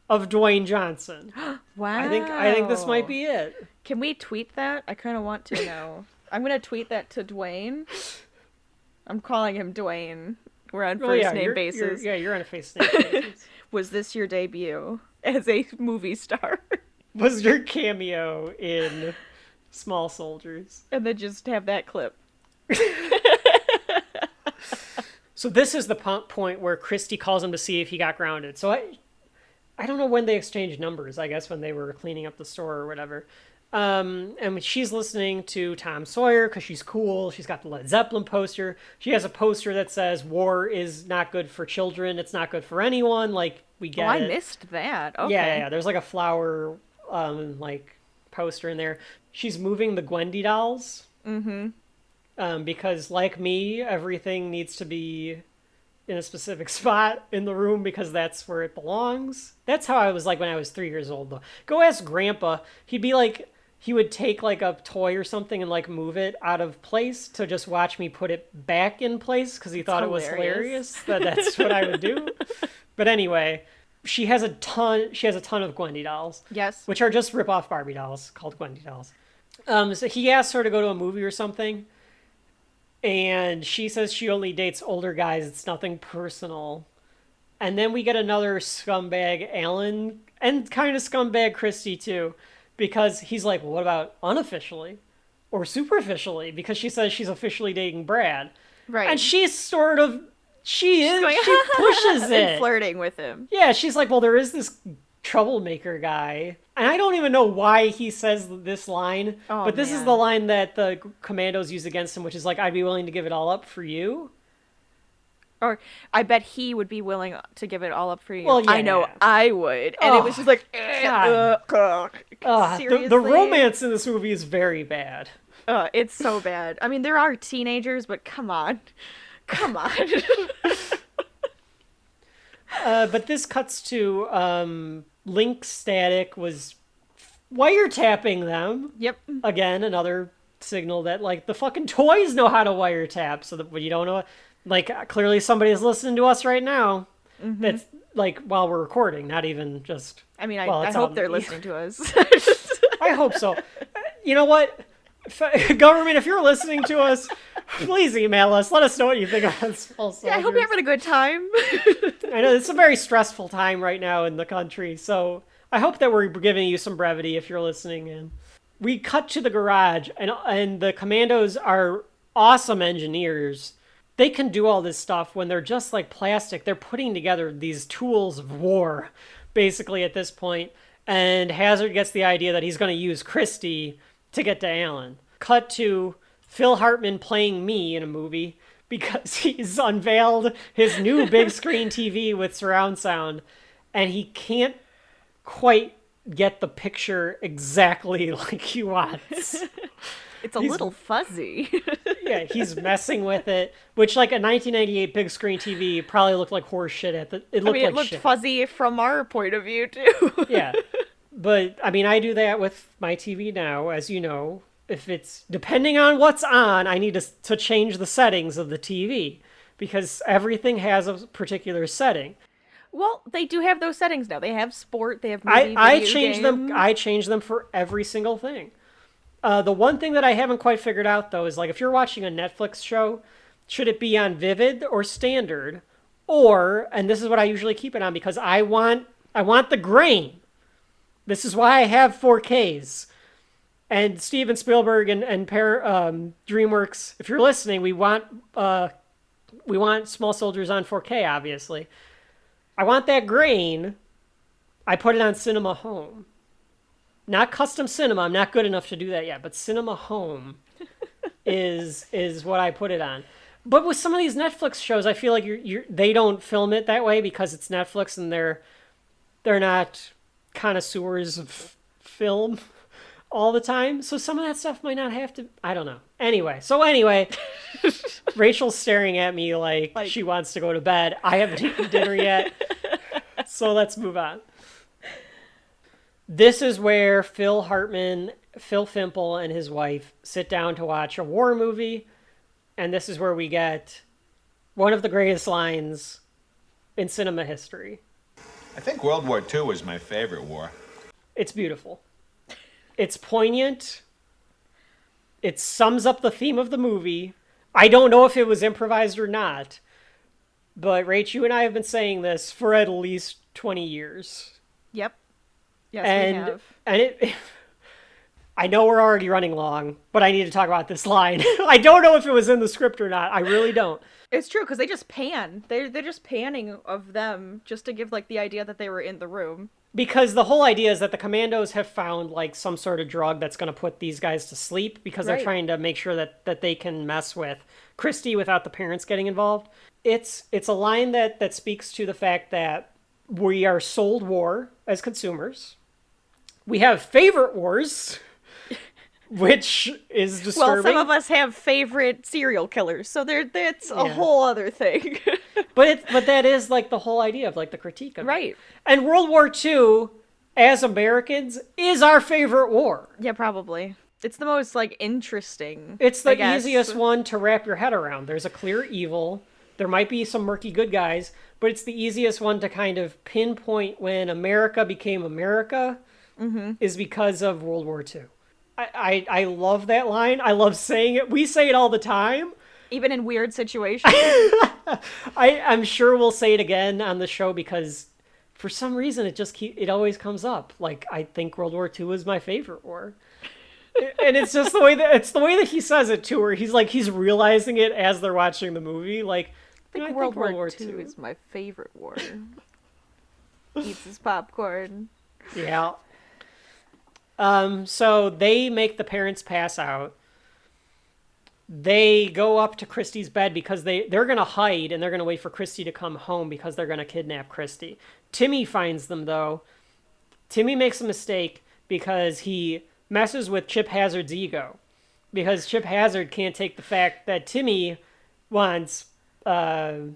of Dwayne Johnson. Wow. I think this might be it. Can we tweet that? I kind of want to know. I'm going to tweet that to Dwayne. I'm calling him Dwayne. We're on first name basis. You're on a first name basis. Was this your debut as a movie star? Was your cameo in Small Soldiers? And then just have that clip. So this is the point where Christy calls him to see if he got grounded. So I don't know when they exchanged numbers. I guess when they were cleaning up the store or whatever. And she's listening to Tom Sawyer because she's cool. She's got the Led Zeppelin poster. She has a poster that says war is not good for children. It's not good for anyone. Like, we get it. I missed that. Okay. Yeah. There's like a flower, like poster in there. She's moving the Gwendy dolls. Mm-hmm. Because like me, everything needs to be in a specific spot in the room because that's where it belongs. That's how I was like when I was 3 years old, though. Go ask Grandpa. He'd be like, he would take like a toy or something and like move it out of place to just watch me put it back in place because he thought it was hilarious that that's what I would do. But anyway, she has a ton of Gwendy dolls. Yes. Which are just rip-off Barbie dolls called Gwendy dolls. So he asked her to go to a movie or something. And she says she only dates older guys. It's nothing personal. And then we get another scumbag Alan and kind of scumbag Christy too. Because he's like, well, what about unofficially? Or superficially? Because she says she's officially dating Brad. Right. And she's sort of... She pushes it. And flirting with him. Yeah, she's like, well, there is this troublemaker guy. And I don't even know why he says this line. Oh, but this man. is the line that the commandos use against him, which is like, I'd be willing to give it all up for you. Or I bet he would be willing to give it all up for you. Well, yeah. I know I would. And it was just like, seriously? The romance in this movie is very bad. It's so bad. I mean, there are teenagers, but come on. Come on. But this cuts to Link Static was wiretapping them. Yep. Again, another signal that, like, the fucking toys know how to wiretap, so that when you don't know, like, clearly somebody is listening to us right now. That's, like, while we're recording, not even just... I mean, I well, it's hope out- they're listening to us. I hope so. You know what? Government, if you're listening to us, please email us. Let us know what you think of us. Yeah, I hope you're having a good time. I know it's a very stressful time right now in the country, so I hope that we're giving you some brevity if you're listening in. We cut to the garage, and the commandos are awesome engineers. They can do all this stuff when they're just like plastic. They're putting together these tools of war, basically, at this point. And Hazard gets the idea that he's going to use Christy to get to Alan. Cut to Phil Hartman playing me in a movie because he's unveiled his new big screen TV with surround sound, and he can't quite get the picture exactly like he wants. It's a little fuzzy. Yeah, he's messing with it, which, like, a 1998 big screen TV probably looked like horse shit at the. It looked it like looked shit. fuzzy from our point of view too. Yeah, but I mean, I do that with my TV now, as you know. If it's depending on what's on, I need to change the settings of the TV because everything has a particular setting. Well, they do have those settings now. They have sport. They have movie, I video change them. game. I change them for every single thing. The one thing that I haven't quite figured out, though, is, like, if you're watching a Netflix show, should it be on Vivid or Standard? Or, and this is what I usually keep it on because I want the grain. This is why I have 4Ks. And Steven Spielberg and DreamWorks, if you're listening, we want Small Soldiers on 4K, obviously. I want that grain. I put it on Cinema Home. Not custom cinema. I'm not good enough to do that yet, but Cinema Home is what I put it on. But with some of these Netflix shows, I feel like they don't film it that way because it's Netflix and they're not connoisseurs of film all the time. So some of that stuff might not have to. I don't know. Anyway, Rachel's staring at me like she wants to go to bed. I haven't eaten dinner yet, so let's move on. This is where Phil Fimple, and his wife sit down to watch a war movie, and this is where we get one of the greatest lines in cinema history. I think World War II was my favorite war. It's beautiful. It's poignant. It sums up the theme of the movie. I don't know if it was improvised or not, but Rach, you and I have been saying this for at least 20 years. Yep. Yes, we have. And it, I know we're already running long, but I need to talk about this line. I don't know if it was in the script or not. I really don't. It's true, because they just pan. They're just panning of them just to give, like, the idea that they were in the room. Because the whole idea is that the commandos have found, like, some sort of drug that's going to put these guys to sleep because they're trying to make sure that they can mess with Christy without the parents getting involved. It's a line that speaks to the fact that we are sold war as consumers. We have favorite wars, which is disturbing. Well, some of us have favorite serial killers, so that's a whole other thing. but that is, like, the whole idea of, like, the critique of it. Right. And World War II, as Americans, is our favorite war. Yeah, probably. It's the most, like, interesting. It's the easiest one to wrap your head around. There's a clear evil. There might be some murky good guys, but it's the easiest one to kind of pinpoint when America became America is because of World War II. I love that line. I love saying it. We say it all the time. Even in weird situations. I'm sure we'll say it again on the show because for some reason it always comes up. Like, I think World War II is my favorite war. And it's just the way that he says it to her. He's realizing it as they're watching the movie. Like, I think World War II is my favorite war. Eats his popcorn. Yeah. So they make the parents pass out. They go up to Christy's bed because they're going to hide and they're going to wait for Christy to come home because they're going to kidnap Christy. Timmy finds them, though. Timmy makes a mistake because he messes with Chip Hazard's ego. Because Chip Hazard can't take the fact that Timmy wants Kip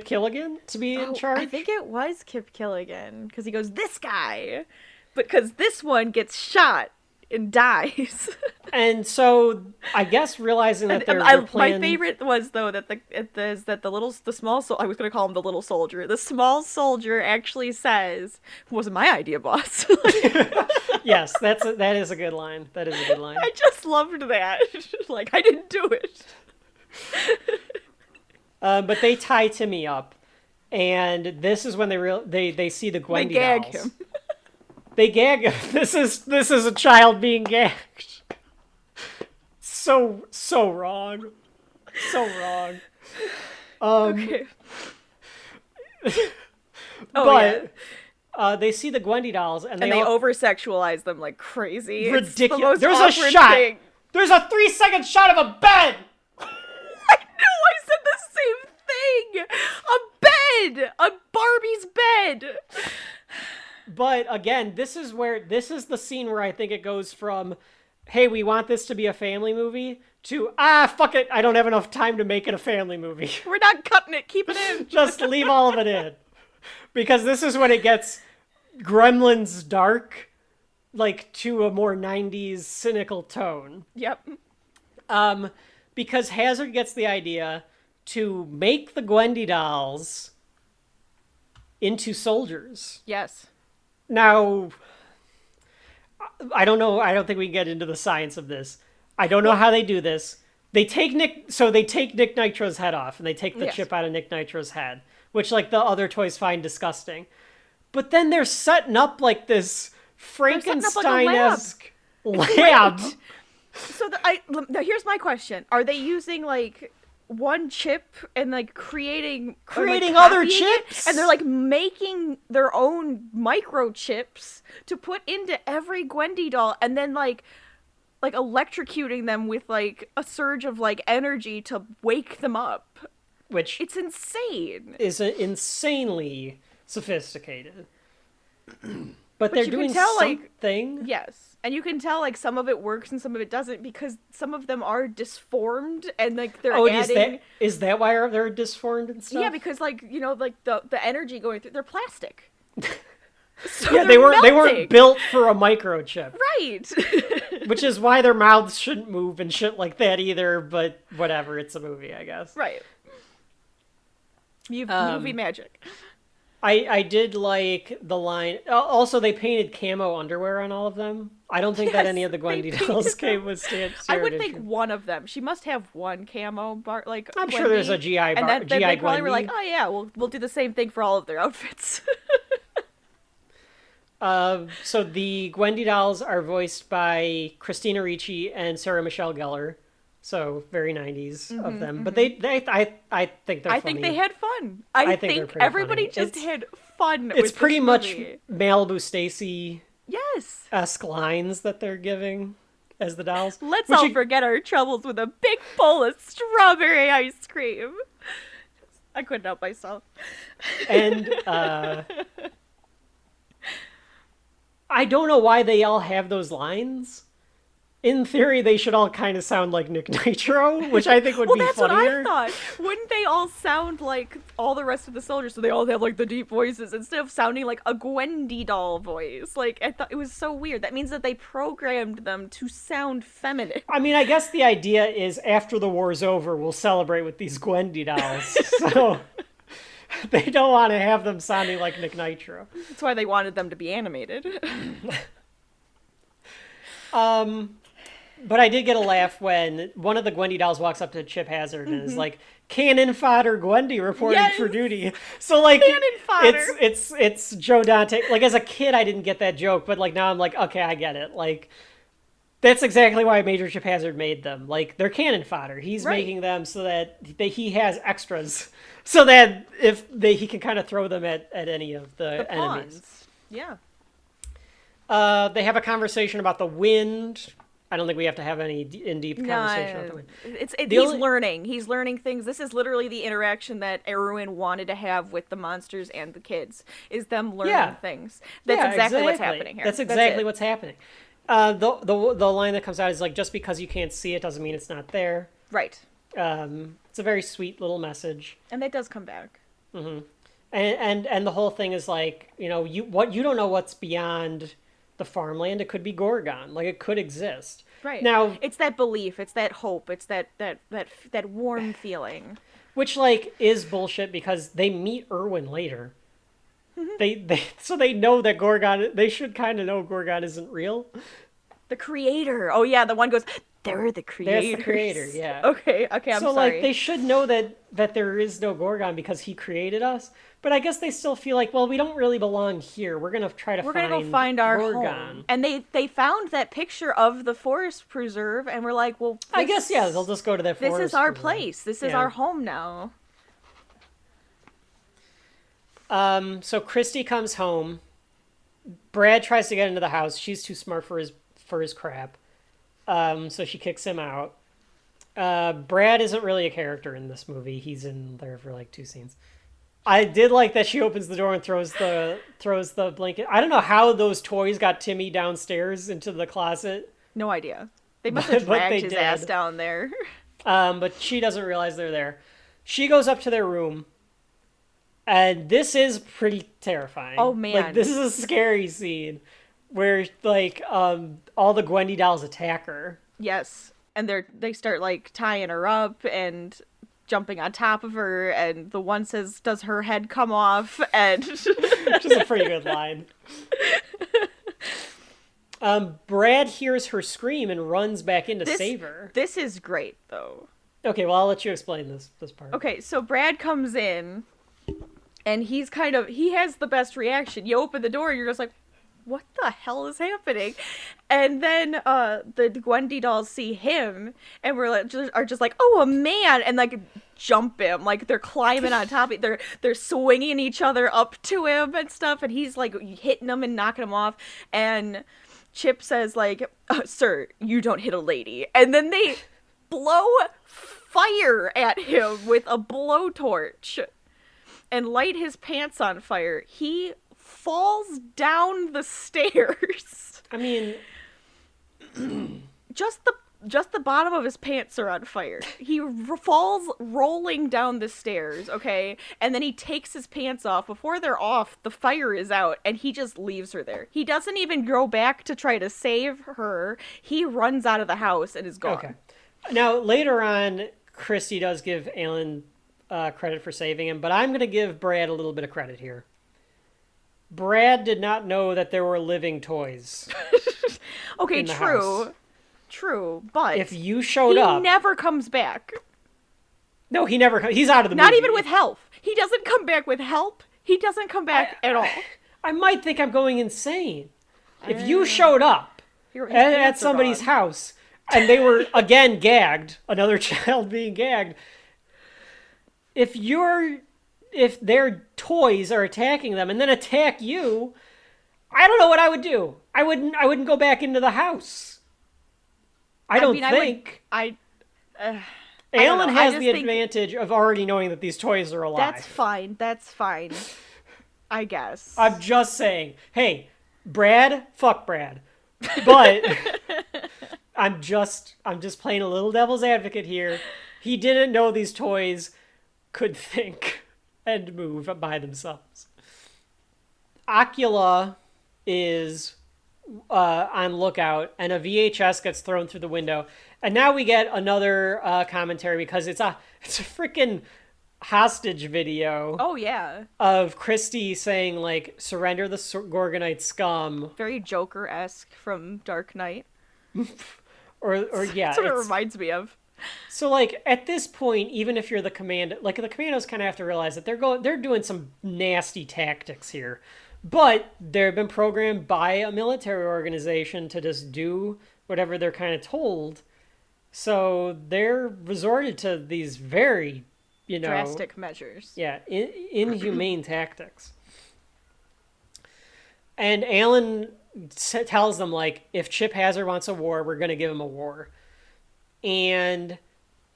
Killigan to be in charge. I think it was Kip Killigan because he goes, "This guy." Because this one gets shot and dies. And so I guess realizing that their plan... My favorite was though that the small I was gonna call him the little soldier. The small soldier actually says, "Wasn't my idea, boss." Yes, that is a good line. That is a good line. I just loved that. Like, I didn't do it. But they tie Timmy up, and this is when they see the Gwendy gag dolls. him. They gag him. This is a child being gagged. So wrong. So wrong. Okay. They see the Gwendy dolls and they over-sexualize them like crazy. Ridiculous. There's a shot. Thing. There's a 3-second shot of a bed. I know. I said the same thing. A bed. A Barbie's bed. But again, this is the scene where I think it goes from, hey, we want this to be a family movie, to, fuck it, I don't have enough time to make it a family movie. We're not cutting it, keep it in. Just leave all of it in. Because this is when it gets Gremlins dark, like, to a more 90s cynical tone. Yep. Because Hazard gets the idea to make the Gwendy dolls into soldiers. Yes. Now, I don't know. I don't think we can get into the science of this. I don't know how they do this. They take Nick Nitro's head off, and they take the chip out of Nick Nitro's head, which, like, the other toys find disgusting. But then they're setting up, like, this Frankenstein-esque lab. Right. So now here's my question: are they using like one chip and like creating other chips, and they're like making their own microchips to put into every Gwendy doll, and then like electrocuting them with like a surge of like energy to wake them up? Which it's insane. Is insanely sophisticated. But they're doing something. Yes. And you can tell, like, some of it works and some of it doesn't, because some of them are disformed, and, like, they're adding... Is that why they're disformed and stuff? Yeah, because, like, you know, like, the energy going through... They're plastic. So yeah, they weren't built for a microchip. Right. Which is why their mouths shouldn't move and shit like that either, but whatever, it's a movie, I guess. Right. Movie magic. I did like the line. Also, they painted camo underwear on all of them. I don't think that any of the Gwendy dolls came with I would think one of them. She must have one camo bar. Like I'm Gwendy, sure there's a GI bar. And then they probably Gwendy. were like, oh yeah, we'll do the same thing for all of their outfits. So the Gwendy dolls are voiced by Christina Ricci and Sarah Michelle Gellar. So very 90s of them, but I think they're funny. I think they had fun. I think everybody just had fun. It's with pretty this much movie. Malibu Stacy. Yes. Esque lines that they're giving as the dolls. Let's all forget our troubles with a big bowl of strawberry ice cream. I couldn't help myself. And I don't know why they all have those lines. In theory, they should all kind of sound like Nick Nitro, which I think would be funnier. Well, that's what I thought. Wouldn't they all sound like all the rest of the soldiers? So they all have like the deep voices instead of sounding like a Gwendy doll voice. Like, I thought it was so weird. That means that they programmed them to sound feminine. I mean, I guess the idea is after the war's over, we'll celebrate with these Gwendy dolls. So they don't want to have them sounding like Nick Nitro. That's why they wanted them to be animated. But I did get a laugh when one of the Gwendy dolls walks up to Chip Hazard and is like, "Cannon fodder Gwendy reporting for duty." So like, cannon fodder. It's Joe Dante. Like as a kid, I didn't get that joke, but like now I'm like, okay, I get it. Like that's exactly why Major Chip Hazard made them. Like they're cannon fodder. He's making them so that he has extras, so that he can kind of throw them at any of the enemies. Pawns. Yeah. They have a conversation about the wind. I don't think we have to have any in-deep conversation about the wind. He's learning. He's learning things. This is literally the interaction that Erwin wanted to have with the monsters and the kids, is them learning things. That's exactly what's happening here. That's exactly what's happening. The line that comes out is like, just because you can't see it doesn't mean it's not there. Right. It's a very sweet little message. And that does come back. Mm-hmm. And the whole thing is like, you know, you don't know what's beyond the farmland. It could be Gorgon. Like, it could exist. Right. Now, it's that belief. It's that hope. It's that warm feeling. which, like, is bullshit because they meet Irwin later. So they know that Gorgon, they should kind of know Gorgon isn't real. The creator. Oh yeah, the one goes, they're the creators. That's the creator, yeah. Okay, I'm sorry. So, like, they should know that there is no Gorgon because he created us. But I guess they still feel like, well, we don't really belong here. We're going to try to go find our Gorgon. home. And they found that picture of the forest preserve, and we're like, well, I guess, yeah, they'll just go to that forest This is our preserve. place. This is our home now. So Christy comes home. Brad tries to get into the house. She's too smart for his crap. So she kicks him out. Brad isn't really a character in this movie. He's in there for like 2 scenes. I did like that she opens the door and throws the blanket. I don't know how those toys got Timmy downstairs into the closet. No idea. They must have dragged his ass down there. But she doesn't realize they're there. She goes up to their room. And this is pretty terrifying. Oh, man. Like, this is a scary scene where, like, all the Gwendy dolls attack her. Yes. And they start, like, tying her up and jumping on top of her, and the one says, does her head come off? And which is a pretty good line. Brad hears her scream and runs back in to save her. This is great, though. Okay, well, I'll let you explain this part. Okay, so Brad comes in, and he has the best reaction. You open the door, and you're just like, what the hell is happening? And then the Gwendy dolls see him and are just like, oh, a man, and like jump him, like they're climbing on top of it. They're swinging each other up to him and stuff, and he's like hitting them and knocking them off. And Chip says like, sir, you don't hit a lady. And then they blow fire at him with a blowtorch and light his pants on fire. He falls down the stairs. I mean, just the bottom of his pants are on fire. He falls rolling down the stairs, okay? And then he takes his pants off. Before they're off, the fire is out, and he just leaves her there. He doesn't even go back to try to save her. He runs out of the house and is gone. Okay. Now, later on, Christy does give Alan credit for saving him, but I'm going to give Brad a little bit of credit here. Brad did not know that there were living toys. Okay, in the house. True, but if you showed up, he never comes back. No, he never comes. He's out of the movie. Not even with help. He doesn't come back with help. He doesn't come back at all. I might think I'm going insane. If you showed up at somebody's house and they were again gagged, another child being gagged, if their toys are attacking them and then attack you, I don't know what I would do. I wouldn't go back into the house. I don't think. Alan has the advantage of already knowing that these toys are alive. That's fine. I guess. I'm just saying. Hey, Brad, fuck Brad. But I'm just playing a little devil's advocate here. He didn't know these toys could think and move by themselves. Ocula is on lookout, and a VHS gets thrown through the window. And now we get another commentary because it's a freaking hostage video. Oh yeah. Of Christy saying like, "Surrender the Gorgonite scum." Very Joker-esque from Dark Knight. or yeah, that's what it reminds me of. So like at this point, even if you're the commando, like the commandos kind of have to realize that they're doing some nasty tactics here. But they've been programmed by a military organization to just do whatever they're kind of told. So they're resorted to these very, drastic measures. Yeah, inhumane tactics. And Alan tells them, like, if Chip Hazard wants a war, we're going to give him a war. And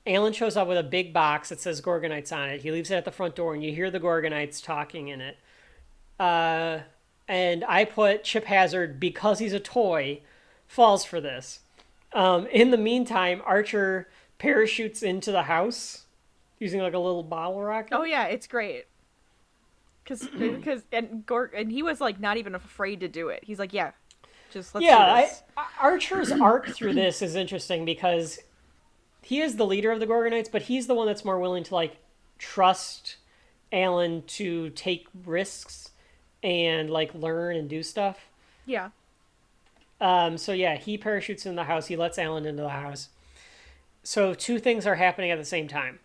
Alan shows up with a big box that says Gorgonites on it. He leaves it at the front door, and you hear the Gorgonites talking in it. And I put Chip Hazard, because he's a toy, falls for this. In the meantime, Archer parachutes into the house using like a little bottle rocket. Oh yeah, it's great. And he was like not even afraid to do it. He's like, yeah. Just let's Yeah, do this. Archer's arc through this is interesting because he is the leader of the Gorgonites, but he's the one that's more willing to like trust Alan to take risks and like learn and do stuff. Yeah. So yeah, he parachutes in the house. He lets Alan into the house. So two things are happening at the same time.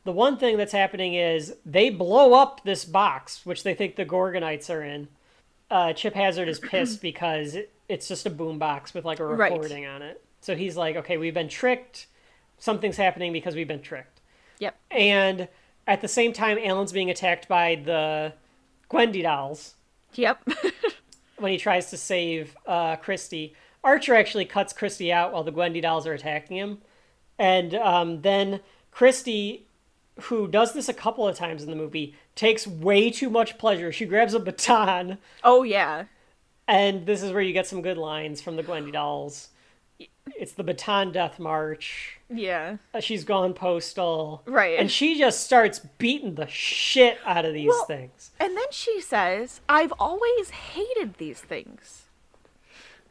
The one thing that's happening is they blow up this box, which they think the Gorgonites are in. Chip Hazard is pissed because it's just a boom box with like a recording on it. So he's like, okay, we've been tricked. Something's happening because we've been tricked. Yep. And at the same time, Alan's being attacked by the Gwendy dolls. Yep. When he tries to save Christy. Archer actually cuts Christy out while the Gwendy dolls are attacking him. And then Christy, who does this a couple of times in the movie, takes way too much pleasure. She grabs a baton. Oh, yeah. And this is where you get some good lines from the Gwendy dolls. It's the baton death march. Yeah. She's gone postal. Right. And she just starts beating the shit out of these things. And then she says, I've always hated these things.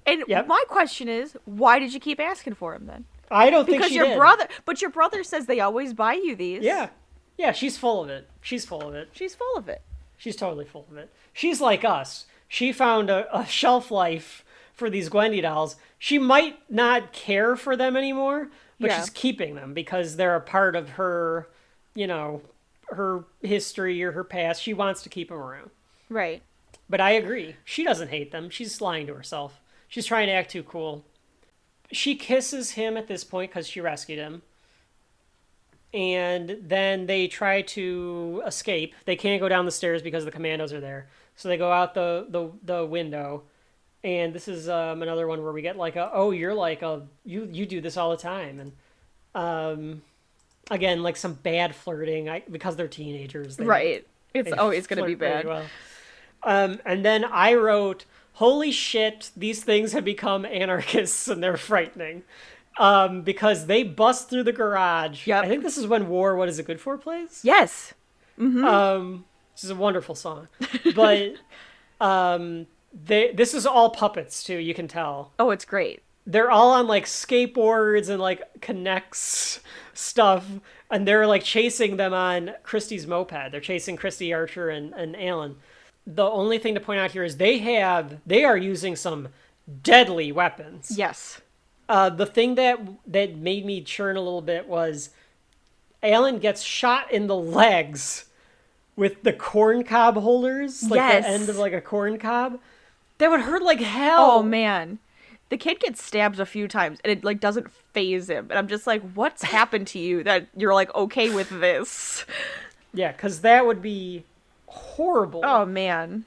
And my question is, why did you keep asking for them then? I don't think she did. But your brother says they always buy you these. Yeah. Yeah, she's full of it. She's full of it. She's full of it. She's totally full of it. She's like us. She found a shelf life for these Gwendy dolls. She might not care for them anymore, but she's keeping them because they're a part of her, you know, her history or her past. She wants to keep them around. Right. But I agree. She doesn't hate them. She's lying to herself. She's trying to act too cool. She kisses him at this point because she rescued him. And then they try to escape. They can't go down the stairs because the commandos are there. So they go out the window. And this is another one where we get like you do this all the time. And again, like some bad flirting because they're teenagers. Right. It's always going to be bad. Well. And then I wrote, holy shit, these things have become anarchists and they're frightening. Because they bust through the garage. Yep. I think this is when War, What Is It Good For plays. Yes. Mm-hmm. This is a wonderful song. But this is all puppets too, you can tell. Oh, it's great. They're all on like skateboards and like connects stuff. And they're like chasing them on Christy's moped. They're chasing Christy, Archer, and Alan. The only thing to point out here is they are using some deadly weapons. Yes. The thing that made me churn a little bit was Alan gets shot in the legs with the corn cob holders, like the end of like a corn cob. That would hurt like hell. Oh man. The kid gets stabbed a few times and it like doesn't faze him. And I'm just like, what's happened to you that you're like okay with this? Yeah, because that would be horrible. Oh man.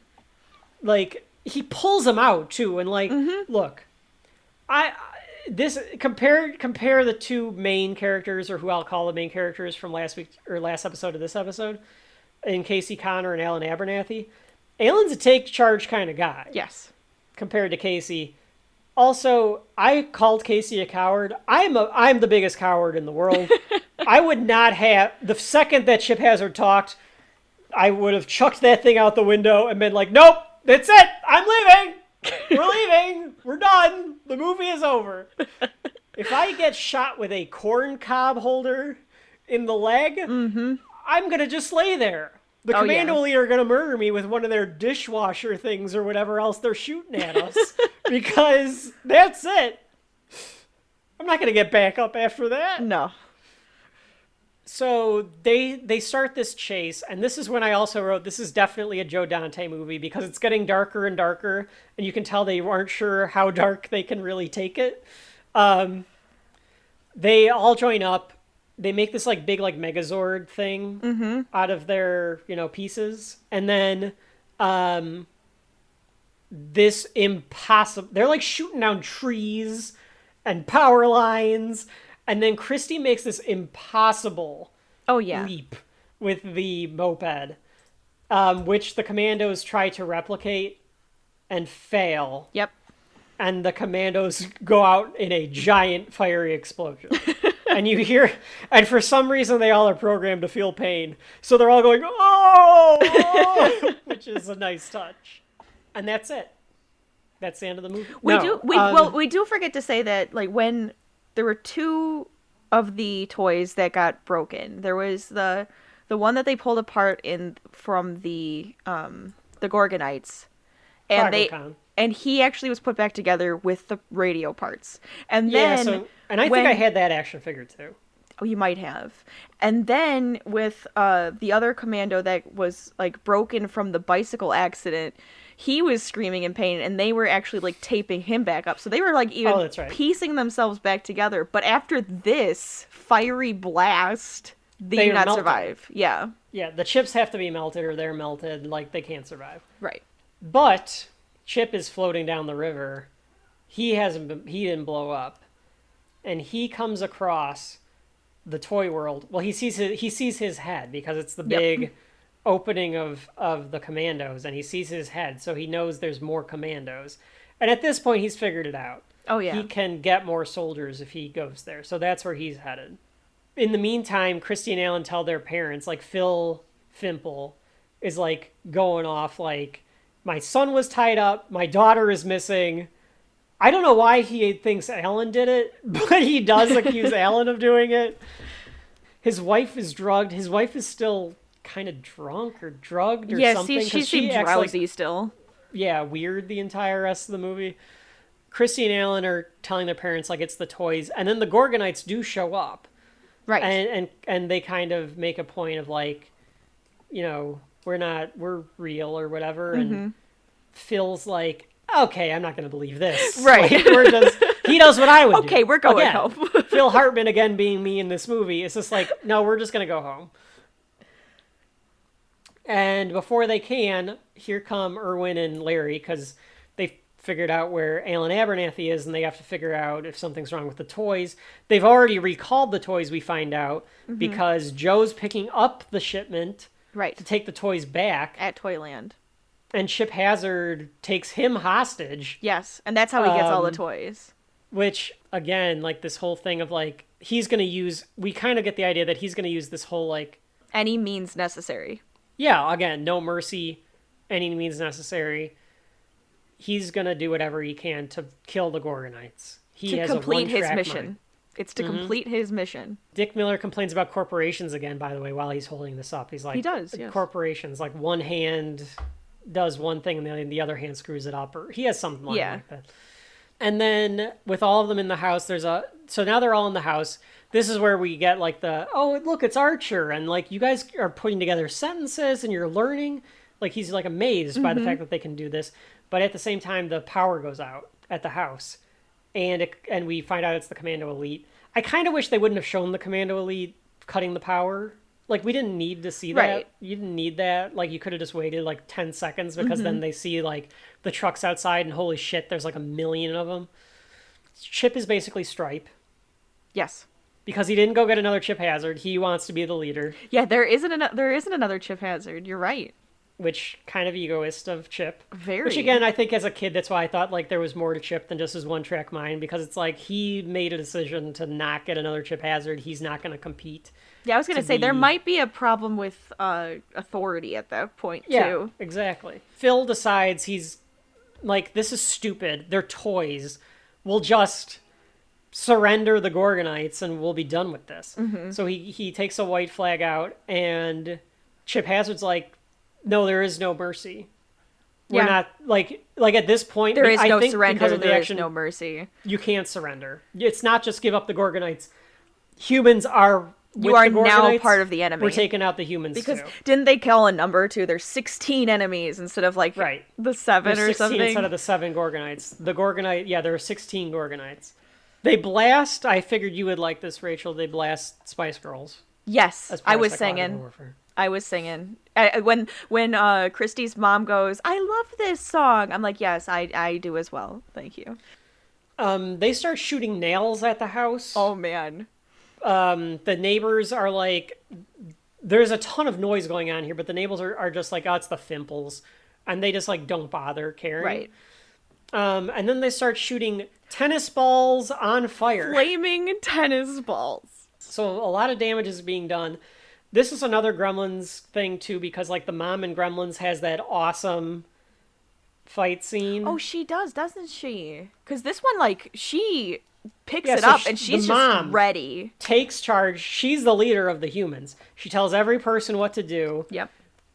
Like he pulls him out too, and like look, compare the two main characters, or who I'll call the main characters from last week or last episode of this episode, in Casey Connor and Alan Abernathy. Alan's a take charge kind of guy. Yes. Compared to Casey. Also, I called Casey a coward. I'm the biggest coward in the world. I would not have, the second that Chip Hazard talked, I would have chucked that thing out the window and been like, nope, that's it. I'm leaving. We're leaving. We're done. The movie is over. If I get shot with a corn cob holder in the leg, I'm going to just lay there. The commando leader are going to murder me with one of their dishwasher things or whatever else they're shooting at us. Because that's it. I'm not going to get back up after that. No. So they start this chase, and this is when I also wrote, this is definitely a Joe Dante movie, because it's getting darker and darker, and you can tell they weren't sure how dark they can really take it. They all join up. They make this like big like Megazord thing out of their, pieces. And then this impossible, they're like shooting down trees and power lines. And then Christy makes this impossible leap with the moped, which the commandos try to replicate and fail. Yep. And the commandos go out in a giant fiery explosion. And you hear, and for some reason they all are programmed to feel pain. So they're all going, oh! Which is a nice touch. And that's it. That's the end of the movie. We do forget to say that, like, when there were 2 of the toys that got broken, there was the one that they pulled apart from the Gorgonites, and he actually was put back together with the radio parts. And then I think I had that action figure too. Oh, you might have. And then with the other commando that was like broken from the bicycle accident, he was screaming in pain, and they were actually like taping him back up. So they were like even piecing themselves back together. But after this fiery blast, they do not survive. Yeah. Yeah, the chips have to be melted or they're melted. Like, they can't survive. Right. But Chip is floating down the river. He didn't blow up. And he comes across the toy world. Well, he sees his head because it's the big opening of the commandos, and he sees his head, so he knows there's more commandos. And at this point, he's figured it out. Oh, yeah. He can get more soldiers if he goes there. So that's where he's headed. In the meantime, Christy and Alan tell their parents, like, Phil Fimple is, like, going off, like, my son was tied up, my daughter is missing. I don't know why he thinks Alan did it, but he does accuse Alan of doing it. His wife is drugged. His wife is still kind of drunk or drugged or something. Yes, she seems drowsy still. Yeah, weird the entire rest of the movie. Christy and Alan are telling their parents, like, it's the toys. And then the Gorgonites do show up. Right. And they kind of make a point of, like, you know, we're real or whatever. Mm-hmm. And Phil's like, okay, I'm not going to believe this. Right. Like, he knows what I would do. Okay, we're going home. Phil Hartman, again, being me in this movie, it's just like, no, we're just going to go home. And before they can, here come Irwin and Larry, because they figured out where Alan Abernathy is, and they have to figure out if something's wrong with the toys. They've already recalled the toys, we find out, because Joe's picking up the shipment to take the toys back. At Toyland. And Chip Hazard takes him hostage. Yes, and that's how he gets all the toys. Which, again, like, this whole thing of, like, he's going to use... We kind of get the idea that he's going to use this whole, like... Any means necessary. Yeah, again, no mercy, any means necessary. He's going to do whatever he can to kill the Gorgonites. He has complete his mission. Mind. It's to complete his mission. Dick Miller complains about corporations again, by the way, while he's holding this up. He's like... He does, yes. Corporations, like, one hand does one thing and then the other hand screws it up. Or he has something like that. And then with all of them in the house, so now they're all in the house. This is where we get like oh, look, it's Archer. And like, you guys are putting together sentences and you're learning. Like, he's like amazed by the fact that they can do this. But at the same time, the power goes out at the house. And we find out it's the Commando Elite. I kind of wish they wouldn't have shown the Commando Elite cutting the power. Like, we didn't need to see that. Right. You didn't need that. Like, you could have just waited like 10 seconds because then they see like the trucks outside and holy shit, there's like 1 million of them. Chip is basically Stripe. Yes. Because he didn't go get another Chip Hazard. He wants to be the leader. Yeah, there isn't another Chip Hazard. You're right. Which kind of egoist of Chip. Very. Which again, I think as a kid, that's why I thought like there was more to Chip than just his one-track mind. Because it's like he made a decision to not get another Chip Hazard. He's not going to compete. Yeah, I was going to say, there might be a problem with authority at that point, too. Yeah, exactly. Phil decides he's like, this is stupid. They're toys. We'll just surrender the Gorgonites and we'll be done with this. So he takes a white flag out and Chip Hazard's like, no, there is no mercy. We're not, like at this point, there is I no think surrender, because of the there action, is no mercy. You can't surrender. It's not just give up the Gorgonites. Humans are... You are now part of the enemy. We're taking out the humans, because too. Didn't they call a number, too? There's 16 enemies instead of, like, the 7 There's or 16 something. instead of the 7 Gorgonites. The Gorgonite... Yeah, there are 16 Gorgonites. They blast... I figured you would like this, Rachel. They blast Spice Girls. Yes, I was singing. I was singing. When Christy's mom goes, I love this song. I'm like, yes, I do as well. Thank you. They start shooting nails at the house. Oh, man. The neighbors are like, there's a ton of noise going on here, but the neighbors are just like, oh, it's the Fimples. And they just like don't bother caring. Right. And then they start shooting tennis balls on fire. Flaming tennis balls. So a lot of damage is being done. This is another Gremlins thing too, because like the mom in Gremlins has that awesome fight scene. Oh, she does, doesn't she? Because this one, like, she picks Yeah, it so up and she's the mom just ready. Takes charge. She's the leader of the humans. She tells every person what to do. Yep.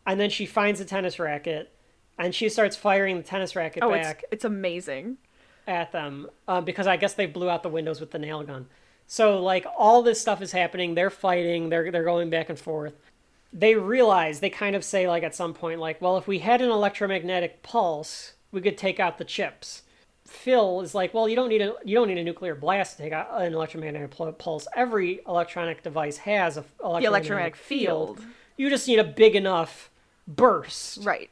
And then she finds a tennis racket, and she starts firing the tennis racket back. It's amazing. At them, because I guess they blew out the windows with the nail gun. So, like, all this stuff is happening. They're fighting. They're going back and forth. They realize, they kind of say, like, at some point, like, well, if we had an electromagnetic pulse, we could take out the chips. Phil is like, well, you don't need a nuclear blast to take out an electromagnetic pulse. Every electronic device has a electromagnetic field. You just need a big enough burst. Right.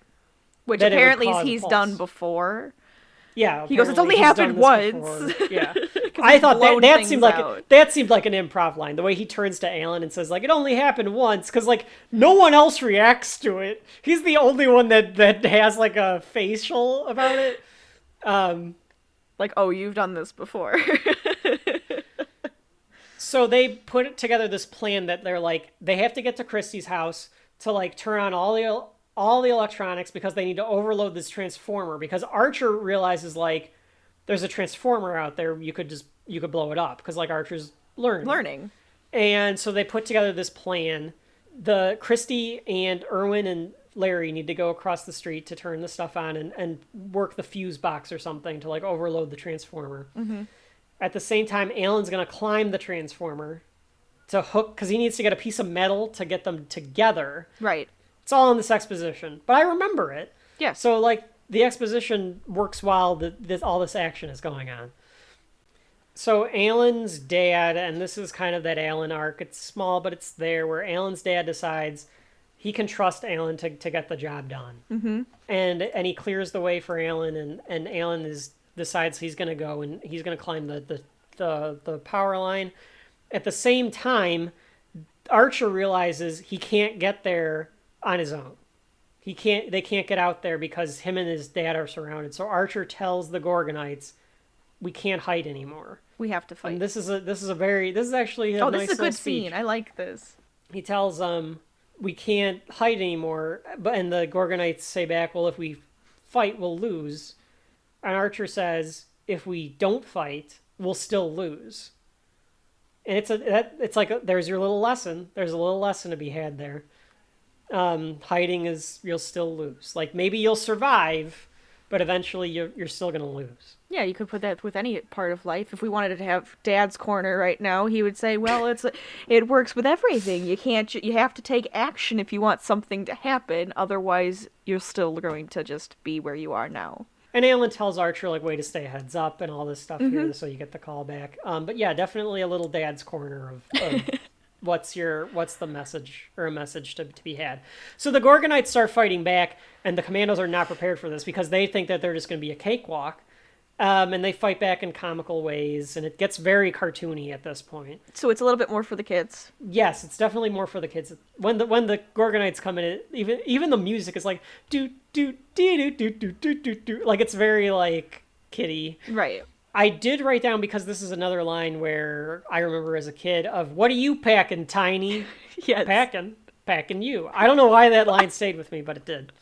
Which apparently he's done before. Yeah. He goes, it's only happened once. Yeah. I thought that seemed like an improv line. The way he turns to Alan and says, like, it only happened once, because, like, no one else reacts to it. He's the only one that has, like, a facial about it. Like, oh, you've done this before. So they put together this plan that they're like, they have to get to Christie's house to, like, turn on all the electronics because they need to overload this transformer, because Archer realizes, like, there's a transformer out there, you could blow it up, because, like, Archer's learning. And so they put together this plan. The Christy and Irwin and Larry need to go across the street to turn the stuff on and work the fuse box or something to, like, overload the transformer. Mm-hmm. At the same time, Alan's going to climb the transformer to hook, because he needs to get a piece of metal to get them together. Right. It's all in this exposition, but I remember it. Yeah. So, like, the exposition works while all this action is going on. So Alan's dad, and this is kind of that Alan arc, it's small, but it's there, where Alan's dad decides he can trust Alan to get the job done. Mm-hmm. And he clears the way for Alan, and Alan decides he's going to go, and he's going to climb the power line. At the same time, Archer realizes he can't get there on his own. They can't get out there because him and his dad are surrounded. So Archer tells the Gorgonites, we can't hide anymore. We have to fight. And this is actually a nice this is a good speech. scene. I like this. He tells we can't hide anymore, and the Gorgonites say back, well, if we fight, we'll lose. And Archer says, if we don't fight, we'll still lose. And it's like there's your little lesson. There's a little lesson to be had there. Hiding is, you'll still lose. Like, maybe you'll survive, but eventually you're still gonna lose. Yeah, you could put that with any part of life. If we wanted to have Dad's corner right now, he would say, well, it works with everything. You have to take action if you want something to happen. Otherwise, you're still going to just be where you are now. And Alan tells Archer, like, way to stay heads up and all this stuff here, so you get the call back. But yeah, definitely a little Dad's corner of what's the message, or a message to be had. So the Gorgonites start fighting back, and the Commandos are not prepared for this because they think that they're just going to be a cakewalk. And they fight back in comical ways, and it gets very cartoony at this point. So it's a little bit more for the kids. Yes, it's definitely more for the kids. When the Gorgonites come in, even the music is like do do do do do do do do do, like, it's very, like, kiddie. Right. I did write down, because this is another line where I remember as a kid of, what are you packing, Tiny? Yes. Packing you. I don't know why that line stayed with me, but it did.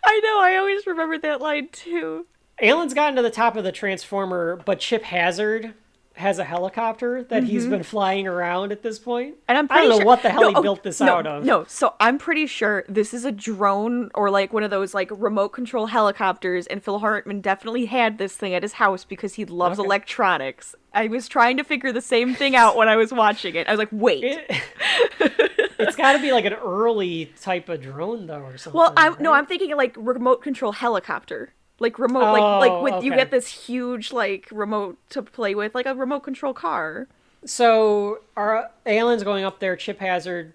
I know, I always remember that line too. Alan's gotten to the top of the Transformer, but Chip Hazard has a helicopter that he's been flying around at this point. And I don't know what the hell he built this out of. No, so I'm pretty sure this is a drone, or, like, one of those, like, remote control helicopters, and Phil Hartman definitely had this thing at his house because he loves electronics. I was trying to figure the same thing out when I was watching it. I was like, wait. It's got to be like an early type of drone, though, or something. Well, right? I'm thinking, like, remote control helicopter. Like, remote, you get this huge, like, remote to play with, like a remote control car. So Alan's going up there. Chip Hazard,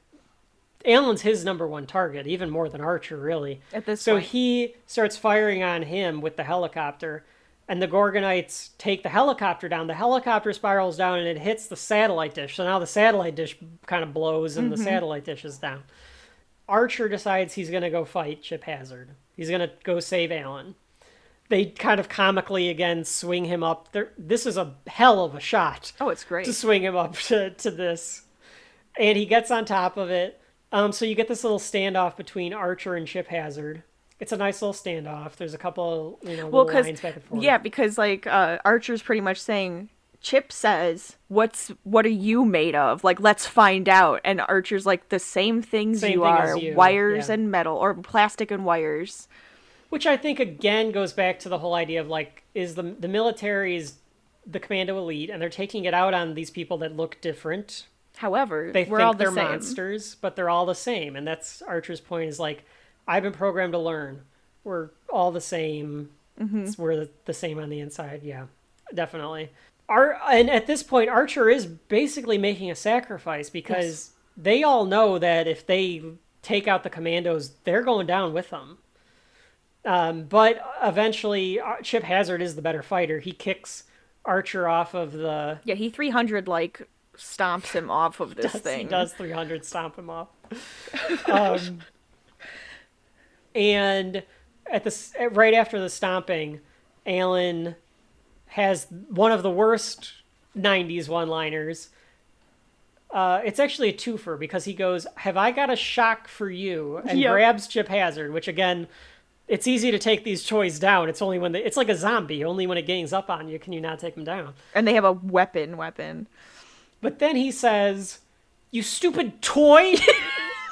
Alan's his number one target, even more than Archer, really. At this point. So he starts firing on him with the helicopter, and the Gorgonites take the helicopter down. The helicopter spirals down, and it hits the satellite dish. So now the satellite dish kind of blows, and the satellite dish is down. Archer decides he's going to go fight Chip Hazard. He's going to go save Alan. They kind of comically, again, swing him up. This is a hell of a shot. Oh, it's great. To swing him up to this. And he gets on top of it. So you get this little standoff between Archer and Chip Hazard. It's a nice little standoff. There's a couple, Well, little lines back and forth. yeah, because like Archer's pretty much saying, Chip says, what are you made of? Like, let's find out. And Archer's like, the same things Same you thing are, as you, wires yeah. and metal, or plastic and wires. Which I think, again, goes back to the whole idea of, like, is the military is the commando elite, and they're taking it out on these people that look different. However, They we're think all the they're same. monsters, but they're all the same. And that's Archer's point, is like, I've been programmed to learn. We're all the same. We're the same on the inside. Yeah, definitely. And at this point, Archer is basically making a sacrifice because they all know that if they take out the commandos, they're going down with them. But eventually, Chip Hazard is the better fighter. He kicks Archer off of the... Yeah, he 300, like, stomps him off of this He thing. does 300 stomp him off. And right after the stomping, Alan has one of the worst 90s one-liners. It's actually a twofer because he goes, "Have I got a shock for you?" and Yep. grabs Chip Hazard, which again, it's easy to take these toys down. It's only when it's like a zombie. Only when it gangs up on you can you not take them down. And they have a weapon. But then he says, "You stupid toy!"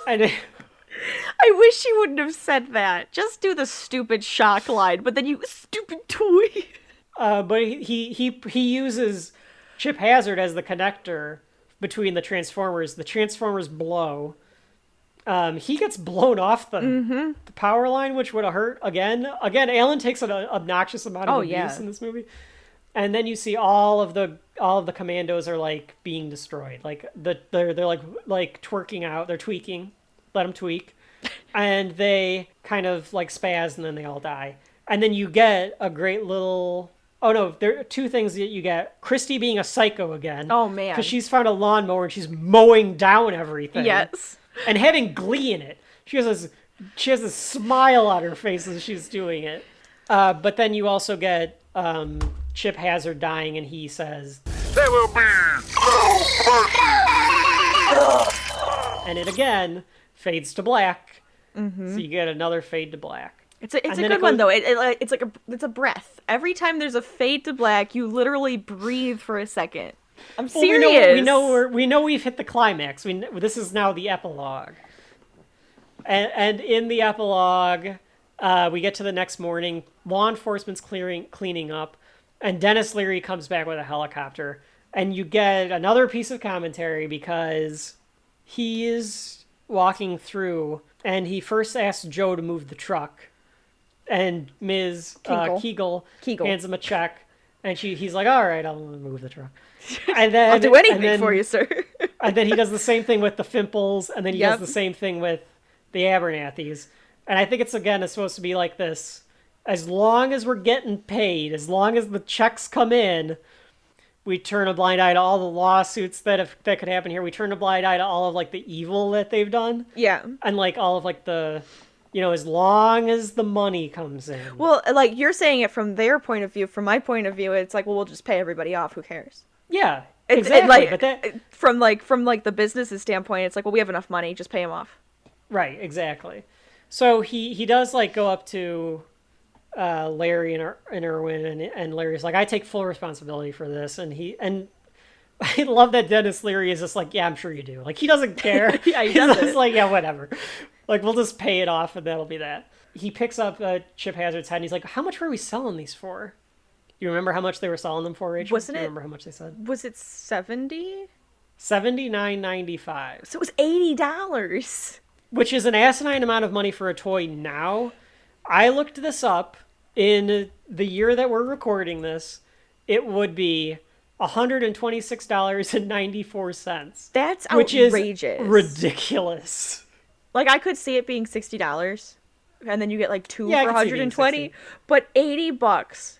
and I wish he wouldn't have said that. Just do the stupid shock line, but then you stupid toy. but he uses Chip Hazard as the connector between the Transformers. The Transformers blow. He gets blown off the power line, which would have hurt again. Alan takes an obnoxious amount of abuse in this movie. And then you see all of the commandos are like being destroyed. Like they're like twerking out. They're tweaking. Let them tweak. And they kind of like spaz and then they all die. And then you get a great little... Oh no, there are two things that you get. Christy being a psycho again. Oh man. Because she's found a lawnmower and she's mowing down everything. Yes. And having glee in it. She has this smile on her face as she's doing it. But then you also get Chip Hazard dying and he says, There will be no mercy! and it again fades to black. So you get another fade to black. It's a good one though. It's a breath. Every time there's a fade to black, you literally breathe for a second. I'm serious. We know we've hit the climax. This is now the epilogue. And in the epilogue, we get to the next morning. Law enforcement's cleaning up, and Dennis Leary comes back with a helicopter. And you get another piece of commentary because he is walking through, and he first asks Joe to move the truck. And Ms. Kegel hands him a check, and he's like, "All right, I'll move the truck." And then I'll do anything for you, sir. And then he does the same thing with the Fimples, and then he does the same thing with the Abernathys. And I think it's supposed to be like this: as long as we're getting paid, as long as the checks come in, we turn a blind eye to all the lawsuits that could happen here. We turn a blind eye to all of like the evil that they've done. Yeah. And like all of like the... as long as the money comes in. Well, like, you're saying it from their point of view. From my point of view, it's like, well, we'll just pay everybody off. Who cares? Yeah, exactly. From the business's standpoint, it's like, well, we have enough money. Just pay them off. Right, exactly. So he does, like, go up to Larry and Irwin, and Larry's like, I take full responsibility for this. And I love that Dennis Leary is just like, yeah, I'm sure you do. Like, he doesn't care. Yeah, he He's doesn't. just like, yeah, whatever. Like, we'll just pay it off and that'll be that. He picks up Chip Hazard's head and he's like, how much were we selling these for? You remember how much they were selling them for, Rachel? Wasn't Do you it? remember how much they said? Was it 70? $79.95. So it was $80. Which is an asinine amount of money for a toy now. I looked this up. In the year that we're recording this, it would be $126.94. That's which outrageous. Is ridiculous. Like, I could see it being $60, and then you get like two Yeah, I for could see it being $120, $60. but $80,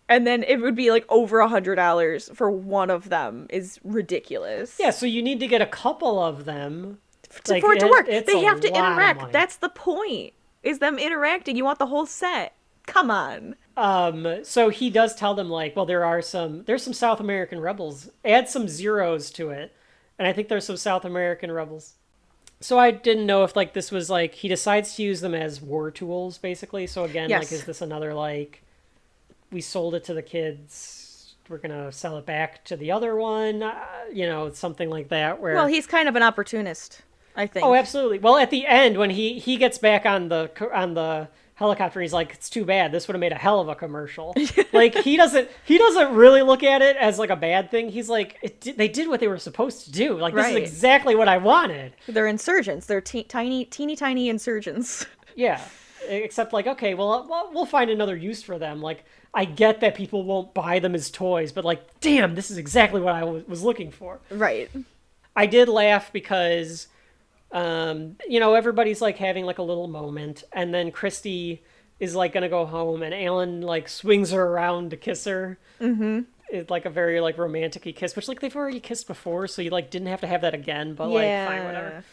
and then it would be like over $100 for one of them is ridiculous. Yeah, so you need to get a couple of them for it to work. It's They a have to lot of interact. money. That's the point. Is them interacting. You want the whole set. Come on. So he does tell them, like, well, there's some South American rebels. Add some zeros to it, and I think there's some South American rebels. So I didn't know if like this was like he decides to use them as war tools, basically. So again, Yes. like, is this another like we sold it to the kids, we're gonna sell it back to the other one, something like that? Where Well, he's kind of an opportunist, I think. oh, absolutely. Well, at the end when he gets back on the helicopter, he's like, it's too bad. This would have made a hell of a commercial. Like he doesn't really look at it as like a bad thing. He's like, they did what they were supposed to do. Like this Right. is exactly what I wanted. They're insurgents. They're teeny tiny insurgents. Yeah. Except like, okay, well, we'll find another use for them. Like I get that people won't buy them as toys, but like, damn, this is exactly what I was looking for. Right. I did laugh because everybody's like having like a little moment, and then Christy is like gonna go home, and Alan like swings her around to kiss her. Mm-hmm. It's like a very like romantic-y kiss, which like they've already kissed before, so you like didn't have to have that again. But like, fine, whatever.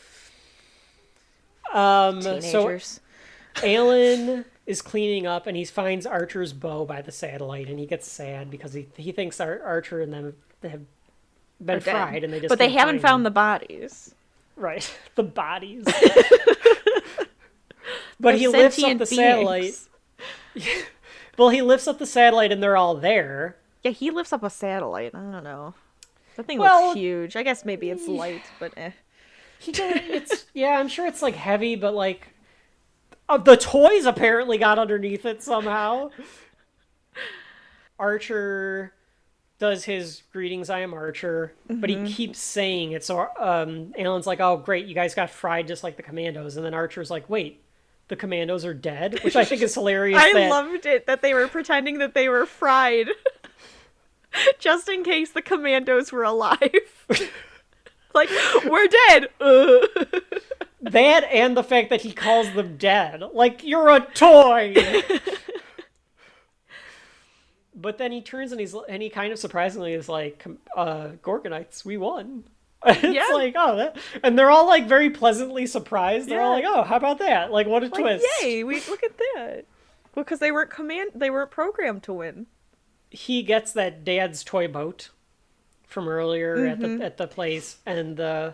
Teenagers. So Alan is cleaning up, and he finds Archer's bow by the satellite, and he gets sad because he thinks Archer and them have been fried, and they just But they can't haven't find found them. the bodies. Right, the bodies. But They're he lifts up sentient the beings. satellite. Well, he lifts up the satellite, and they're all there. Yeah, he lifts up a satellite. I don't know. That thing Well, looks huge. I guess maybe it's light, but eh. I'm sure it's like heavy, but like the toys apparently got underneath it somehow. Archer does his greetings, I am Archer, but he keeps saying it. So Alan's like, oh, great, you guys got fried just like the Commandos. And then Archer's like, wait, the Commandos are dead? Which I think is hilarious. I loved it that they were pretending that they were fried. Just in case the Commandos were alive. Like, we're dead! That and the fact that he calls them dead. Like, you're a toy! But then he turns and he kind of surprisingly is like, Gorgonites, we won. It's like, oh, and they're all like very pleasantly surprised. They're all like, oh, how about that? Like, what a twist. Yay, look at that. Well, because they weren't programmed to win. He gets that dad's toy boat from earlier at the place, and the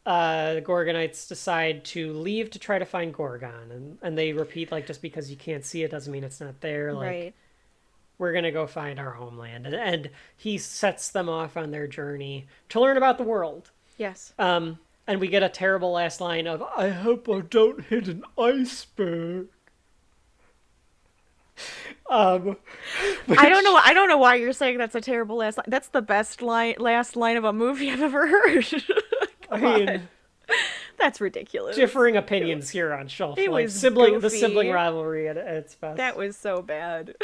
Gorgonites decide to leave to try to find Gorgon, and they repeat like, just because you can't see it doesn't mean it's not there. Like, Right. we're gonna go find our homeland, and he sets them off on their journey to learn about the world. Yes. And we get a terrible last line of, I hope I don't hit an iceberg. I don't know why you're saying that's a terrible last line. That's the best last line of a movie I've ever heard. I mean, that's ridiculous. differing opinions here on Shelf It Life. was The goofy. sibling rivalry at its best. That was so bad.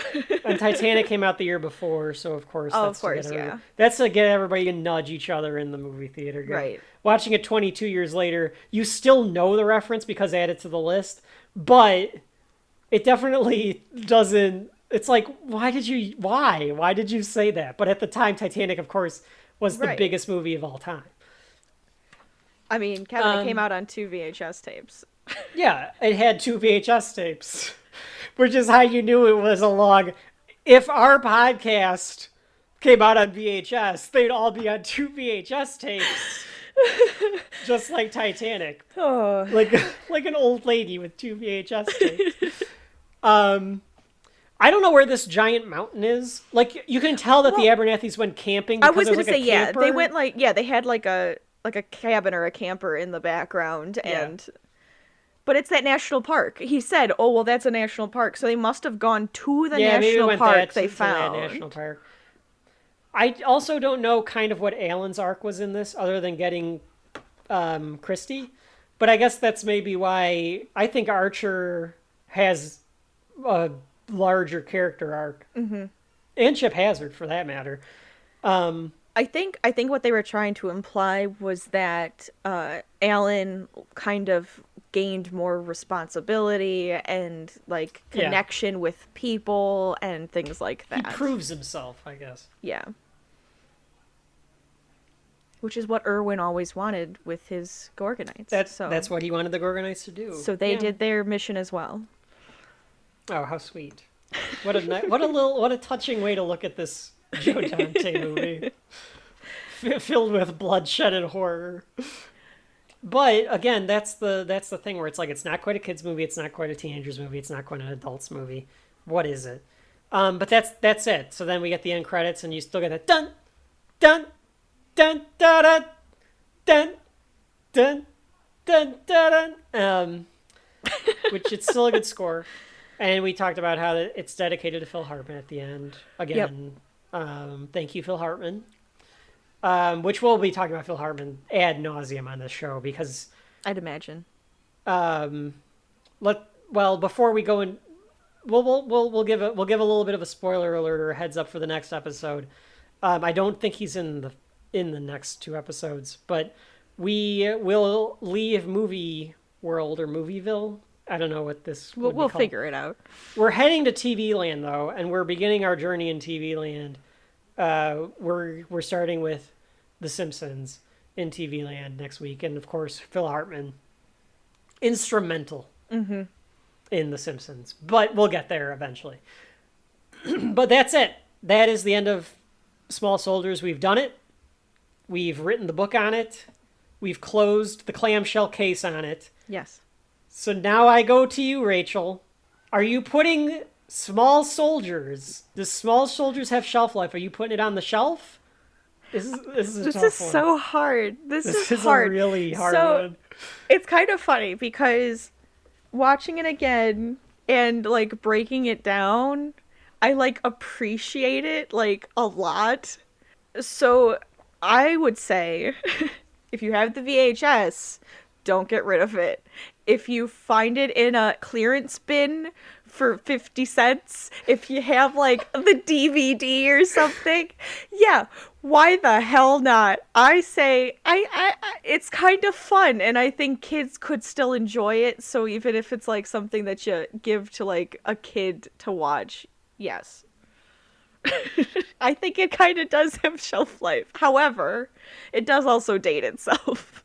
And Titanic came out the year before, so of course that's to get everybody to nudge each other in the movie theater. Right. Watching it 22 years later, you still know the reference because I added to the list, but it definitely doesn't. It's like, why did you say that? But at the time, Titanic, of course, was the biggest movie of all time. I mean, Kevin, it came out on 2 VHS tapes. Yeah, it had 2 VHS tapes, which is how you knew it was a long. If our podcast came out on VHS, they'd all be on 2 VHS tapes, just like Titanic. Oh. Like an old lady with 2 VHS tapes. I don't know where this giant mountain is. Like, you can tell that the Abernathys went camping. I was going to say, camper. they went they had like a cabin or a camper in the background, but it's that national park. He said, "Oh, well, that's a national park," so they must have gone to the national park they found. To that national park. I also don't know kind of what Alan's arc was in this, other than getting Christy, but I guess that's maybe why I think Archer has a larger character arc, and Chip Hazard for that matter. I think what they were trying to imply was that Alan kind of gained more responsibility and like connection with people and things like that. He proves himself, I guess. Yeah. Which is what Irwin always wanted with his Gorgonites. That's what he wanted the Gorgonites to do. So they did their mission as well. Oh, how sweet! What a touching way to look at this Joe Dante movie, filled with bloodshed and horror. But again, that's the thing where it's like it's not quite a kids movie, it's not quite a teenagers movie, it's not quite an adults movie. What is it? But that's it. So then we get the end credits, and you still get that dun dun dun dun dun dun dun dun dun dun. Which it's still a good score. And we talked about how it's dedicated to Phil Hartman at the end. Again, thank you, Phil Hartman. Which we'll be talking about Phil Hartman ad nauseum on this show because I'd imagine. Before we go in, we'll give a little bit of a spoiler alert or a heads up for the next episode. I don't think he's in the next 2 episodes, but we will leave Movie World or Movieville. I don't know what this would be We'll called. figure it out. We're heading to TV Land though, and we're beginning our journey in TV Land. We're starting with The Simpsons in TV Land next week, and of course Phil Hartman, instrumental in The Simpsons. But we'll get there eventually. But that's it. That is the end of Small Soldiers. We've done it. We've written the book on it. We've closed the clamshell case on it. Yes. So now I go to you, Rachel. Are you putting Small Soldiers? Does Small Soldiers have shelf life? Are you putting it on the shelf? This is a tough one. So hard. This is a hard. really hard one. It's kind of funny because watching it again and like breaking it down, I like appreciate it like a lot. So I would say if you have the VHS, don't get rid of it. If you find it in a clearance bin for 50 cents, if you have like the DVD or something, yeah, why the hell not? I say I it's kind of fun, and I think kids could still enjoy it. So even if it's like something that you give to like a kid to watch, yes. I think it kind of does have shelf life. However, it does also date itself.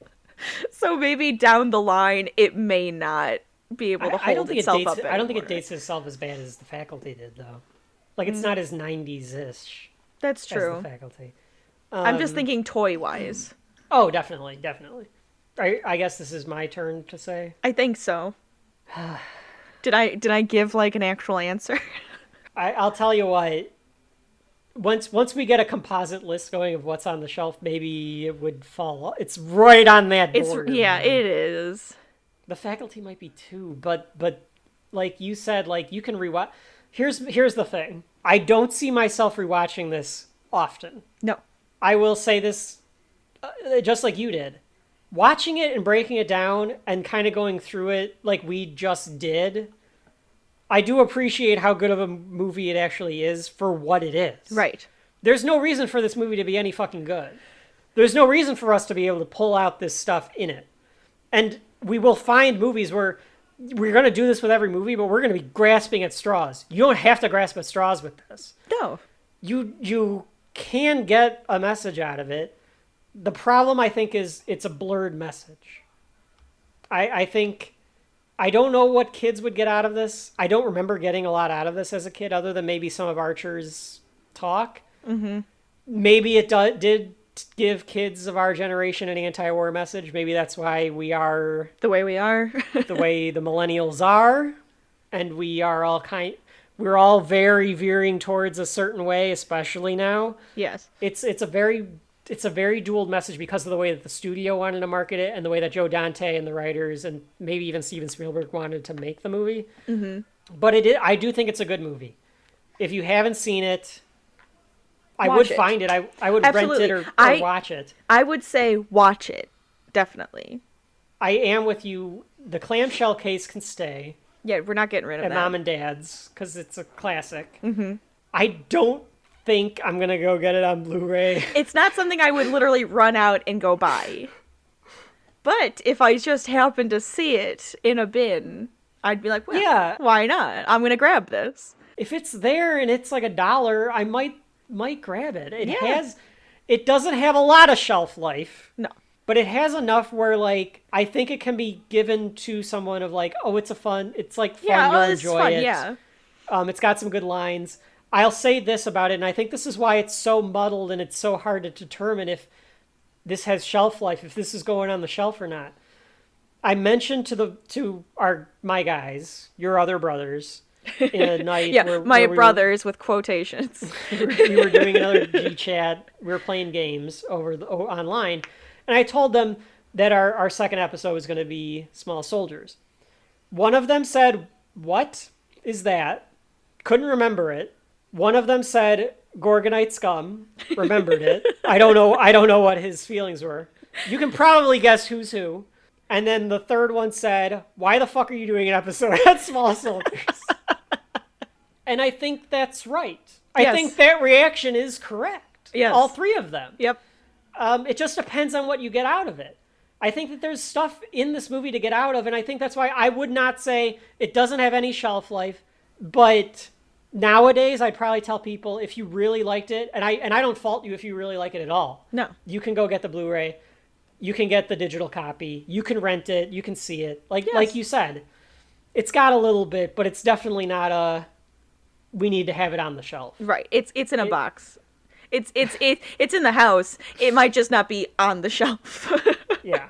So maybe down the line, it may not be able to hold itself up anymore. I don't think it dates itself as bad as The Faculty did, though. Like, it's not as 90s-ish. That's true. As The Faculty. I'm just thinking toy-wise. Oh, definitely. I guess this is my turn to say. I think so. Did I give, like, an actual answer? I'll tell you what. Once we get a composite list going of what's on the shelf, maybe it would fall off. It's right on that border. It is. The Faculty might be too, but like you said, like you can rewatch. Here's the thing. I don't see myself rewatching this often. No. I will say this, just like you did. Watching it and breaking it down and kind of going through it like we just did, I do appreciate how good of a movie it actually is for what it is. Right. There's no reason for this movie to be any fucking good. There's no reason for us to be able to pull out this stuff in it. And we will find movies where we're going to do this with every movie, but we're going to be grasping at straws. You don't have to grasp at straws with this. No. You can get a message out of it. The problem, I think, is it's a blurred message. I think... I don't know what kids would get out of this. I don't remember getting a lot out of this as a kid, other than maybe some of Archer's talk. Mm-hmm. Maybe it did give kids of our generation an anti-war message. Maybe that's why we are... the way we are. the way the millennials are. And we are all we're all very veering towards a certain way, especially now. Yes. It's a very dual message because of the way that the studio wanted to market it and the way that Joe Dante and the writers and maybe even Steven Spielberg wanted to make the movie. Mm-hmm. But I do think it's a good movie. If you haven't seen it, I would find it. I would Absolutely. rent it or watch it. I would say watch it. Definitely. I am with you. The clamshell case can stay. Yeah, we're not getting rid of at that. Mom and Dad's because it's a classic. Mm-hmm. I don't think I'm gonna go get it on Blu-ray. It's not something I would literally run out and go buy. But if I just happen to see it in a bin, I'd be like, well, yeah, why not? I'm gonna grab this. If it's there and it's like $1, I might grab it. It doesn't have a lot of shelf life. No. But it has enough where, like, I think it can be given to someone of, like, oh, it's fun, you'll enjoy it. Yeah. It's got some good lines. I'll say this about it, and I think this is why it's so muddled and it's so hard to determine if this has shelf life, if this is going on the shelf or not. I mentioned to my guys, your other brothers, in a night Yeah, where my we brothers with quotations. we were doing another G chat. We were playing games online, and I told them that our second episode was going to be Small Soldiers. One of them said, "What is that?" Couldn't remember it. One of them said, "Gorgonite scum." Remembered it. I don't know what his feelings were. You can probably guess who's who. And then the third one said, "Why the fuck are you doing an episode on Small Soldiers?" And I think that's right. I Yes. think that reaction is correct. Yes. All three of them. Yep. It just depends on what you get out of it. I think that there's stuff in this movie to get out of, and I think that's why I would not say it doesn't have any shelf life. But nowadays, I'd probably tell people if you really liked it, and I don't fault you if you really like it at all. No. You can go get the Blu-ray. You can get the digital copy. You can rent it. You can see it. Like you said, it's got a little bit, but it's definitely not we need to have it on the shelf. Right. It's in a box. It's in the house. It might just not be on the shelf. Yeah.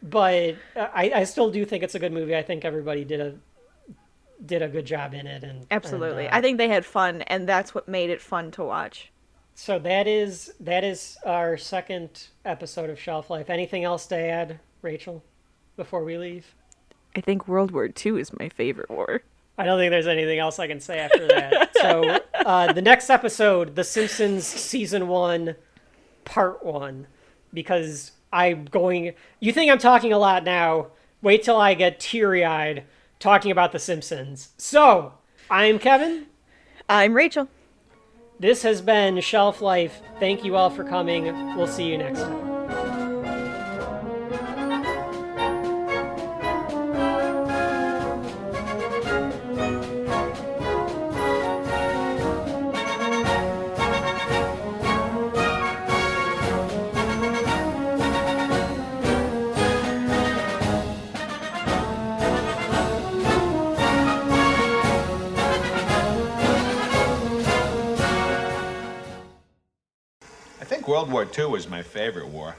But I still do think it's a good movie. I think everybody did a good job in it. And Absolutely. and, I think they had fun, and that's what made it fun to watch. So that is our second episode of Shelf Life. Anything else to add, Rachel, before we leave? I think World War II is my favorite war. I don't think there's anything else I can say after that. So the next episode, The Simpsons Season 1, Part 1, because you think I'm talking a lot now. Wait till I get teary-eyed talking about The Simpsons. So, I'm Kevin. I'm Rachel. This has been Shelf Life. Thank you all for coming. We'll see you next time. I think World War II was my favorite war.